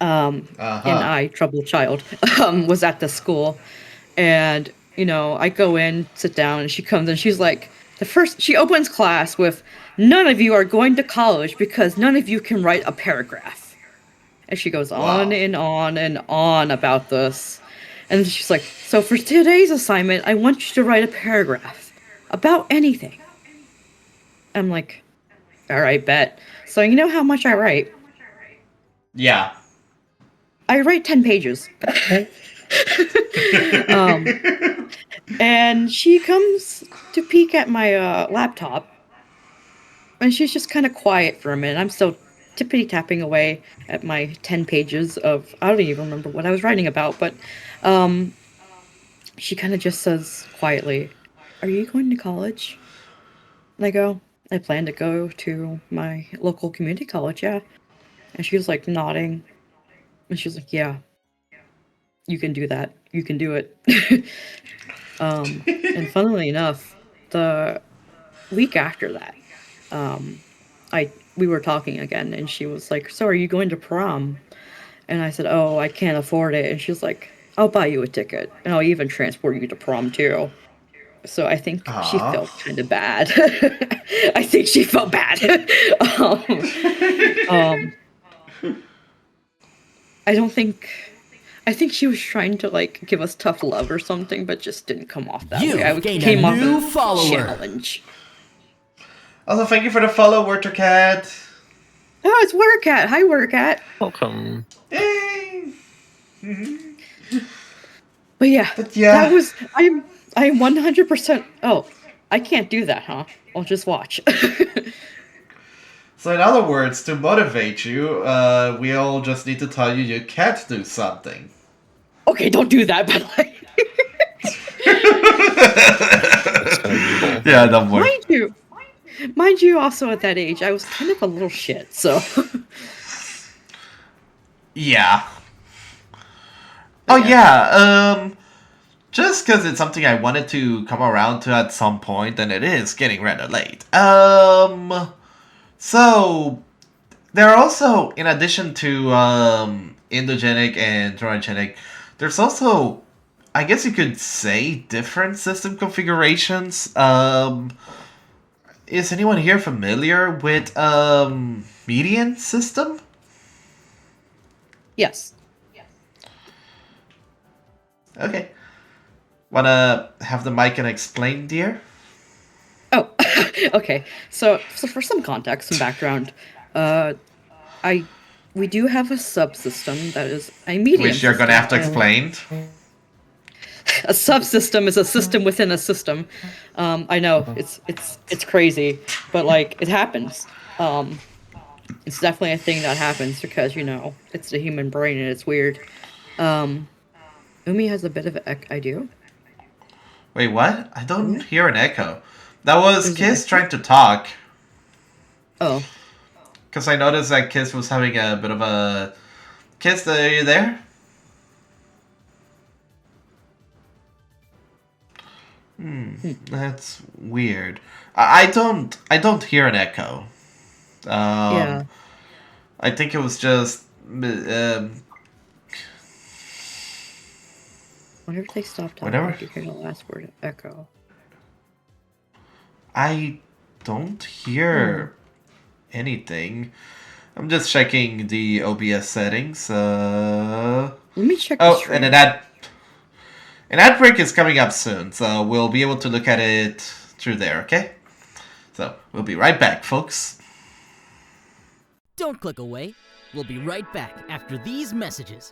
And I, troubled child, was at the school, and I go in, sit down, and she comes and she's like, she opens class with, "None of you are going to college because none of you can write a paragraph." And she goes on and on and on about this. And she's like, "So for today's assignment, I want you to write a paragraph about anything." I'm like, "All right, bet." So you know how much I write? Yeah. I write 10 pages. And she comes to peek at my laptop, and she's just kind of quiet for a minute. I'm still tippity tapping away at my 10 pages of, I don't even remember what I was writing about, but she kind of just says quietly, "Are you going to college?" And I go, "I plan to go to my local community college, yeah." And she was like nodding, and she was like, "Yeah, you can do that. You can do it." And funnily enough, the week after that, we were talking again, and she was like, "So are you going to prom?" And I said, "Oh, I can't afford it." And she's like, "I'll buy you a ticket, and I'll even transport you to prom too." So I think she felt kind of bad. I think she felt bad. I think she was trying to like give us tough love or something, but just didn't come off that way. I came off as a challenge. Also, thank you for the follow, Watercat. Oh, it's Watercat. Hi, Watercat. Welcome. Yay! But yeah, that was I'm 100%. Oh, I can't do that, huh? I'll just watch. So in other words, to motivate you, we all just need to tell you you can't do something. Okay, don't do that, but like... Yeah, don't worry. Mind you, also at that age, I was kind of a little shit, so... Yeah. Oh yeah, just because it's something I wanted to come around to at some point, and it is getting rather late. So, there are also, in addition to endogenic and teratogenic, there's also, I guess you could say, different system configurations. Is anyone here familiar with median system? Yes. Okay. Wanna have the mic and explain, dear? Oh, okay. So for some context, some background, we do have a subsystem that is a median. Which you're gonna have to explain. A subsystem is a system within a system. I know it's crazy, but like it happens. It's definitely a thing that happens because it's the human brain and it's weird. Umi has a bit of an idea. Wait, what? I don't hear an echo. That was Kiss trying to talk. Oh. Because I noticed that Kiss was having a bit of a... Kiss, are you there? That's weird. I don't hear an echo. Yeah. I think it was just... Whenever they stop talking, you hear the last word, echo. I don't hear anything. I'm just checking the OBS settings. Let me check the Oh, stream. and an ad break is coming up soon, so we'll be able to look at it through there, okay? So, we'll be right back, folks. Don't click away. We'll be right back after these messages.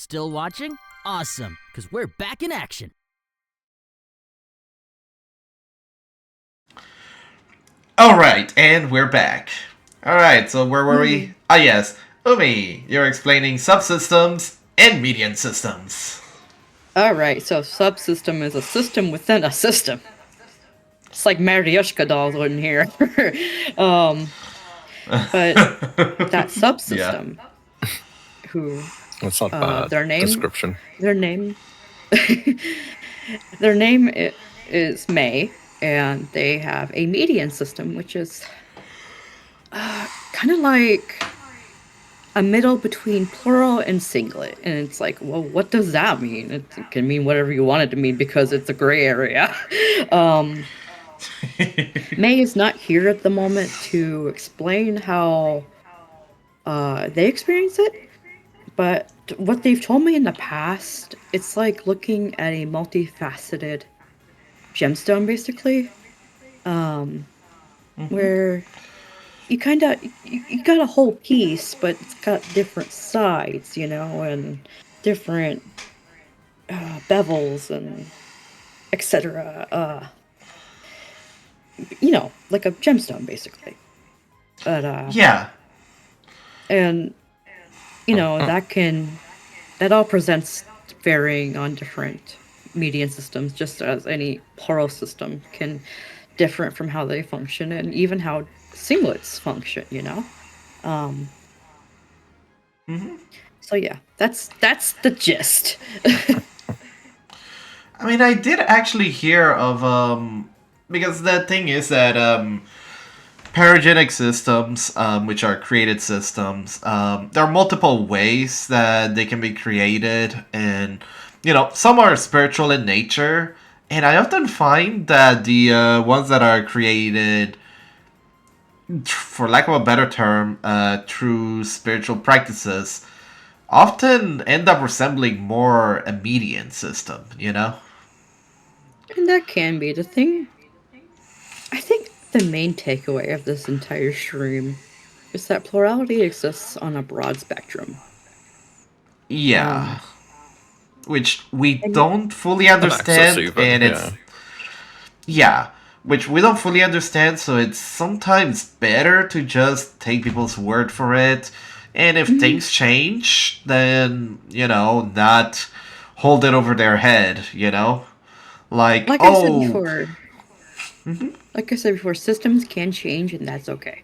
Still watching? Awesome, because we're back in action. Alright, and we're back. Alright, so where were we? Ah, yes. Umi, you're explaining subsystems and median systems. Alright, so subsystem is a system within a system. It's like Matryoshka dolls in here. But that subsystem, who That's not bad their name description. their name their name is May, and they have a median system, which is kind of like a middle between plural and singlet. And it's like, well, what does that mean? It can mean whatever you want it to mean because it's a gray area. May is not here at the moment to explain how they experience it, but what they've told me in the past, it's like looking at a multifaceted gemstone, basically, where you kind of you got a whole piece, but it's got different sides, and different bevels and etc. Like a gemstone, basically. But Yeah. and that all presents varying on different median systems, just as any plural system can different from how they function, and even how singlets function. So yeah, that's the gist. I mean, I did actually hear of, because the thing is that, paragenic systems, which are created systems, there are multiple ways that they can be created, and, some are spiritual in nature, and I often find that the ones that are created, for lack of a better term, through spiritual practices, often end up resembling more a median system, And that can be the thing. I think the main takeaway of this entire stream is that plurality exists on a broad spectrum. Yeah. Which we And don't fully And access understand, even, and it's... Yeah. Which we don't fully understand, so it's sometimes better to just take people's word for it. And if things change, then, not hold it over their head, Like, Like I said before, systems can change, and that's okay.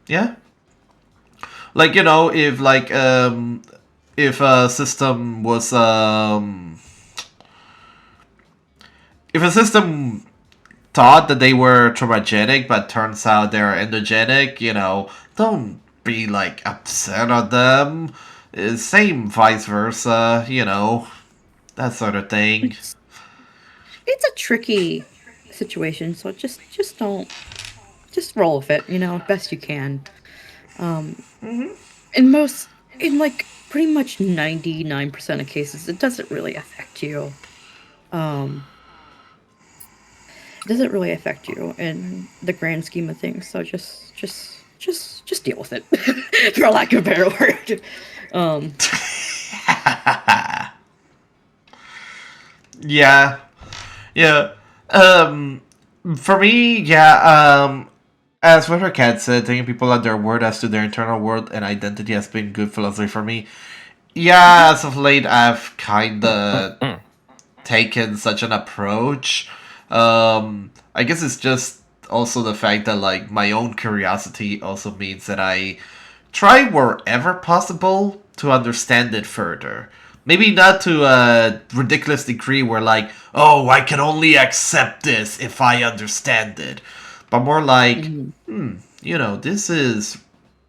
Yeah. Like, if a system was, if a system thought that they were traumagenic, but turns out they're endogenic, don't be, upset at them. Same vice versa, that sort of thing. It's a tricky situation, so just don't, just roll with it, best you can. In pretty much 99% of cases, it doesn't really affect you. It doesn't really affect you in the grand scheme of things, so just deal with it, for lack of a better word. Yeah. Yeah. For me, as what her cat said, taking people at their word as to their internal world and identity has been good philosophy for me. Yeah, as of late, I've kinda taken such an approach. I guess it's just also the fact that, my own curiosity also means that I try wherever possible to understand it further. Maybe not to a ridiculous degree where, oh, I can only accept this if I understand it. But more like, this is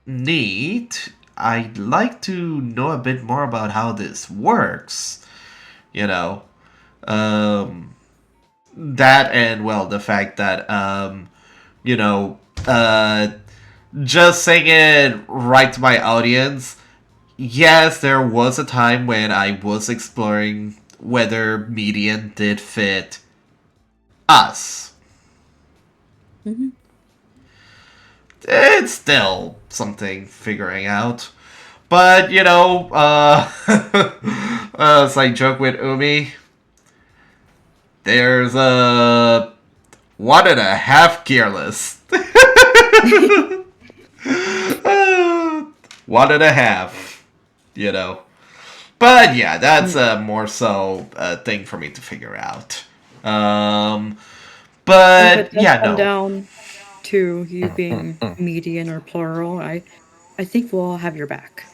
neat. I'd like to know a bit more about how this works. That and, well, the fact that, just saying it right to my audience, yes, there was a time when I was exploring whether median did fit us. It's still something figuring out. But, as I joke with Umi, there's a 1.5 Gearlis. 1.5, But yeah, that's more so a thing for me to figure out. But yeah, no. Down to you being median or plural, I think we'll all have your back.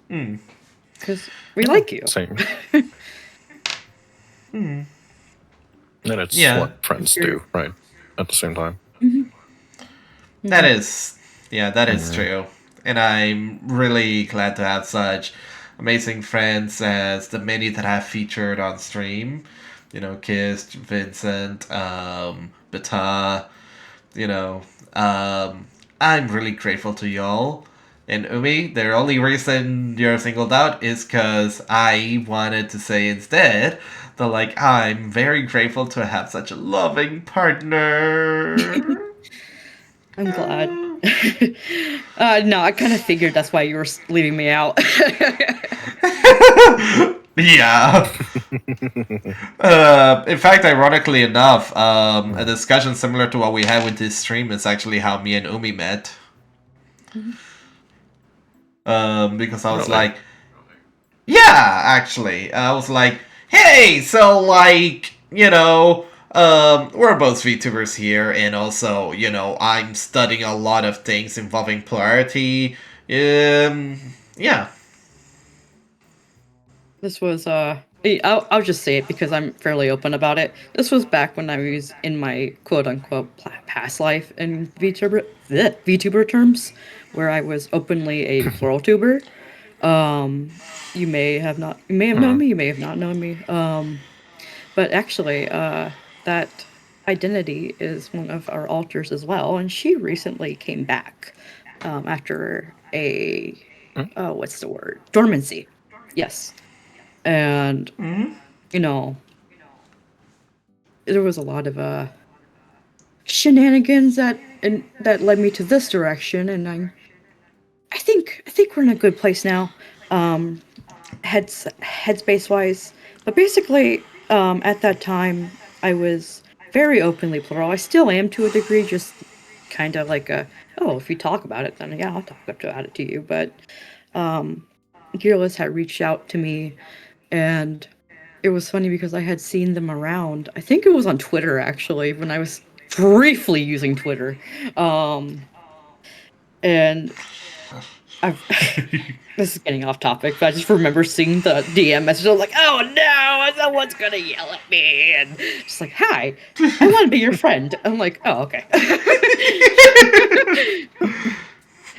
Because we like you. Same. And it's what friends do, right? At the same time. That is true. And I'm really glad to have such amazing friends as the many that I've featured on stream. Kiss, Vincent, Bata, I'm really grateful to y'all. And Umi, the only reason you're singled out is because I wanted to say instead that, I'm very grateful to have such a loving partner. I'm glad. No, I kind of figured that's why you were leaving me out. Yeah. In fact, ironically enough, a discussion similar to what we had with this stream is actually how me and Umi met. Because I was like, yeah, actually. I was like, hey, so, we're both VTubers here, and also, I'm studying a lot of things involving Plurality. Yeah. This was, I'll just say it because I'm fairly open about it. This was back when I was in my quote-unquote past life in VTuber terms, where I was openly a plural tuber. You may have known me, you may have not known me. But actually, that identity is one of our alters as well, and she recently came back after a what's the word? Dormancy. Yes. And there was a lot of shenanigans that led me to this direction, and I think we're in a good place now, headspace wise. But basically, at that time, I was very openly plural. I still am to a degree, just kind of like if you talk about it, then yeah, I'll talk about it to you. But Gearlis had reached out to me, and it was funny because I had seen them around. I think it was on Twitter, actually, when I was briefly using Twitter. And this is getting off topic, but I just remember seeing the DM message. I was like, oh no, someone's gonna yell at me. And just like, hi, I want to be your friend. I'm like, oh, okay.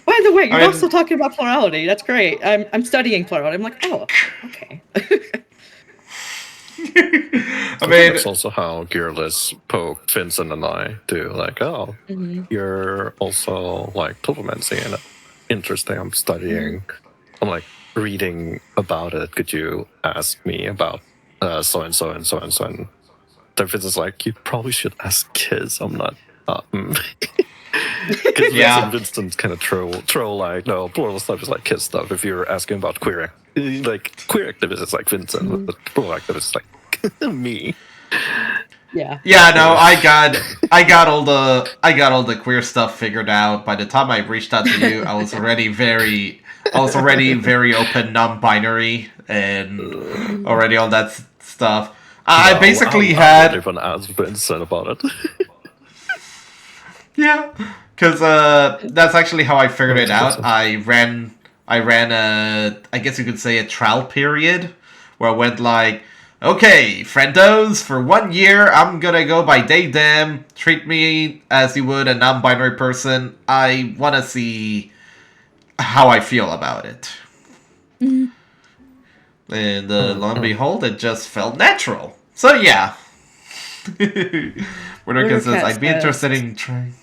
By the way, you're also talking about plurality. That's great. I'm studying plurality. I'm like, oh, okay. That's also how Gearlis poked Vincent and I too. Like, you're also like Toplomancy, and interesting. I'm studying. I'm like reading about it. Could you ask me about so and so and so and so? And then Vincent's like, you probably should ask kids. I'm not. Because Vincent's kind of troll like, no, plural stuff is like kids stuff. If you're asking about queer activists, it's like Vincent, but plural activists like me. Yeah. Yeah, no, I got all the queer stuff figured out. By the time I reached out to you, I was already very open, non-binary, and already all that stuff. I basically had. I even asked Vincent about it. Yeah, because that's actually how I figured it out. I ran I guess you could say a trial period where I went like, okay, friendos, for 1 year, I'm gonna go by they, them, treat me as you would a non-binary person. I want to see how I feel about it. And lo and behold, it just felt natural. So yeah. Wintercat says, I'd be interested in trying,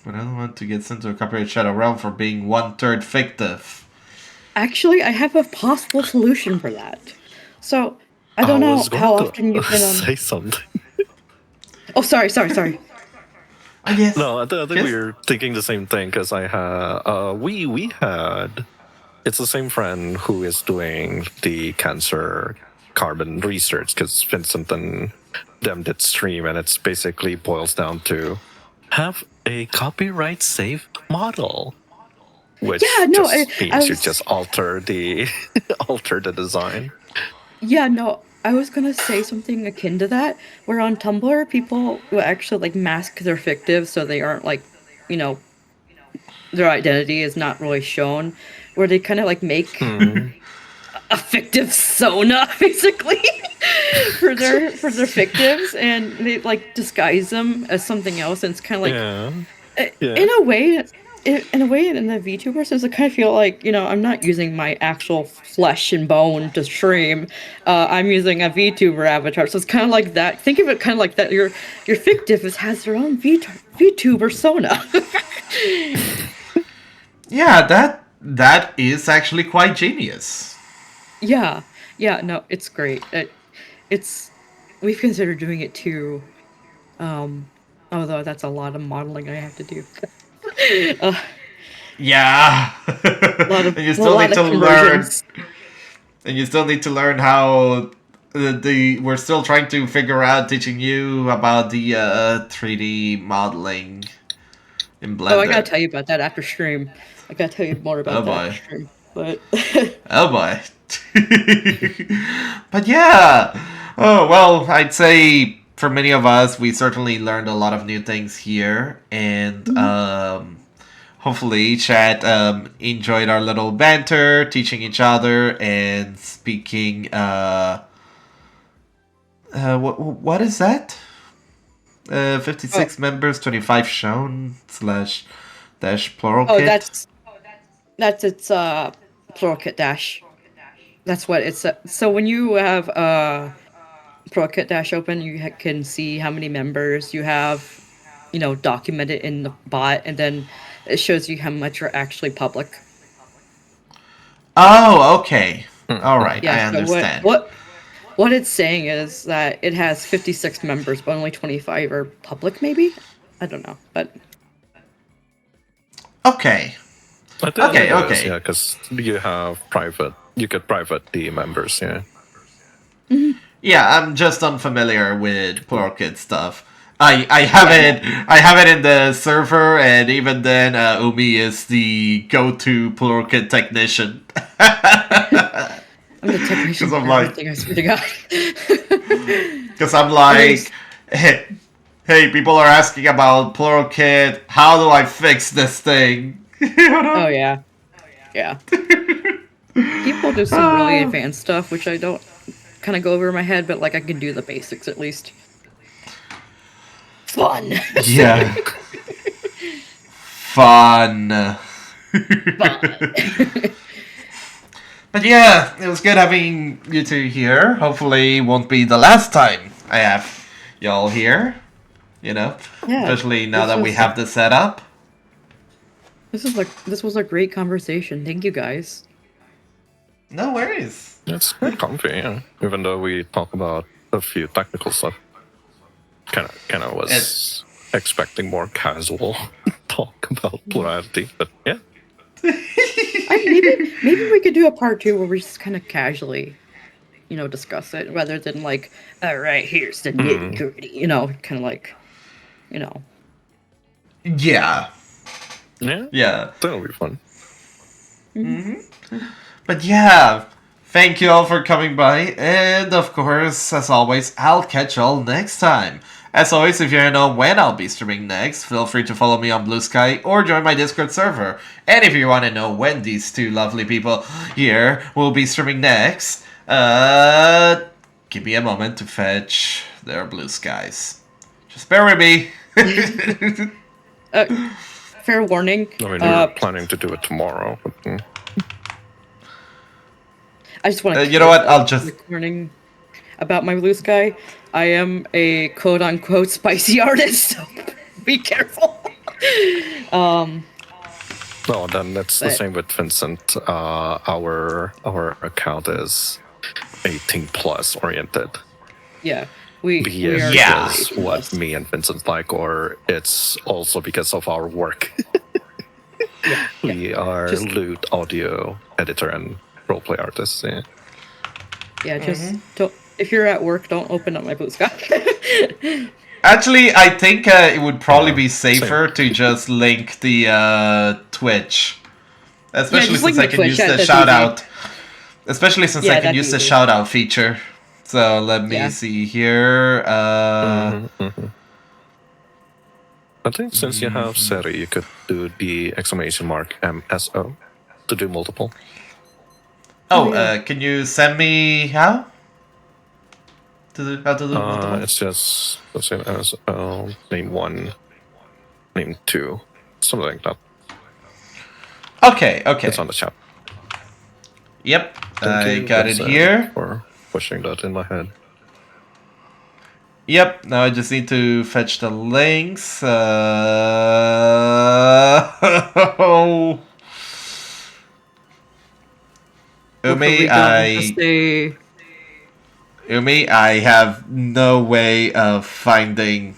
but I don't want to get sent to a copyright shadow realm for being 1/3 fictive. Actually, I have a possible solution for that. So, I don't know how often you've been on... Say something. Oh, sorry. Yes. No, I think we were thinking the same thing because I had we had it's the same friend who is doing the cancer carbon research because Vincent and them did stream, and it's basically boils down to have a copyright safe model, which means you just alter the alter the design. Yeah, no, I was gonna say something akin to that, where on Tumblr, people will actually, like, mask their fictive so they aren't, like, you know, their identity is not really shown, where they kind of, like, make a fictive Sona, basically, for their fictives, and they, like, disguise them as something else, and it's kind of like, in a way... in the VTuber sense, I kind of feel like, I'm not using my actual flesh and bone to stream. I'm using a VTuber avatar, so it's kind of like that. Think of it kind of like that. Your fictive has their own VTuber persona. Yeah, that is actually quite genius. Yeah, no, it's great. We've considered doing it too. Although that's a lot of modeling I have to do. Yeah. And you still need to learn. And you still need to learn how we're still trying to figure out teaching you about the 3D modeling in Blender. Oh, I gotta tell you about that after stream. I gotta tell you more about that after stream. But oh boy. But yeah. Oh well, I'd say for many of us, we certainly learned a lot of new things here, and hopefully chat enjoyed our little banter, teaching each other and speaking. What is that? 56 members, 25 shown / dash plural kit. That's its plural kit dash. That's what it's. So when you have plural kit dash open, you can see how many members you have, documented in the bot, and then it shows you how much are actually public. Oh, okay. All right, yeah, I understand. So what it's saying is that it has 56 members, but only 25 are public, maybe? I don't know, but... Okay. Okay. Yeah, because you could private the members, yeah. Mm-hmm. Yeah, I'm just unfamiliar with plural kit stuff. I have it in the server, and even then, Umi is the go-to plural kit technician. I'm the technician for everything, I swear to God. Because I'm like, hey, people are asking about plural kit. How do I fix this thing? Oh yeah. People do some really advanced stuff, which I don't kind of go over my head, but like I can do the basics at least. Fun. Yeah. Fun. But yeah, it was good having you two here. Hopefully it won't be the last time I have y'all here. Especially now that we have this set up. This was a great conversation. Thank you guys. No worries. It's quite comfy, yeah. Even though we talk about a few technical stuff. Kind of was expecting more casual talk about Plurality, but yeah. Maybe we could do a part 2 where we just kind of casually, discuss it rather than like, all right, here's the nitty gritty, kind of like, Yeah. Yeah. That'll be fun. Mm-hmm. But yeah, thank you all for coming by, and of course, as always, I'll catch y'all next time. As always, if you want to know when I'll be streaming next, feel free to follow me on Blue Sky or join my Discord server. And if you want to know when these two lovely people here will be streaming next, give me a moment to fetch their Blue Skies. Just bear with me. Fair warning. I mean, we're planning to do it tomorrow. But, I just want to... you know what? I'll just... warning about my Blue Sky. I am a quote-unquote spicy artist, so be careful. No, then that's the same with Vincent. Our account is 18+ oriented. Yeah. We are because what me and Vincent like, or it's also because of our work. We are loot audio editor and roleplay artists. Yeah, just don't. If you're at work, don't open up my bootstrap. Actually, I think it would probably be safer to just link the Twitch, especially since I can use the shout out. Especially since I can use the shout out feature. So let me see here. I think since you have Seri, you could do the exclamation mark MSO to do multiple. Oh, can you send me how? How to do multiple? It's just the same as name 1, name 2, something like that. Okay. It's on the chat. Yep, I got it here. For pushing that in my head. Yep, now I just need to fetch the links. Umi, I have no way of finding...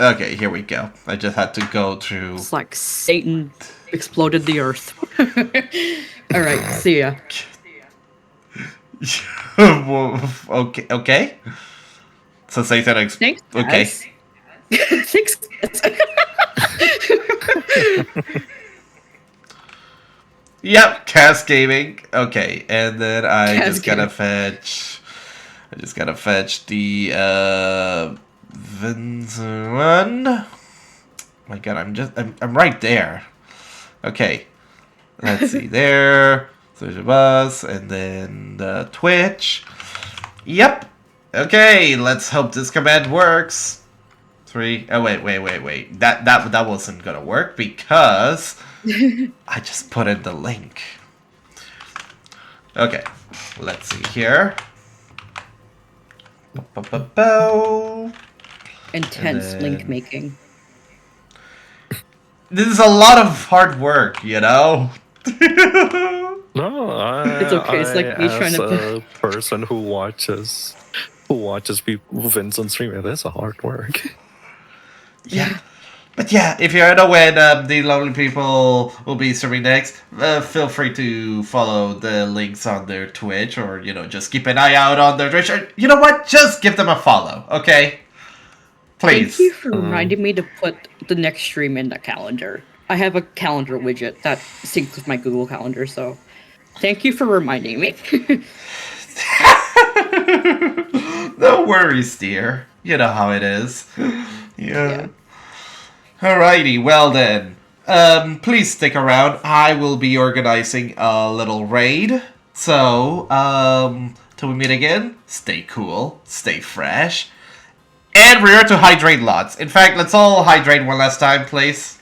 Okay, here we go. I just had to go through... It's like Satan exploded the earth. Alright, see ya. Okay. So Satan Thanks, okay. Thanks. Yep, Cast Gaming. Okay, and then I just gotta fetch the Vince one. Oh my god, I'm right there. Okay. Let's see there. There's a bus, and then the Twitch. Yep. Okay, let's hope this command works. 3. Oh wait. That wasn't gonna work because I just put in the link. Okay, let's see here. Intense link making. This is a lot of hard work, you know. No, it's okay. It's like me trying to. A person who watches people Vincent stream, it is a hard work. Yeah. But yeah, if you're unaware the lovely people will be streaming next, feel free to follow the links on their Twitch, or, you know, just keep an eye out on their Twitch. Or, you know what? Just give them a follow, okay? Please. Thank you for reminding me to put the next stream in the calendar. I have a calendar widget that syncs with my Google Calendar, so thank you for reminding me. No worries, dear. You know how it is. Yeah. Alrighty, well then. Please stick around. I will be organizing a little raid. So, till we meet again, stay cool, stay fresh, and remember to hydrate lots. In fact, let's all hydrate one last time, please.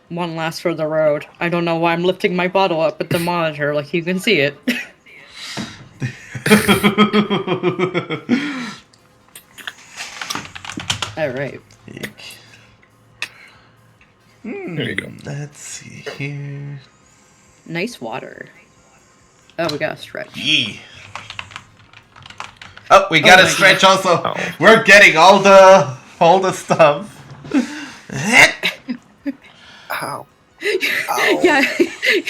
One last for the road. I don't know why I'm lifting my bottle up at the monitor, like you can see it. Alright. There you go. Let's see here. Nice water. Oh, we gotta stretch. Yeah. Oh, we gotta stretch also. Oh. We're getting all the stuff. Ow. Yeah,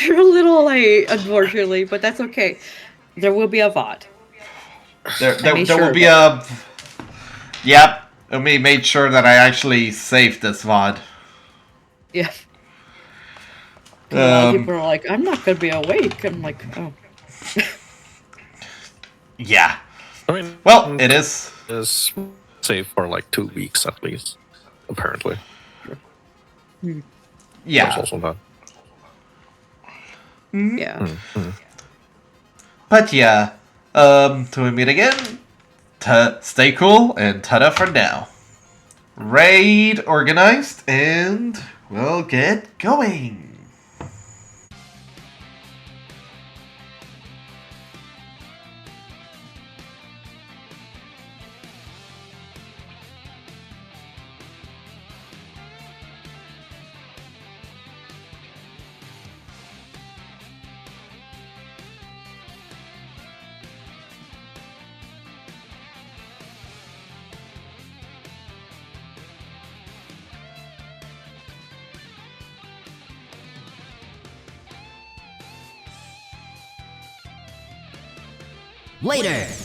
you're a little late, unfortunately, but that's okay. There will be a VOD. There will be a... Yep. Umi made sure that I actually saved this VOD. Yeah. A lot of people are like, I'm not gonna be awake. I'm like, oh. Yeah. I mean, well, it is. It's safe for like 2 weeks at least, apparently. Yeah. There's also that. Yeah. But yeah, till we meet again, stay cool, and ta-da for now. Raid organized, and we'll get going. Later!